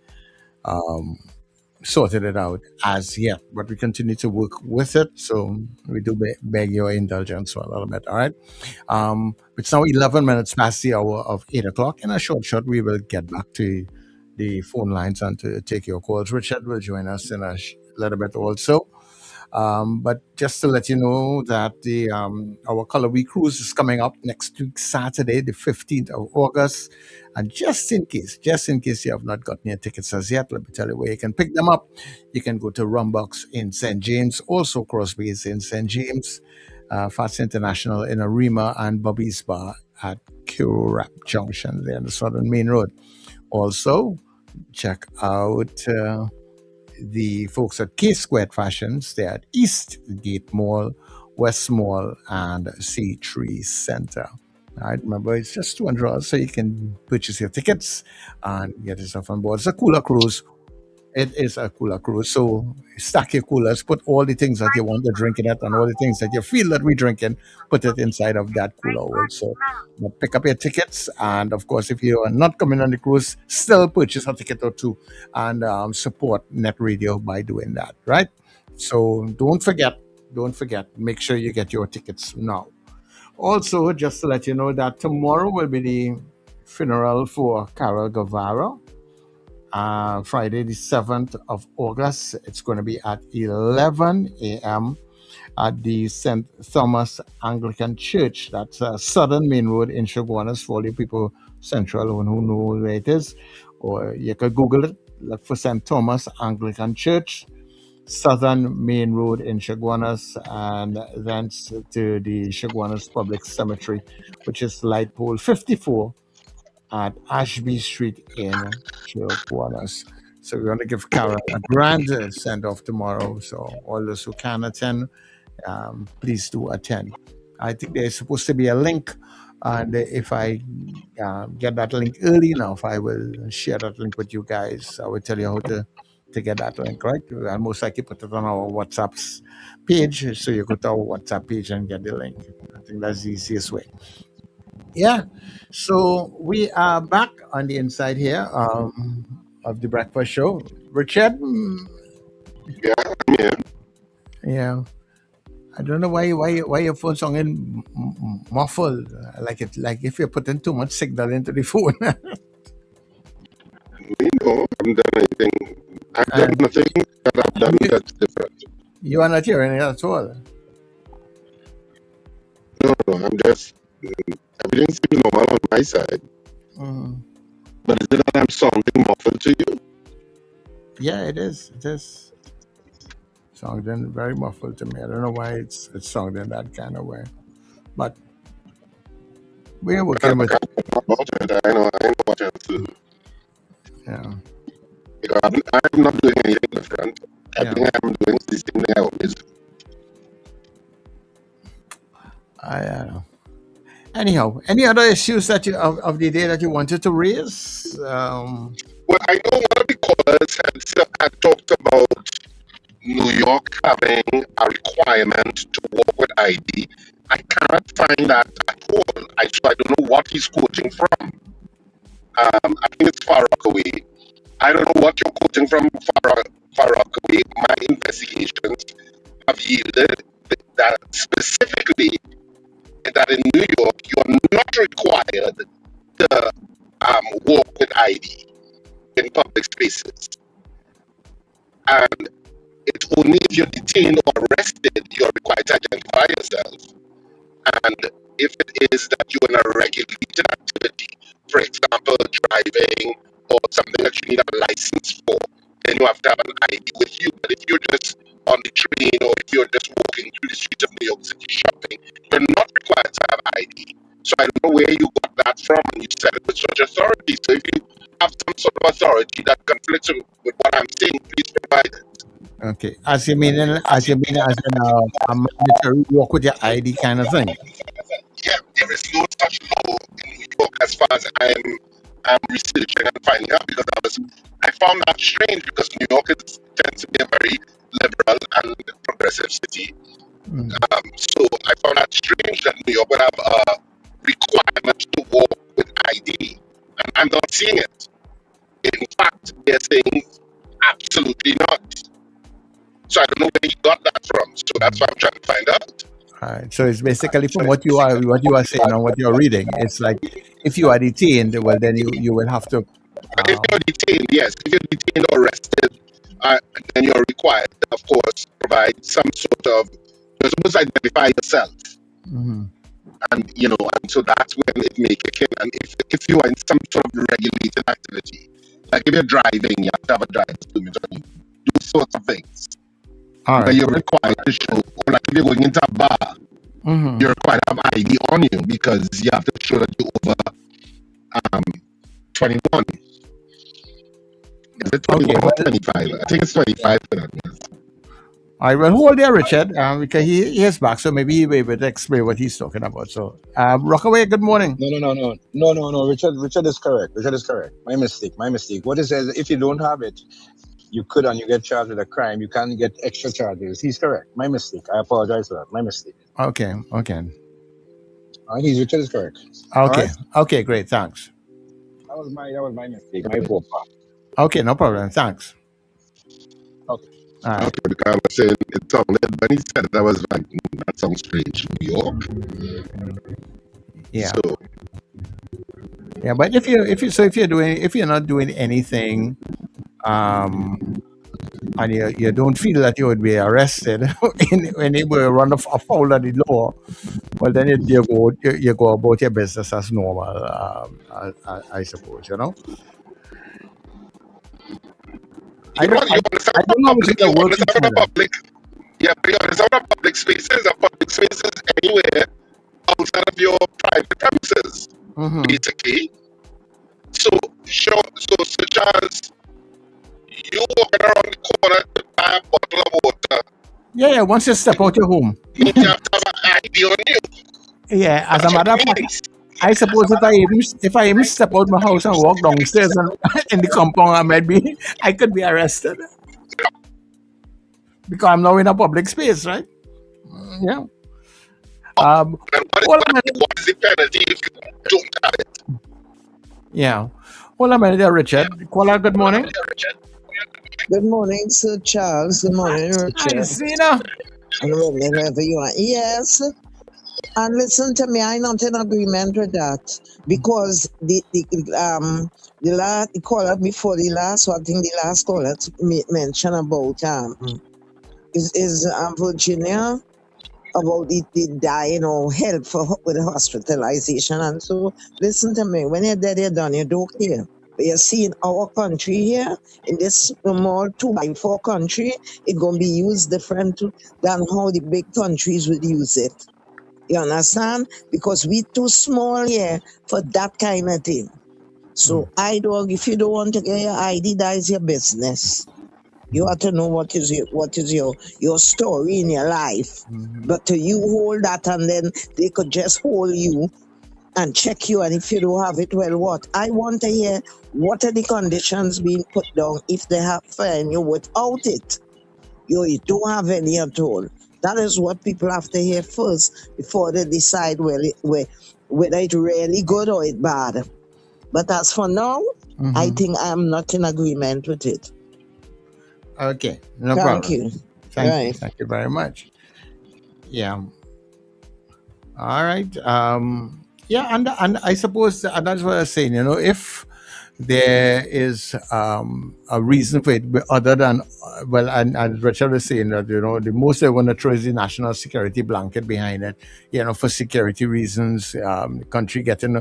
sorted it out as yet, but we continue to work with it. So we do beg your indulgence for a little bit. All right. It's now 11 minutes past the hour of 8 o'clock. In a short, we will get back to the phone lines and to take your calls. Richard will join us in a little bit also. But just to let you know that the our Color Week cruise is coming up next week, Saturday, the 15th of August. And just in case you have not gotten your tickets as yet, let me tell you where you can pick them up. You can go to Rumbox in St. James, also Crosby's in St. James, Fats International in Arima, and Bobby's Bar at Currap Junction there on the Southern Main Road. Also, check out the folks at K-Squared Fashions. They're at East Gate Mall, West Mall, and C3 Center. All right, remember, it's just $200, so you can purchase your tickets and get yourself on board. It's a cooler cruise. It is a cooler cruise. So stack your coolers, put all the things that you want to drink in it and all the things that you feel that we're drinking, put it inside of that cooler also. But pick up your tickets. And of course, if you are not coming on the cruise, still purchase a ticket or two and support NETT Radio by doing that, right? So don't forget, make sure you get your tickets now. Also, just to let you know that tomorrow will be the funeral for Carol Guevara. Friday, the 7th of August. It's going to be at 11 a.m. at the St. Thomas Anglican Church. That's Southern Main Road in Chaguanas for all you people central who know where it is. Or you can Google it, look for St. Thomas Anglican Church, Southern Main Road in Chaguanas, and then to the Chaguanas Public Cemetery, which is Light Pole 54 at Ashby Street in Chaguanas. So we want to give Karen a grand send-off tomorrow. So all those who can attend, please do attend. I think there's supposed to be a link, and if I get that link early enough, I will share that link with you guys. I will tell you how to get that link, right? I'll most likely put it on our WhatsApp page, so you go to our WhatsApp page and get the link. I think that's the easiest way. Yeah, so we are back on the inside here of the Breakfast Show. Richard? Yeah, I'm here. Yeah. I don't know why your phone's sounding muffled, like if you're putting too much signal into the phone. No, I haven't done anything. I've done nothing that I've done that's different. You are not hearing it at all? No, I'm just... Everything seems normal on my side. But is it that I'm sounding muffled to you? Yeah, it is. It is sounding very muffled to me. I don't know why it's sounding that kind of way. But we're working with it. I know what you have to do. Yeah. Because I'm not doing anything different. Everything I'm doing is the same thing I always do. Anyhow, any other issues that you of the day that you wanted to raise? Well, I know one of the callers had talked about New York having a requirement to work with ID, I cannot find that at all. So I don't know what he's quoting from. I think it's Far Rockaway. I don't know what you're quoting from Far Rockaway. My investigations have yielded that specifically that in New York you're not required to walk with ID in public spaces, and it's only if you're detained or arrested you're required to identify yourself. And if it is that you're in a regulated activity, for example, driving or something that you need a license for, then you have to have an ID with you. But if you're just on the train or if you're just walking through the streets of New York City shopping, you're not required to have ID. So I don't know where you got that from, and you said it with such authority. So if you have some sort of authority that conflicts with what I'm saying, please provide it. Okay, as you mean a mandatory walk with your ID kind of thing. Yeah, there is no such law in New York as far as I'm researching and finding out, because I found that strange, because New York tends to be a very liberal and progressive city. So I found that strange that New York would have a requirement to walk with ID, and I'm not seeing it. In fact, they're saying absolutely not. So I don't know where you got that from. So that's what I'm trying to find out. All right. So it's basically from what you are saying and what you're reading. It's like if you are detained, well then you will have to. If you're detained, yes. If you're detained or arrested, then you're required to, of course, provide some sort of. You're supposed to identify yourself, and and so that's when it may kick in. And if you are in some sort of regulated activity, like if you're driving, you have to have a driver's permit on you. Do sorts of things. All right. But you're required to show, or like if you're going into a bar, you're required to have ID on you because you have to show that you're over 21. Is it 21 or 25? I think it's 25 for that. Yes. All right, well, hold there, Richard, because he is back, so maybe he'll be able to explain what he's talking about. So, Rockaway, good morning. No. Richard is correct. My mistake. What it says, if you don't have it, you could, and you get charged with a crime, you can get extra charges. He's correct. My mistake. I apologize for that. My mistake. Okay. Richard is correct. Okay. Right? Okay, great. Thanks. That was my mistake. My fault. Okay, no problem. Thanks. Okay. All right. Okay, because I was saying it sounded, when he said it, I was like, that sounds strange. New York. Yeah. So, yeah, but if you're not doing anything, and you don't feel that you would be arrested when you will run afoul of the law, well then you go about your business as normal. I suppose, I don't know how to public. Yeah, but you understand what public spaces are public spaces anywhere outside of your private premises, basically. So such as you walking around the corner to buy a bottle of water. Yeah. Once you step out your home, you have to have an ID on you. Yeah, as a matter of fact, I suppose if I even step out my house and walk downstairs and in the compound, I could be arrested because I'm now in a public space, right? Yeah. What is the penalty if you don't have it? Yeah. Hold on a minute there, Richard. Caller, good morning. Good morning, Sir Charles. Good morning, Richard. Hi, Zena. And wherever you are. Yes. And listen to me, I'm not in agreement with that. Because the caller before the last one, I think the last caller mentioned about is Virginia about the dying or help with hospitalization. And so listen to me, when you're dead, you're done, you don't care. But you see in our country here, in this small 2x4 country, it's going to be used different than how the big countries would use it. You understand? Because we too small here for that kind of thing. So if you don't want to get your ID, that is your business. You have to know what is your story in your life. But to you hold that and then they could just hold you and check you, and if you don't have it, well, what? I want to hear what are the conditions being put down if they have found you without it. You don't have any at all. That is what people have to hear first before they decide whether it's really good or it's bad. But as for now, I think I'm not in agreement with it. Okay, no Thank problem. you. Thank you. Right. Thank you very much. Yeah. All right. Yeah, and I suppose and that's what I was saying. If there is a reason for it other than well, and Richard was saying that the most they want to throw is the national security blanket behind it. For security reasons, the country getting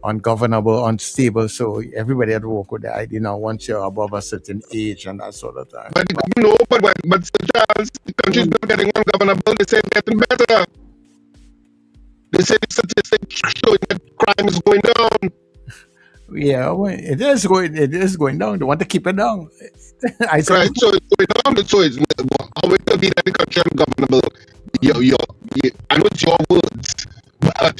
ungovernable, unstable. So everybody had to work with the idea now. Once you're above a certain age and that sort of thing. But Sir Charles, the country's not getting ungovernable. They say it's getting better. They say the statistics showing that crime is going down. Yeah, well, it is going down. They want to keep it down. Right, so it's going down. So it's how it will be that the country is ungovernable. I know it's your words, but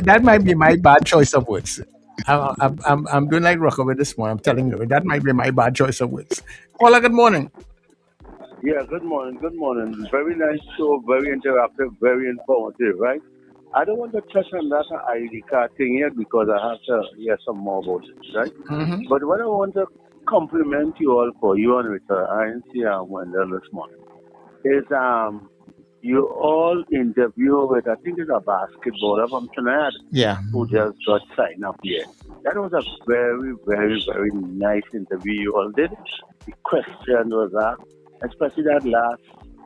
that might be my bad choice of words. I'm doing like Rockaway this morning. I'm telling you, that might be my bad choice of words. Caller, good morning. Yeah, good morning. Good morning. Very nice show, very interactive, very informative, right? I don't want to touch on that ID card thing yet because I have to hear some more about it, right? Mm-hmm. But what I want to compliment you all for, you and Richard, I didn't see Wendell this morning, is you all interview with, I think it's a basketballer from Trinidad, who just got signed up here. That was a very, very, very nice interview you all did. The question was asked, especially that last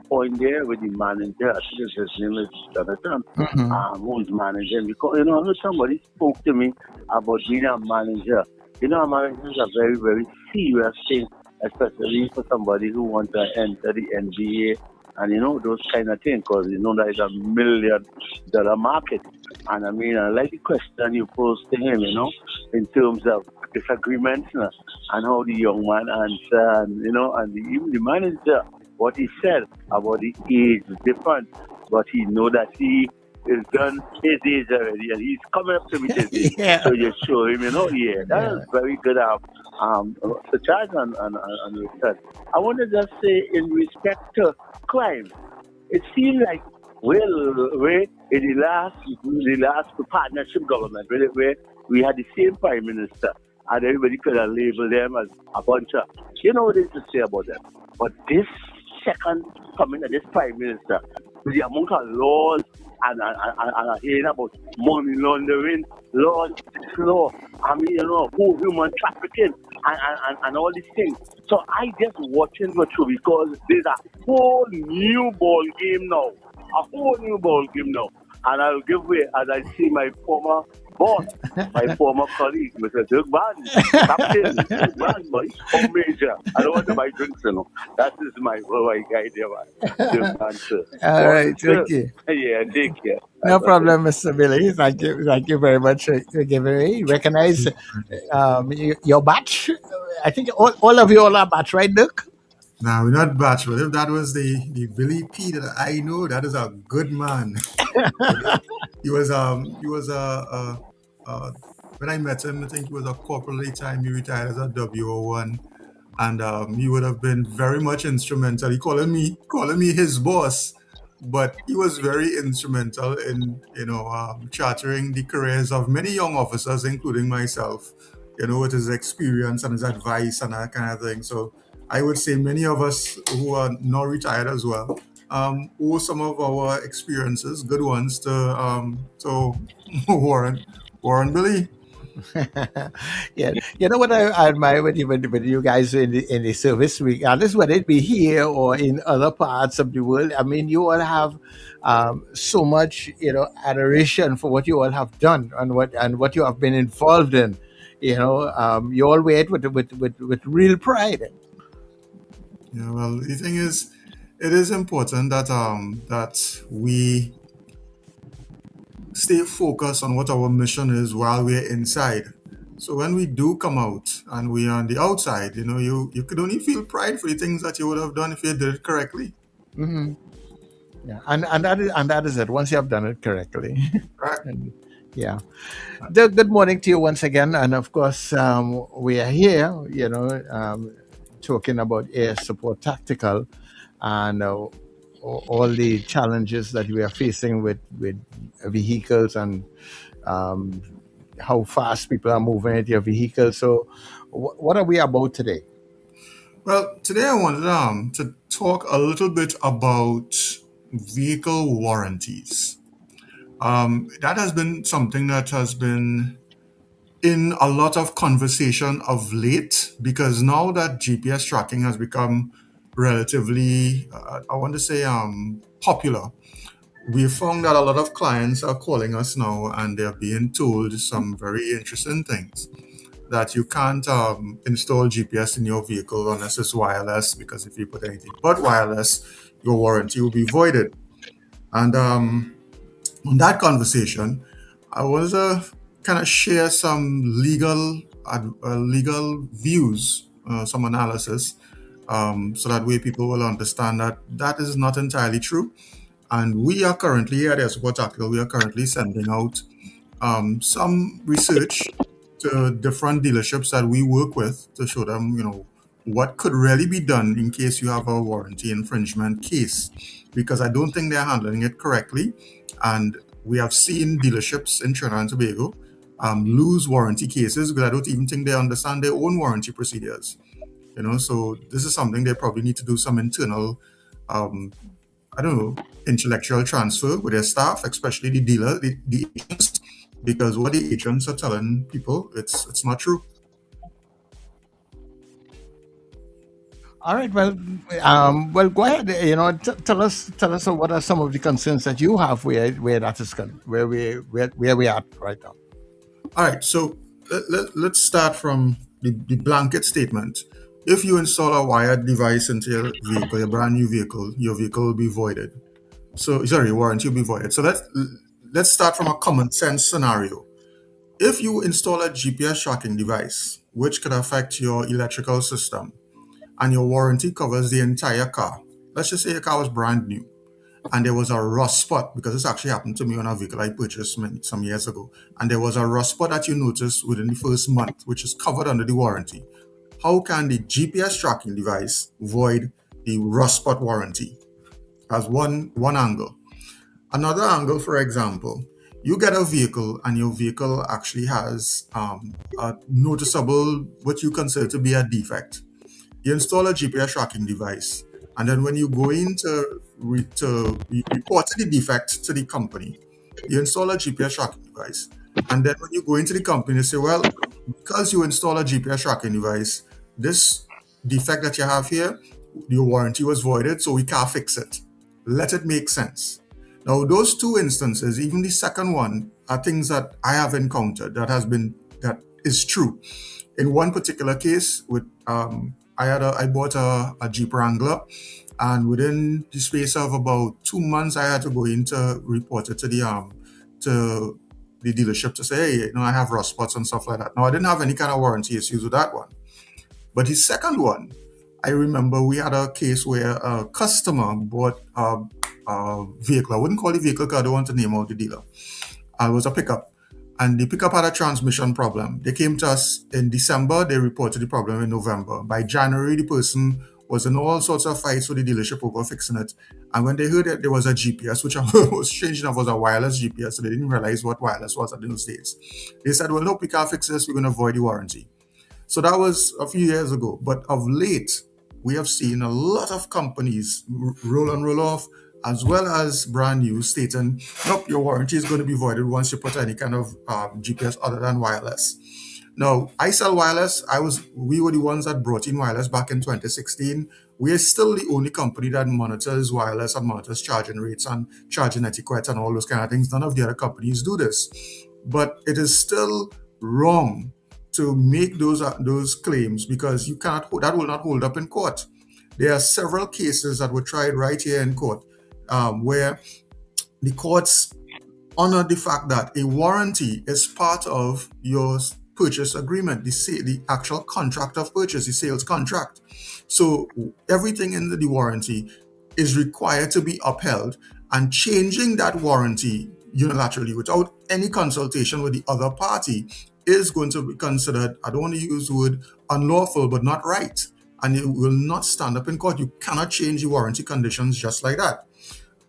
point there with the manager. I think his name is Jonathan, who's managing. Because, I heard somebody spoke to me about being a manager. A manager is a very, very serious thing, especially for somebody who wants to enter the NBA and, those kind of things, because, that is $1 million market. And I like the question you posed to him, in terms of disagreements and how the young man answered, and even the manager, what he said about the age is different, but he know that he is done his age already, and he's coming up to me his age. So you show him, that is very good. So Charles and Richard, I want to just say in respect to crime, it seems like we're in the last partnership government, where we had the same prime minister, and everybody could have labeled them as a bunch of, what they to say about them. But this second coming of this prime minister, with the amount of laws and hearing about money laundering, laws, human trafficking, and all these things. So I just watching the show because there's a whole new ball game now. And I'll give way as I see my former boss, my former colleague, Mr. Dirk Barnes, Captain Dirk Barnes, boy, home major. I don't want to buy drinks, That is my idea, man. Dirk Barnes, All right, thank you. Yeah, take care. No problem, Mr. Billy. Thank you very much for giving me. Recognize your batch. I think all of you all are batch, right, Dirk? No, we're not batch, but if that was the Billy P that I know, that is a good man. he was when I met him, I think he was a corporal at the time. He retired as a WO1, and he would have been very much instrumental. He calling me his boss, but he was very instrumental in chartering the careers of many young officers, including myself. With his experience and his advice and that kind of thing. So I would say many of us who are now retired as well owe some of our experiences, good ones, to Warren Billy. Yeah, what I admire with you guys in the service, regardless whether it be here or in other parts of the world. You all have so much adoration for what you all have done and what you have been involved in. You all wear it with real pride. Yeah, well, the thing is, it is important that we stay focused on what our mission is while we're inside. So when we do come out and we are on the outside, you could only feel pride for the things that you would have done if you did it correctly. Mm-hmm. Yeah, and that is it. Once you have done it correctly. Right. Yeah. Good morning to you once again. And of course, we are here, talking about air support tactical. And all the challenges that we are facing with vehicles and how fast people are moving at your vehicle. So, what are we about today? Well, today I wanted to talk a little bit about vehicle warranties. That has been something that has been in a lot of conversation of late, because now that GPS tracking has become relatively, I want to say, popular, we found that a lot of clients are calling us now and they're being told some very interesting things. That you can't install GPS in your vehicle unless it's wireless, because if you put anything but wireless, your warranty will be voided. And on that conversation, I was kind of share some legal views, some analysis, so that way people will understand that that is not entirely true. And we are currently here at the Support Tactical, we are currently sending out some research to different dealerships that we work with to show them, what could really be done in case you have a warranty infringement case, because I don't think they're handling it correctly. And we have seen dealerships in Trinidad and Tobago lose warranty cases because I don't even think they understand their own warranty procedures. So this is something they probably need to do some internal, intellectual transfer with their staff, especially the dealer, the agents, because what the agents are telling people, it's not true. All right. Well, go ahead. Tell us what are some of the concerns that you have where that is where we are right now. All right. So let's start from the blanket statement. If you install a wired device into your vehicle, your brand new vehicle, your vehicle will be voided. Your warranty will be voided. So let's start from a common sense scenario. If you install a GPS tracking device, which could affect your electrical system, and your warranty covers the entire car, let's just say your car was brand new, and there was a rust spot, because this actually happened to me on a vehicle I purchased some years ago, and there was a rust spot that you noticed within the first month, which is covered under the warranty. How can the GPS tracking device void the rust spot warranty? As one angle. Another angle, for example, you get a vehicle and your vehicle actually has a noticeable, what you consider to be a defect. You install a GPS tracking device, and then when you go in to report the defect to the company, you install a GPS tracking device, and then when you go into the company, they say, well, because you install a GPS tracking device, this defect that you have here, your warranty was voided, so we can't fix it. Let it make sense. Now, those two instances, even the second one, are things that I have encountered that is true. In one particular case, with I bought a Jeep Wrangler, and within the space of about 2 months, I had to go in to report it to the dealership to say, hey, I have rust spots and stuff like that. Now, I didn't have any kind of warranty issues with that one. But the second one, I remember we had a case where a customer bought a vehicle. I wouldn't call it vehicle because I don't want to name out the dealer. It was a pickup. And the pickup had a transmission problem. They came to us in December. They reported the problem in November. By January, the person was in all sorts of fights with the dealership over fixing it. And when they heard that there was a GPS, which was strange enough, was a wireless GPS, so they didn't realize what wireless was at those days. They said, well, no, we can't fix this. We're going to void the warranty. So that was a few years ago. But of late, we have seen a lot of companies roll on, roll off, as well as brand new, stating, nope, your warranty is going to be voided once you put any kind of GPS other than wireless. Now, I sell wireless. We were the ones that brought in wireless back in 2016. We are still the only company that monitors wireless and monitors charging rates and charging etiquette and all those kind of things. None of the other companies do this. But it is still wrong to make those claims, because that will not hold up in court. There are several cases that were tried right here in court where the courts honor the fact that a warranty is part of your purchase agreement, the actual contract of purchase, the sales contract. So everything in the warranty is required to be upheld, and changing that warranty unilaterally without any consultation with the other party is going to be considered, I don't want to use the word unlawful, but not right. And it will not stand up in court. You cannot change the warranty conditions just like that.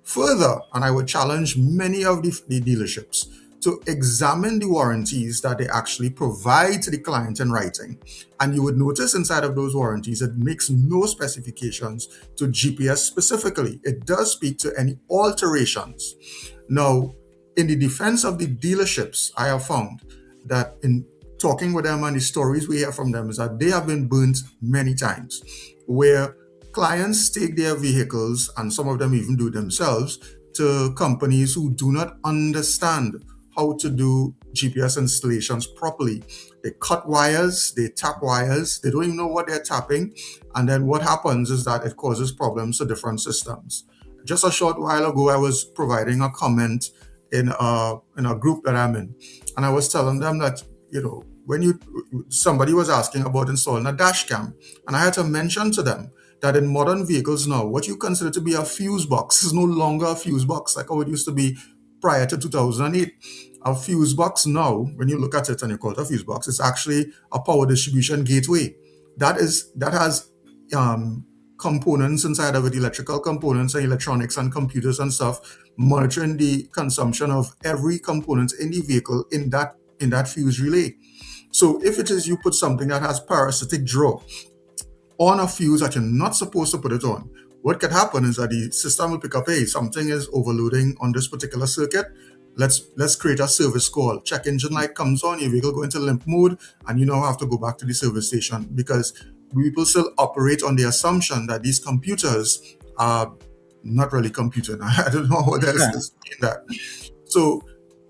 Further, and I would challenge many of the dealerships to examine the warranties that they actually provide to the client in writing. And you would notice inside of those warranties, it makes no specifications to GPS specifically. It does speak to any alterations. Now, in the defense of the dealerships, I have found that in talking with them and the stories we hear from them is that they have been burnt many times, where clients take their vehicles, and some of them even do themselves, to companies who do not understand how to do GPS installations properly. They cut wires, they tap wires, they don't even know what they're tapping, and then what happens is that it causes problems to different systems. Just a short while ago, I was providing a comment in a group that I'm in, and I was telling them that, when somebody was asking about installing a dash cam, and I had to mention to them that in modern vehicles now, what you consider to be a fuse box is no longer a fuse box like how it used to be prior to 2008. A fuse box now, when you look at it and you call it a fuse box, it's actually a power distribution gateway. That has components inside of it, electrical components and electronics and computers and stuff, monitoring the consumption of every component in the vehicle in that fuse relay. So if it is you put something that has parasitic draw on a fuse that you're not supposed to put it on, what could happen is that the system will pick up, hey, something is overloading on this particular circuit. Let's create a service call. Check engine light comes on, your vehicle go into limp mode, and you now have to go back to the service station, because people still operate on the assumption that these computers are not really computing. I don't know what else to say in that. So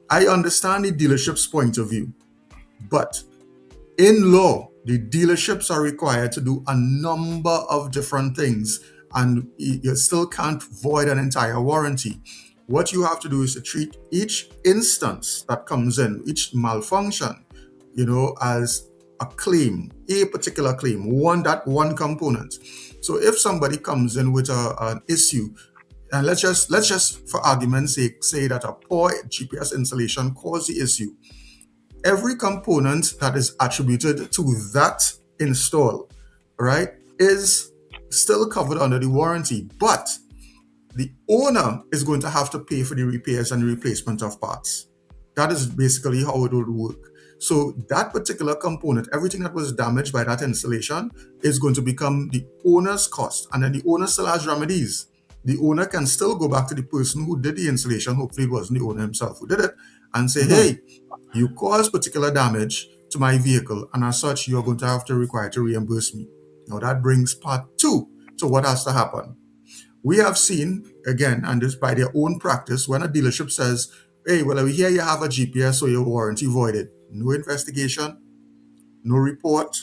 I understand the dealership's point of view, but in law, the dealerships are required to do a number of different things, and you still can't void an entire warranty. What you have to do is to treat each instance that comes in, each malfunction, as a claim, a particular claim, one component. So if somebody comes in with an issue, and let's just for argument's sake say that a poor GPS installation caused the issue, every component that is attributed to that install, right, is still covered under the warranty, but the owner is going to have to pay for the repairs and the replacement of parts. That is basically how it would work. So that particular component, everything that was damaged by that installation, is going to become the owner's cost. And then the owner still has remedies. The owner can still go back to the person who did the installation, hopefully it wasn't the owner himself who did it, and say, hey, you caused particular damage to my vehicle, and as such, you're going to have to require to reimburse me. Now that brings part two to what has to happen. We have seen, again, and this by their own practice, when a dealership says, hey, well, we hear you have a GPS, so your warranty voided. No investigation, no report,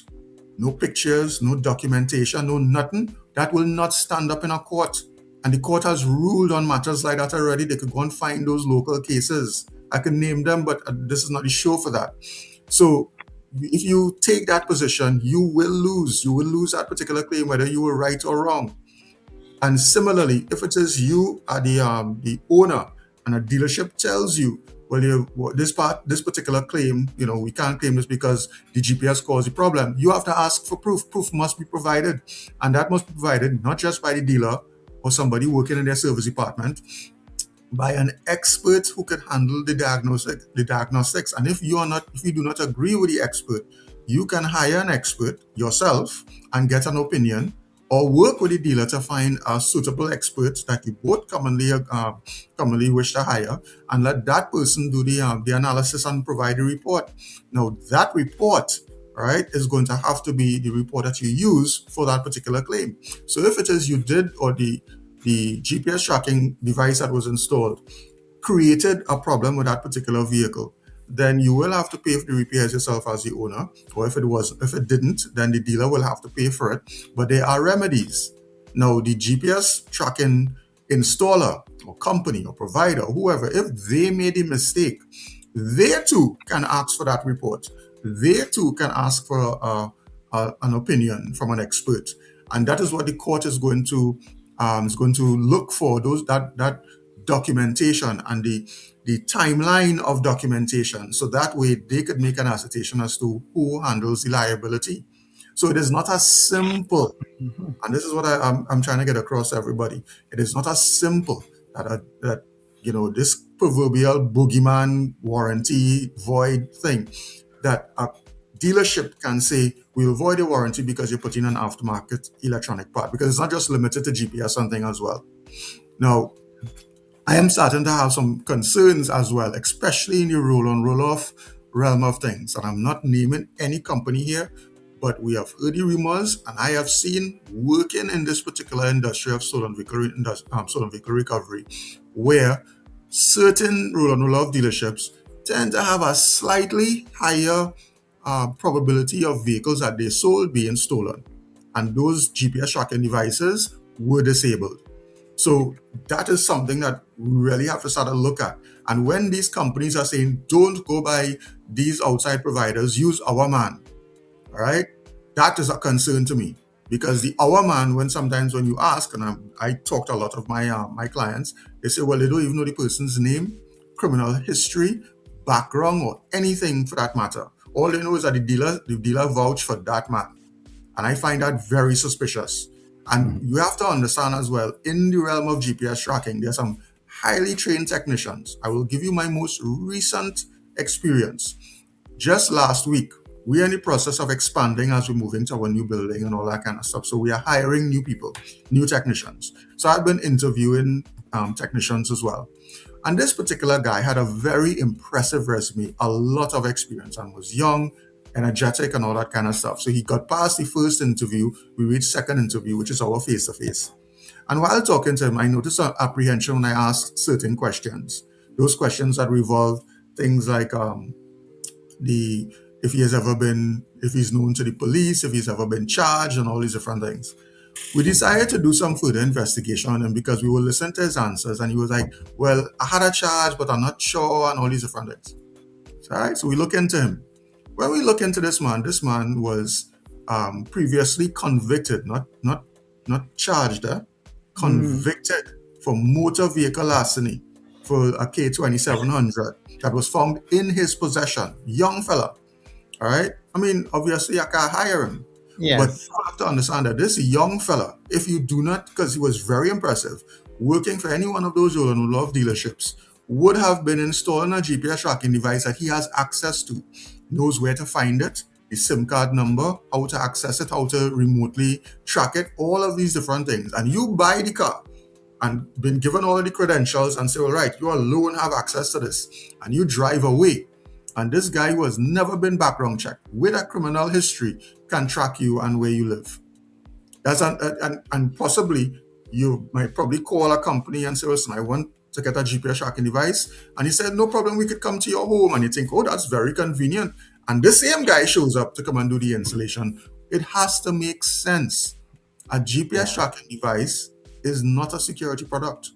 no pictures, no documentation, no nothing. That will not stand up in a court. And the court has ruled on matters like that already. They could go and find those local cases. I can name them, but this is not the show for that. So if you take that position, you will lose. You will lose that particular claim, whether you were right or wrong. And similarly, if it is you are the owner and a dealership tells you, well, this particular claim, we can't claim this because the GPS caused the problem, you have to ask for proof. Proof must be provided. And that must be provided not just by the dealer or somebody working in their service department, by an expert who can handle the diagnostics. And if you do not agree with the expert, you can hire an expert yourself and get an opinion, or work with the dealer to find a suitable expert that you both commonly wish to hire, and let that person do the analysis and provide a report. Now that report, right, is going to have to be the report that you use for that particular claim. So if it is you did, or the GPS tracking device that was installed created a problem with that particular vehicle, then you will have to pay for the repairs yourself as the owner. Or if it didn't, then the dealer will have to pay for it. But there are remedies. Now, the GPS tracking installer or company or provider, whoever, if they made a mistake, they too can ask for that report. They too can ask for an opinion from an expert. And that is what the court is going to look for, that documentation and the timeline of documentation, so that way they could make an assertion as to who handles the liability. So it is not as simple, and this is what I'm trying to get across to everybody. It is not as simple that this proverbial boogeyman warranty void thing, that a dealership can say, we'll void a warranty because you're putting an aftermarket electronic part, because it's not just limited to GPS and thing as well. Now, I am starting to have some concerns as well, especially in the roll-on, roll-off realm of things. And I'm not naming any company here, but we have heard the rumors, and I have seen working in this particular industry of stolen vehicle recovery, where certain roll-on, roll-off dealerships tend to have a slightly higher probability of vehicles that they sold being stolen. And those GPS tracking devices were disabled. So that is something that we really have to start to look at. And when these companies are saying, don't go by these outside providers, use our man, all right? That is a concern to me, because the our man, when you ask, and I talk to a lot of my clients, they say, well, they don't even know the person's name, criminal history, background, or anything for that matter. All they know is that the dealer vouched for that man. And I find that very suspicious. And you have to understand as well, in the realm of GPS tracking, there are some highly trained technicians. I will give you my most recent experience. Just last week, we are in the process of expanding as we move into our new building and all that kind of stuff. So we are hiring new people, new technicians. So I've been interviewing technicians as well. And this particular guy had a very impressive resume, a lot of experience, and was young, energetic, and all that kind of stuff. So he got past the first interview. We reached second interview, which is our face-to-face. And while talking to him, I noticed an apprehension when I asked certain questions. Those questions that revolve things like if he's known to the police, if he's ever been charged, and all these different things. We decided to do some further investigation on him because we will listen to his answers, and he was like, well, I had a charge, but I'm not sure, and all these different things. All right, so we look into him. When we look into this man was previously convicted, not charged, convicted for motor vehicle larceny for a K2700 that was found in his possession. Young fella, all right? I mean, obviously I can't hire him. Yes. But you have to understand that this young fella, if you do not, because he was very impressive, working for any one of those roll-off dealerships, would have been installing a GPS tracking device that he has access to, knows where to find it, the SIM card number, how to access it, how to remotely track it, all of these different things. And you buy the car and been given all of the credentials and say, all right, you alone have access to this, and you drive away. And this guy who has never been background checked with a criminal history can track you and where you live. That's and possibly you might probably call a company and say, listen, I want to get a GPS tracking device. And he said, no problem, we could come to your home. And you think, oh, that's very convenient. And this same guy shows up to come and do the installation. It has to make sense. A GPS tracking device is not a security product.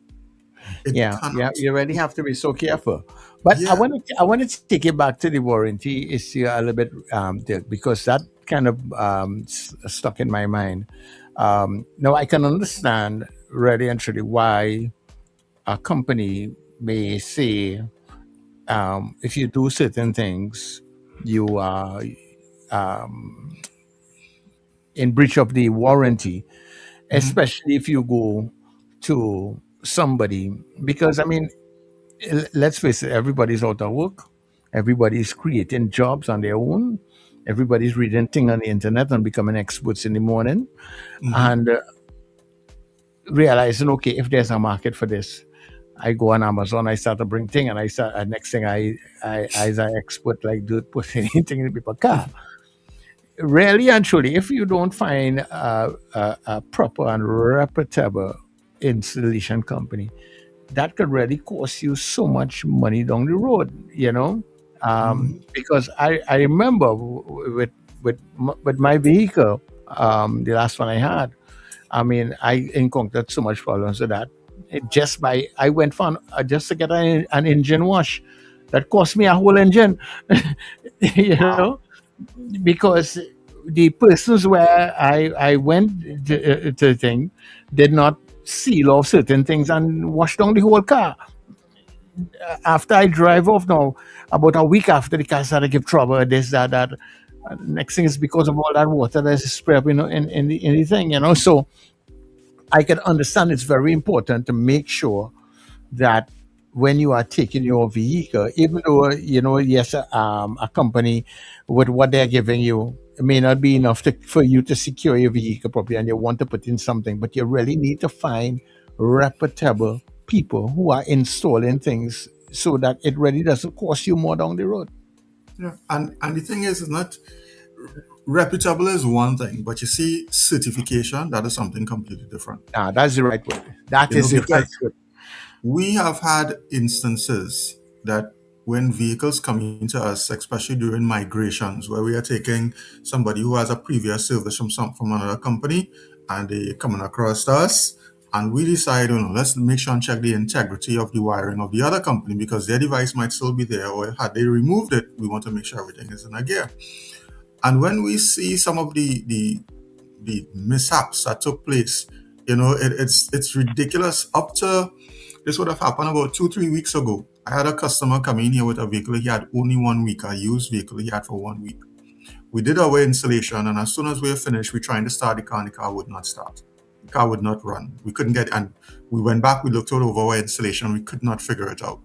You really have to be so careful. But I want to take it back to the warranty issue a little bit, because that kind of stuck in my mind. Now I can understand really and truly why a company may say, if you do certain things, you are in breach of the warranty, especially if you go to somebody, because I mean, let's face it, everybody's out of work, everybody's creating jobs on their own, everybody's reading things on the internet and becoming experts in the morning, and realizing, okay, if there's a market for this, I go on Amazon, I start to bring things, and next thing I as an expert, like, do put anything in people's car. Really and truly, if you don't find a proper and reputable installation company, that could really cost you so much money down the road, because I remember with my vehicle, the last one I had, I mean, I encountered so much problems with that. I went for just to get an engine wash that cost me a whole engine, know, because the persons where I went to the thing did not seal off certain things and wash down the whole car. After I drive off now, about a week after, the car started to give trouble, this, that. Next thing is because of all that water that's sprayed up, in the thing, So I can understand it's very important to make sure that when you are taking your vehicle, even though yes, a company with what they're giving you, it may not be enough for you to secure your vehicle properly, and you want to put in something, but you really need to find reputable people who are installing things so that it really doesn't cost you more down the road. Yeah, and the thing is not reputable is one thing, but you see, certification, that is something completely different. That's the right word. That is the right word. We have had instances that when vehicles come into us, especially during migrations, where we are taking somebody who has a previous service from another company, and they coming across to us, and we decide, let's make sure and check the integrity of the wiring of the other company, because their device might still be there, or had they removed it, we want to make sure everything is in a gear. And when we see some of the mishaps that took place, it's ridiculous. Up to this would have happened about 2-3 weeks ago. I had a customer come in here with a vehicle. He had only 1 week, a used vehicle he had for 1 week. We did our installation, and as soon as we were finished, we tried to start the car, and the car would not start. The car would not run. We couldn't get, and we went back, we looked over our installation, we could not figure it out.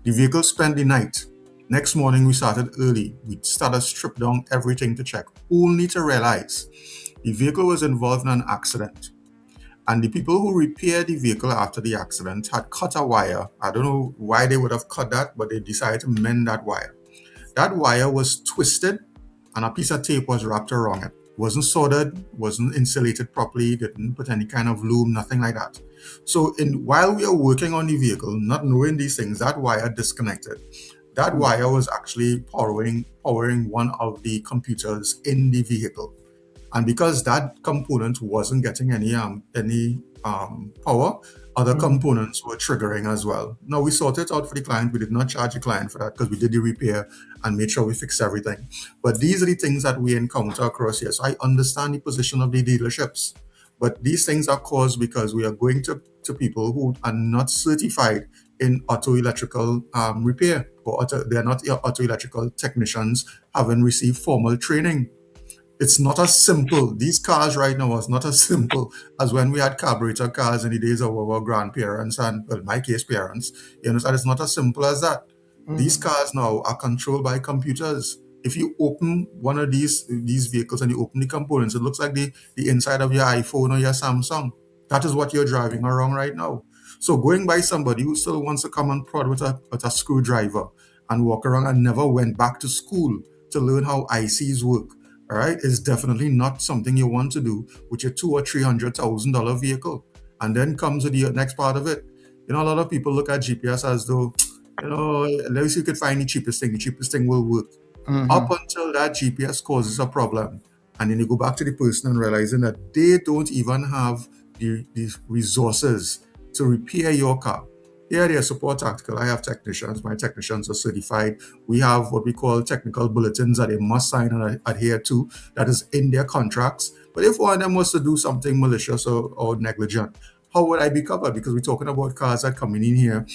The vehicle spent the night. Next morning, we started early. We started strip down everything to check, only to realize the vehicle was involved in an accident. And the people who repaired the vehicle after the accident had cut a wire. I don't know why they would have cut that, but they decided to mend that wire. That wire was twisted, and a piece of tape was wrapped around it. Wasn't soldered, wasn't insulated properly, didn't put any kind of loom, nothing like that. So while we are working on the vehicle, not knowing these things, that wire disconnected. That wire was actually powering one of the computers in the vehicle. And because that component wasn't getting any power, other components were triggering as well. Now, we sorted it out for the client. We did not charge the client for that because we did the repair and made sure we fixed everything. But these are the things that we encounter across here. So I understand the position of the dealerships. But these things are caused because we are going to people who are not certified in auto electrical repair, or they are not auto electrical technicians having received formal training. It's not as simple. These cars right now is not as simple as when we had carburetor cars in the days of our grandparents and, well, in my case, parents. You understand? It's not as simple as that. These cars now are controlled by computers. If you open one of these vehicles and you open the components, it looks like the inside of your iPhone or your Samsung. That is what you're driving around right now. So going by somebody who still wants to come and prod with a screwdriver and walk around and never went back to school to learn how ICs work, all right, is definitely not something you want to do with your $200,000 or $300,000 vehicle. And then comes the next part of it. A lot of people look at GPS as though, let's see if you could find the cheapest thing. The cheapest thing will work. Up until that GPS causes a problem. And then you go back to the person and realizing that they don't even have the resources to repair your car. Yeah, they are support tactical. I have technicians. My technicians are certified. We have what we call technical bulletins that they must sign and adhere to. That is in their contracts. But if one of them was to do something malicious or negligent, how would I be covered? Because we're talking about cars that coming in here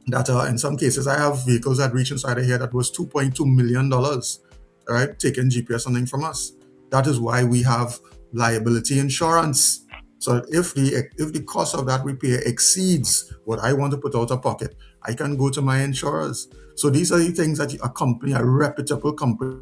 that are, in some cases, I have vehicles that reach inside of here that was $2.2 million, right, taking GPS something from us. That is why we have liability insurance. So if the cost of that repair exceeds what I want to put out of pocket, I can go to my insurers. So these are the things that a reputable company,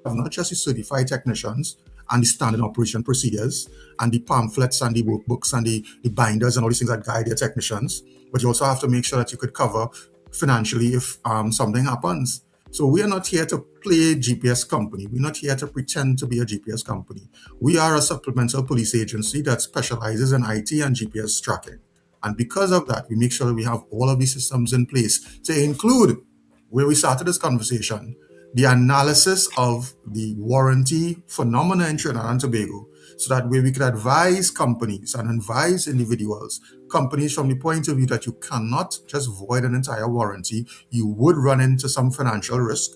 not just the certified technicians and the standard operation procedures and the pamphlets and the workbooks and the binders and all these things that guide your technicians, but you also have to make sure that you could cover financially if something happens. So we are not here to play a GPS company. We're not here to pretend to be a GPS company. We are a supplemental police agency that specializes in IT and GPS tracking. And because of that, we make sure that we have all of these systems in place to include, where we started this conversation, the analysis of the warranty phenomena in Trinidad and Tobago, so that way we could advise companies and advise individuals, companies from the point of view that you cannot just void an entire warranty. You would run into some financial risk.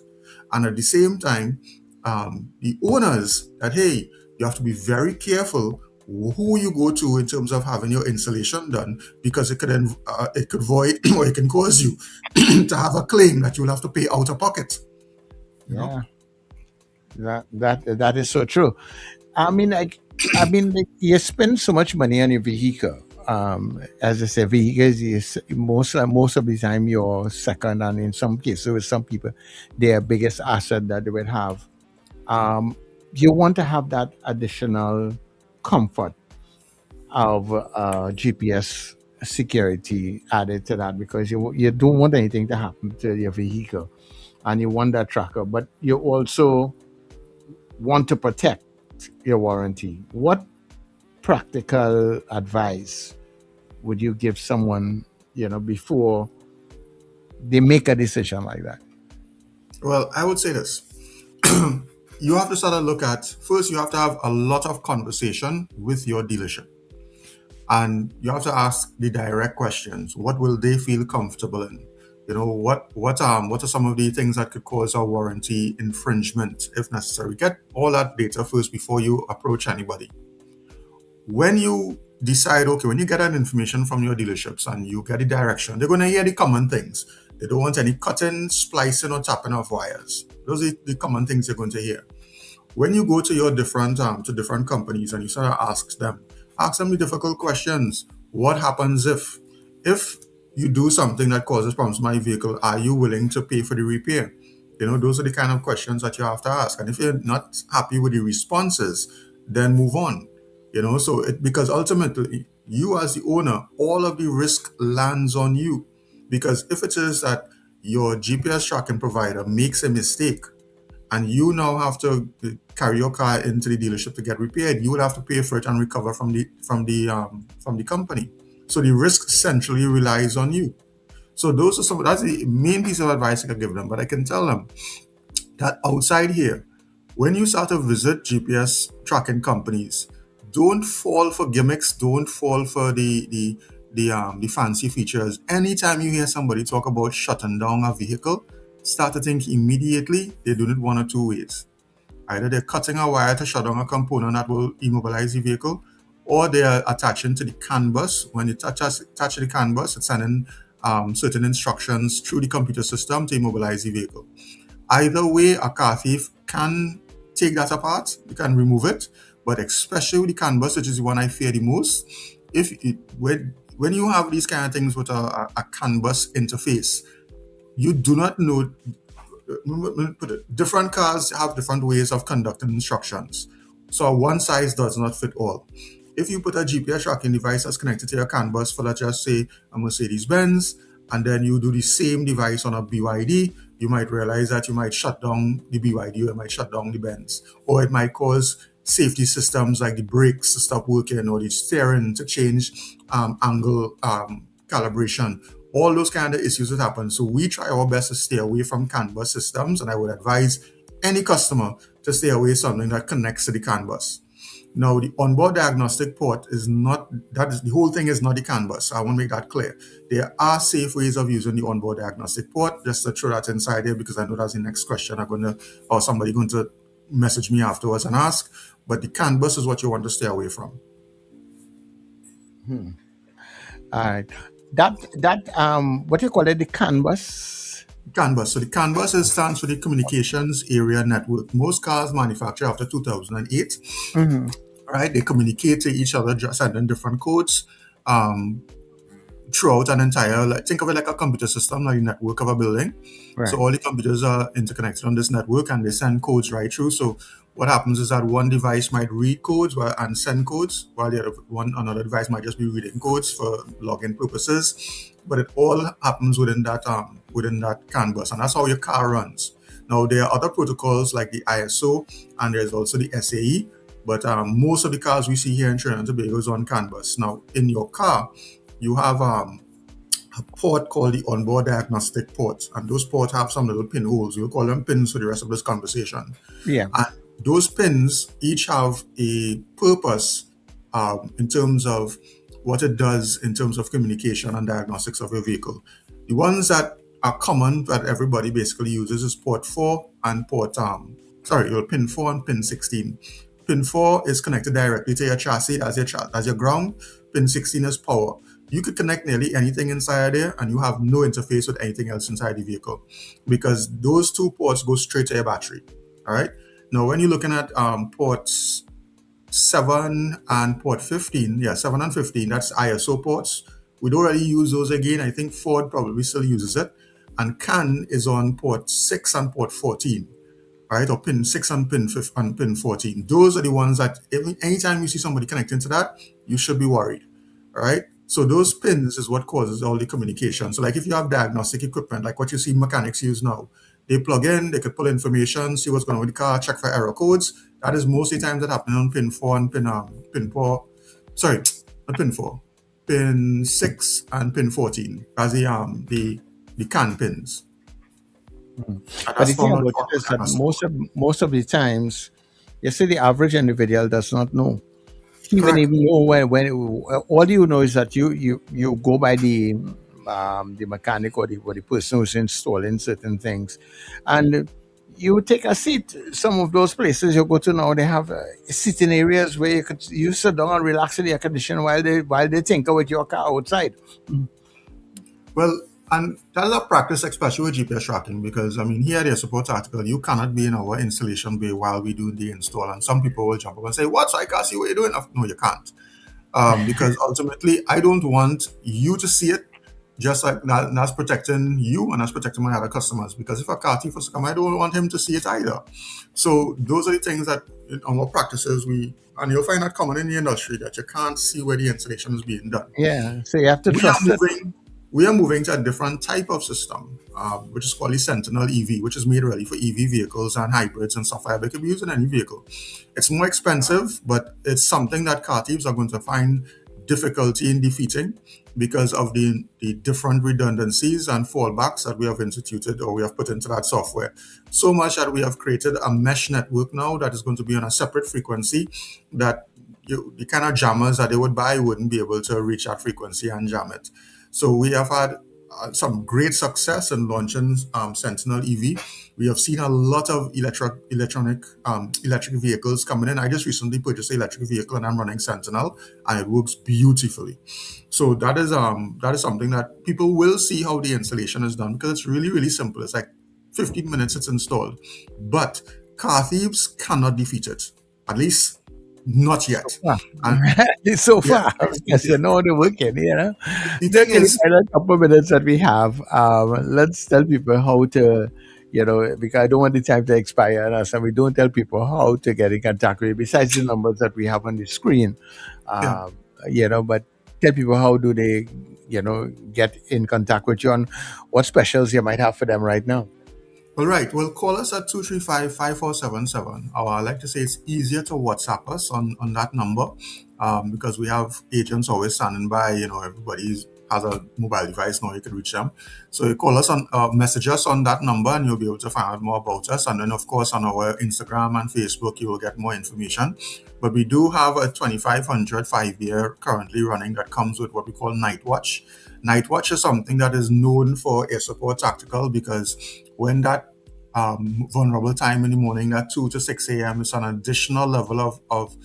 And at the same time, the owners that, hey, you have to be very careful who you go to in terms of having your installation done, because it could void or it can cause you to have a claim that you'll have to pay out of pocket. Yeah, that is so true. I mean, you spend so much money on your vehicle, as I say, vehicles is most of the time your second, and in some cases with some people, their biggest asset that they would have. You want to have that additional comfort of GPS security added to that, because you don't want anything to happen to your vehicle, and you want that tracker, but you also want to protect your warranty. What practical advice would you give someone, before they make a decision like that? Well, I would say this. You have to sort of look at, first you have to have a lot of conversation with your dealership. And you have to ask the direct questions. What will they feel comfortable in? What are some of the things that could cause a warranty infringement if necessary? Get all that data first before you approach anybody. When you decide, okay, when you get that information from your dealerships and you get the direction, they're going to hear the common things. They don't want any cutting, splicing, or tapping of wires. Those are the common things you're going to hear. When you go to your different companies and you sort of ask them the difficult questions. What happens if you do something that causes problems to my vehicle? Are you willing to pay for the repair? Those are the kind of questions that you have to ask. And if you're not happy with the responses, then move on. Because ultimately, you as the owner, all of the risk lands on you. Because if it is that your GPS tracking provider makes a mistake, and you now have to carry your car into the dealership to get repaired, you will have to pay for it and recover from the company. So the risk centrally relies on you. So that's the main piece of advice I can give them. But I can tell them that outside here, when you start to visit GPS tracking companies, don't fall for gimmicks. Don't fall for the fancy features. Anytime you hear somebody talk about shutting down a vehicle, start to think immediately they're doing it one or two ways. Either they're cutting a wire to shut down a component that will immobilize the vehicle, or they're attaching to the CAN bus. When you attach to the CAN bus, it's sending certain instructions through the computer system to immobilize the vehicle. Either way, a car thief can take that apart, you can remove it, but especially with the CAN bus, which is the one I fear the most, when you have these kind of things with a CAN bus interface, you do not know. Different cars have different ways of conducting instructions. So one size does not fit all. If you put a GPS tracking device that's connected to your CAN bus for, let's just say, a Mercedes-Benz, and then you do the same device on a BYD, you might realize that you might shut down the BYD, or it might shut down the Benz. Or it might cause safety systems like the brakes to stop working, or the steering to change angle calibration. All those kind of issues that happen. So we try our best to stay away from CAN bus systems, and I would advise any customer to stay away from something that connects to the CAN bus. Now, the onboard diagnostic port the whole thing is not the CAN bus. I want to make that clear. There are safe ways of using the onboard diagnostic port. Just to throw that inside here, because I know that's the next question somebody going to message me afterwards and ask. But the CAN bus is what you want to stay away from. All right. That what do you call it? The CAN bus? CAN bus. So the CAN bus stands for the Communications Area Network. Most cars manufactured after 2008. Mm-hmm. Right? They communicate to each other, sending different codes throughout an entire, think of it like a computer system, like a network of a building. Right. So all the computers are interconnected on this network, and they send codes right through. So what happens is that one device might read codes and send codes, while another device might just be reading codes for login purposes. But it all happens within that CAN bus, and that's how your car runs. Now, there are other protocols like the ISO, and there's also the SAE. But most of the cars we see here in Trinidad and Tobago is on CAN bus. Now, in your car, you have a port called the onboard diagnostic port, and those ports have some little pinholes. We'll call them pins for the rest of this conversation. Yeah. And those pins each have a purpose in terms of what it does in terms of communication and diagnostics of your vehicle. The ones that are common that everybody basically uses is port 4 and pin 4 and pin 16. Pin 4 is connected directly to your chassis as your ground. Pin 16 is power. You could connect nearly anything inside there, and you have no interface with anything else inside the vehicle, because those two ports go straight to your battery. All right. Now, when you're looking at ports 7 and port 15. Yeah, 7 and 15. That's ISO ports. We don't really use those again. I think Ford probably still uses it. And CAN is on port 6 and port 14. Right, or pin 6 and pin 5 and pin 14. Those are the ones that anytime you see somebody connecting to that, you should be worried. All right. So those pins is what causes all the communication. So like if you have diagnostic equipment, like what you see mechanics use now, they plug in, they could pull information, see what's going on with the car, check for error codes. That is most of the times that happen on pin 4 and pin 4. Sorry, not pin 4. Pin 6 and pin 14 as the CAN pins. But the thing about it is that most of the times, you see, the average individual does not know. Even know when all you know is that you go by the mechanic or the person who's installing certain things, and you take a seat. Some of those places you go to now, they have sitting areas where you sit down and relax in the air condition while they tinker with your car outside. Well, and that is a practice, especially with GPS tracking, because I mean, here the support article, you cannot be in our installation bay while we do the install, and some people will jump up and say, "What? So I can't see what you're doing?" No, you can't, because ultimately, I don't want you to see it. Just like that's protecting you and that's protecting my other customers. Because if a car thief was to come, I don't want him to see it either. So those are the things that in our practices and you'll find that common in the industry, that you can't see where the installation is being done. Yeah, so you have to trust it. We are moving to a different type of system, which is called the Sentinel EV, which is made ready for EV vehicles and hybrids and stuff like that. It can be used in any vehicle. It's more expensive, but it's something that car thieves are going to find difficulty in defeating because of the different redundancies and fallbacks that we have instituted or we have put into that software. So much that we have created a mesh network now that is going to be on a separate frequency that the kind of jammers that they would buy wouldn't be able to reach that frequency and jam it. So we have had some great success in launching Sentinel EV. We have seen a lot of electric vehicles coming in. I just recently purchased an electric vehicle and I'm running Sentinel, and it works beautifully. So that is something that people will see how the installation is done, because it's really, really simple. It's like 15 minutes it's installed. But car thieves cannot defeat it, at least not yet. So far, because you know they're working, you know. The thing is, in a couple of minutes that we have, let's tell people how to, you know, because I don't want the time to expire on us, and we don't tell people how to get in contact with you, besides the numbers that we have on the screen. You know, but tell people how do they, you know, get in contact with you, and what specials you might have for them right now. All right. Well, call us at 235-5477. Or I like to say it's easier to WhatsApp us on that number because we have agents always standing by. You know, everybody has a mobile device now. You can reach them. So you call us message us on that number, and you'll be able to find out more about us. And then, of course, on our Instagram and Facebook, you will get more information. But we do have a 2,500 5-year currently running that comes with what we call Night Watch. Night Watch is something that is known for air support tactical, because when that vulnerable time in the morning, that 2 to 6 a.m. is an additional level of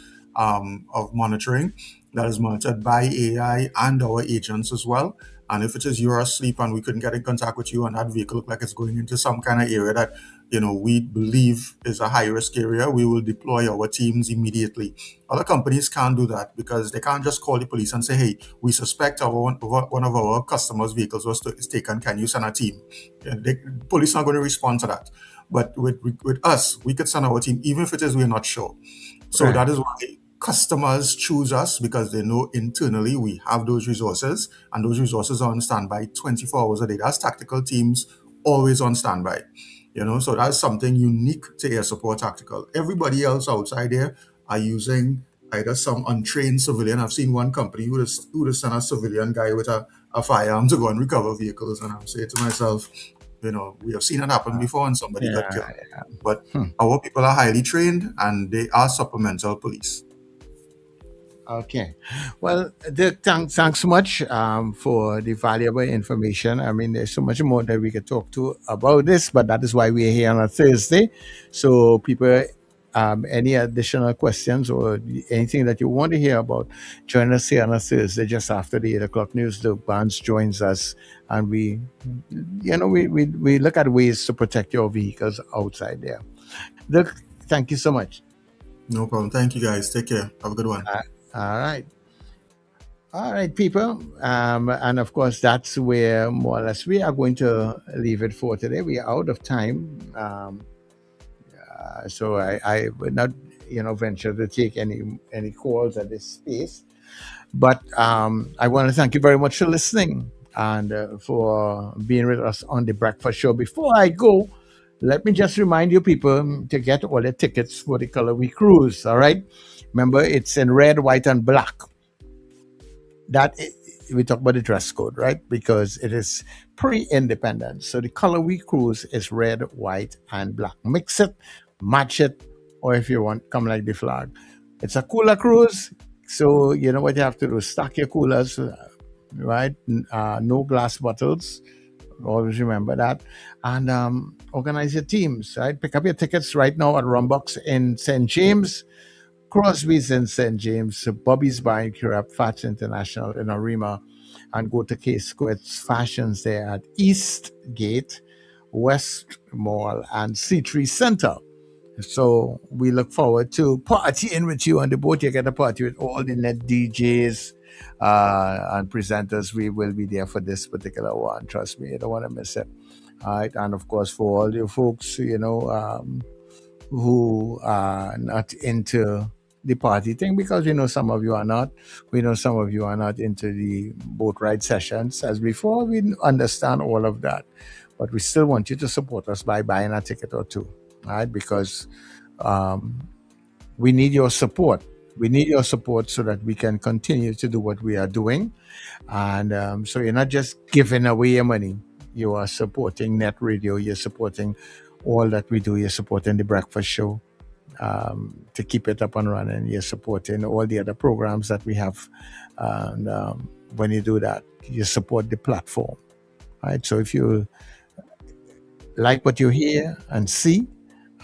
monitoring that is monitored by AI and our agents as well. And if it is you're asleep and we couldn't get in contact with you and that vehicle look like it's going into some kind of area that, you know, we believe is a high risk area, we will deploy our teams immediately. Other companies can't do that because they can't just call the police and say, "Hey, we suspect one of our customers' vehicles is taken. Can you send a team?" The police are not going to respond to that. But with us, we could send our team even if it is we're not sure. So Right. that is why customers choose us, because they know internally we have those resources, and those resources are on standby 24 hours a day. That's tactical teams always on standby. You know, so that's something unique to Air Support Tactical. Everybody else outside there are using either some untrained civilian. I've seen one company who just sent a civilian guy with a firearm to go and recover vehicles, and I'm saying to myself, you know, we have seen it happen before and somebody got killed. But our people are highly trained and they are supplemental police. Okay. Well, thanks so much for the valuable information. I mean, there's so much more that we could talk to about this, but that is why we're here on a Thursday. So people, any additional questions or anything that you want to hear about, join us here on a Thursday just after the 8 o'clock news. Doug Barnes joins us, and we look at ways to protect your vehicles outside there. Doug, thank you so much. No problem. Thank you, guys. Take care. Have a good one. All right. All right, people. And of course, that's where more or less we are going to leave it for today. We are out of time. So I would not, venture to take any calls at this space. But I want to thank you very much for listening and for being with us on the Breakfast Show. Before I go, let me just remind you people to get all the tickets for the Color Week Cruise. All right. Remember, it's in red, white, and black. We talk about the dress code, right? Because it is pre-independence. So the Color Week Cruise is red, white, and black. Mix it, match it, or if you want, come like the flag. It's a cooler cruise. So you know what you have to do. Stack your coolers, right? No glass bottles. Always remember that. And organize your teams, right? Pick up your tickets right now at Rumbox in St. James, Crosby's in St. James, Bobby's Bar in Currap, Fats International in Arima, and go to K-Square's Fashions there at East Gate, West Mall, and C3 Center. So we look forward to partying with you on the boat. You get a party with all the net DJs and presenters. We will be there for this particular one. Trust me, you don't want to miss it. All right. And of course, for all you folks, who are not into the party thing, because some of you are not. We know some of you are not into the boat ride sessions as before. We understand all of that. But we still want you to support us by buying a ticket or two. Right, because we need your support. We need your support so that we can continue to do what we are doing. And so you're not just giving away your money. You are supporting NETT Radio. You're supporting all that we do. You're supporting the Breakfast Show to keep it up and running. You're supporting all the other programs that we have. And when you do that, you support the platform. Right. So if you like what you hear and see,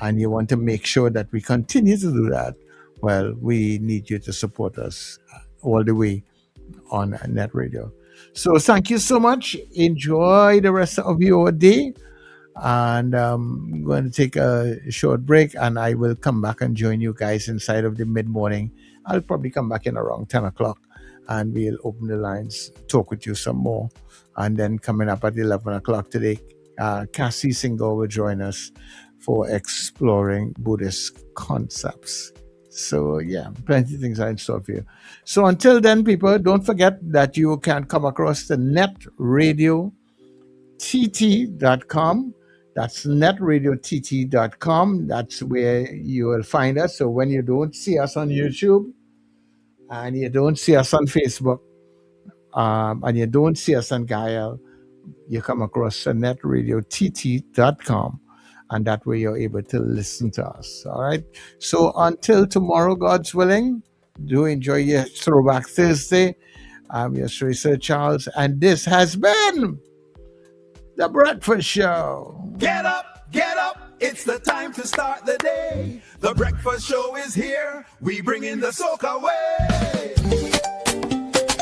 and you want to make sure that we continue to do that, well, we need you to support us all the way on NETT Radio. So thank you so much. Enjoy the rest of your day. And I'm going to take a short break, and I will come back and join you guys inside of the mid-morning. I'll probably come back in around 10 o'clock, and we'll open the lines, talk with you some more. And then coming up at 11 o'clock today, Cassie Singo will join us for exploring Buddhist concepts. So yeah, plenty of things are in store for you. So until then, people, don't forget that you can come across the NETT Radio TT.com. That's netradiott.com. That's where you will find us. So when you don't see us on YouTube, and you don't see us on Facebook, and you don't see us on Gaia, you come across netradiott.com. And that way you're able to listen to us. All right. So until tomorrow, God's willing, do enjoy your Throwback Thursday. I'm your Sir Charles, and this has been The Breakfast Show. Get up, it's the time to start the day. The Breakfast Show is here, we bring in the soca way.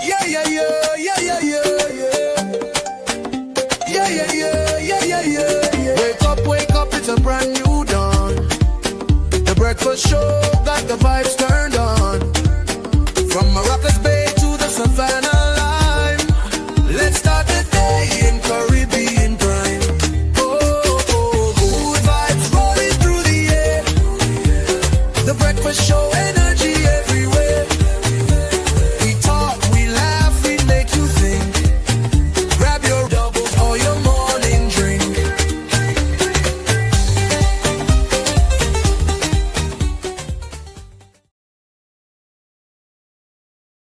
Yeah, yeah, yeah, yeah, yeah, yeah, yeah. Yeah, yeah, yeah, yeah, yeah, yeah, yeah. Wake up, it's a brand new dawn. The Breakfast Show got the vibes turned on.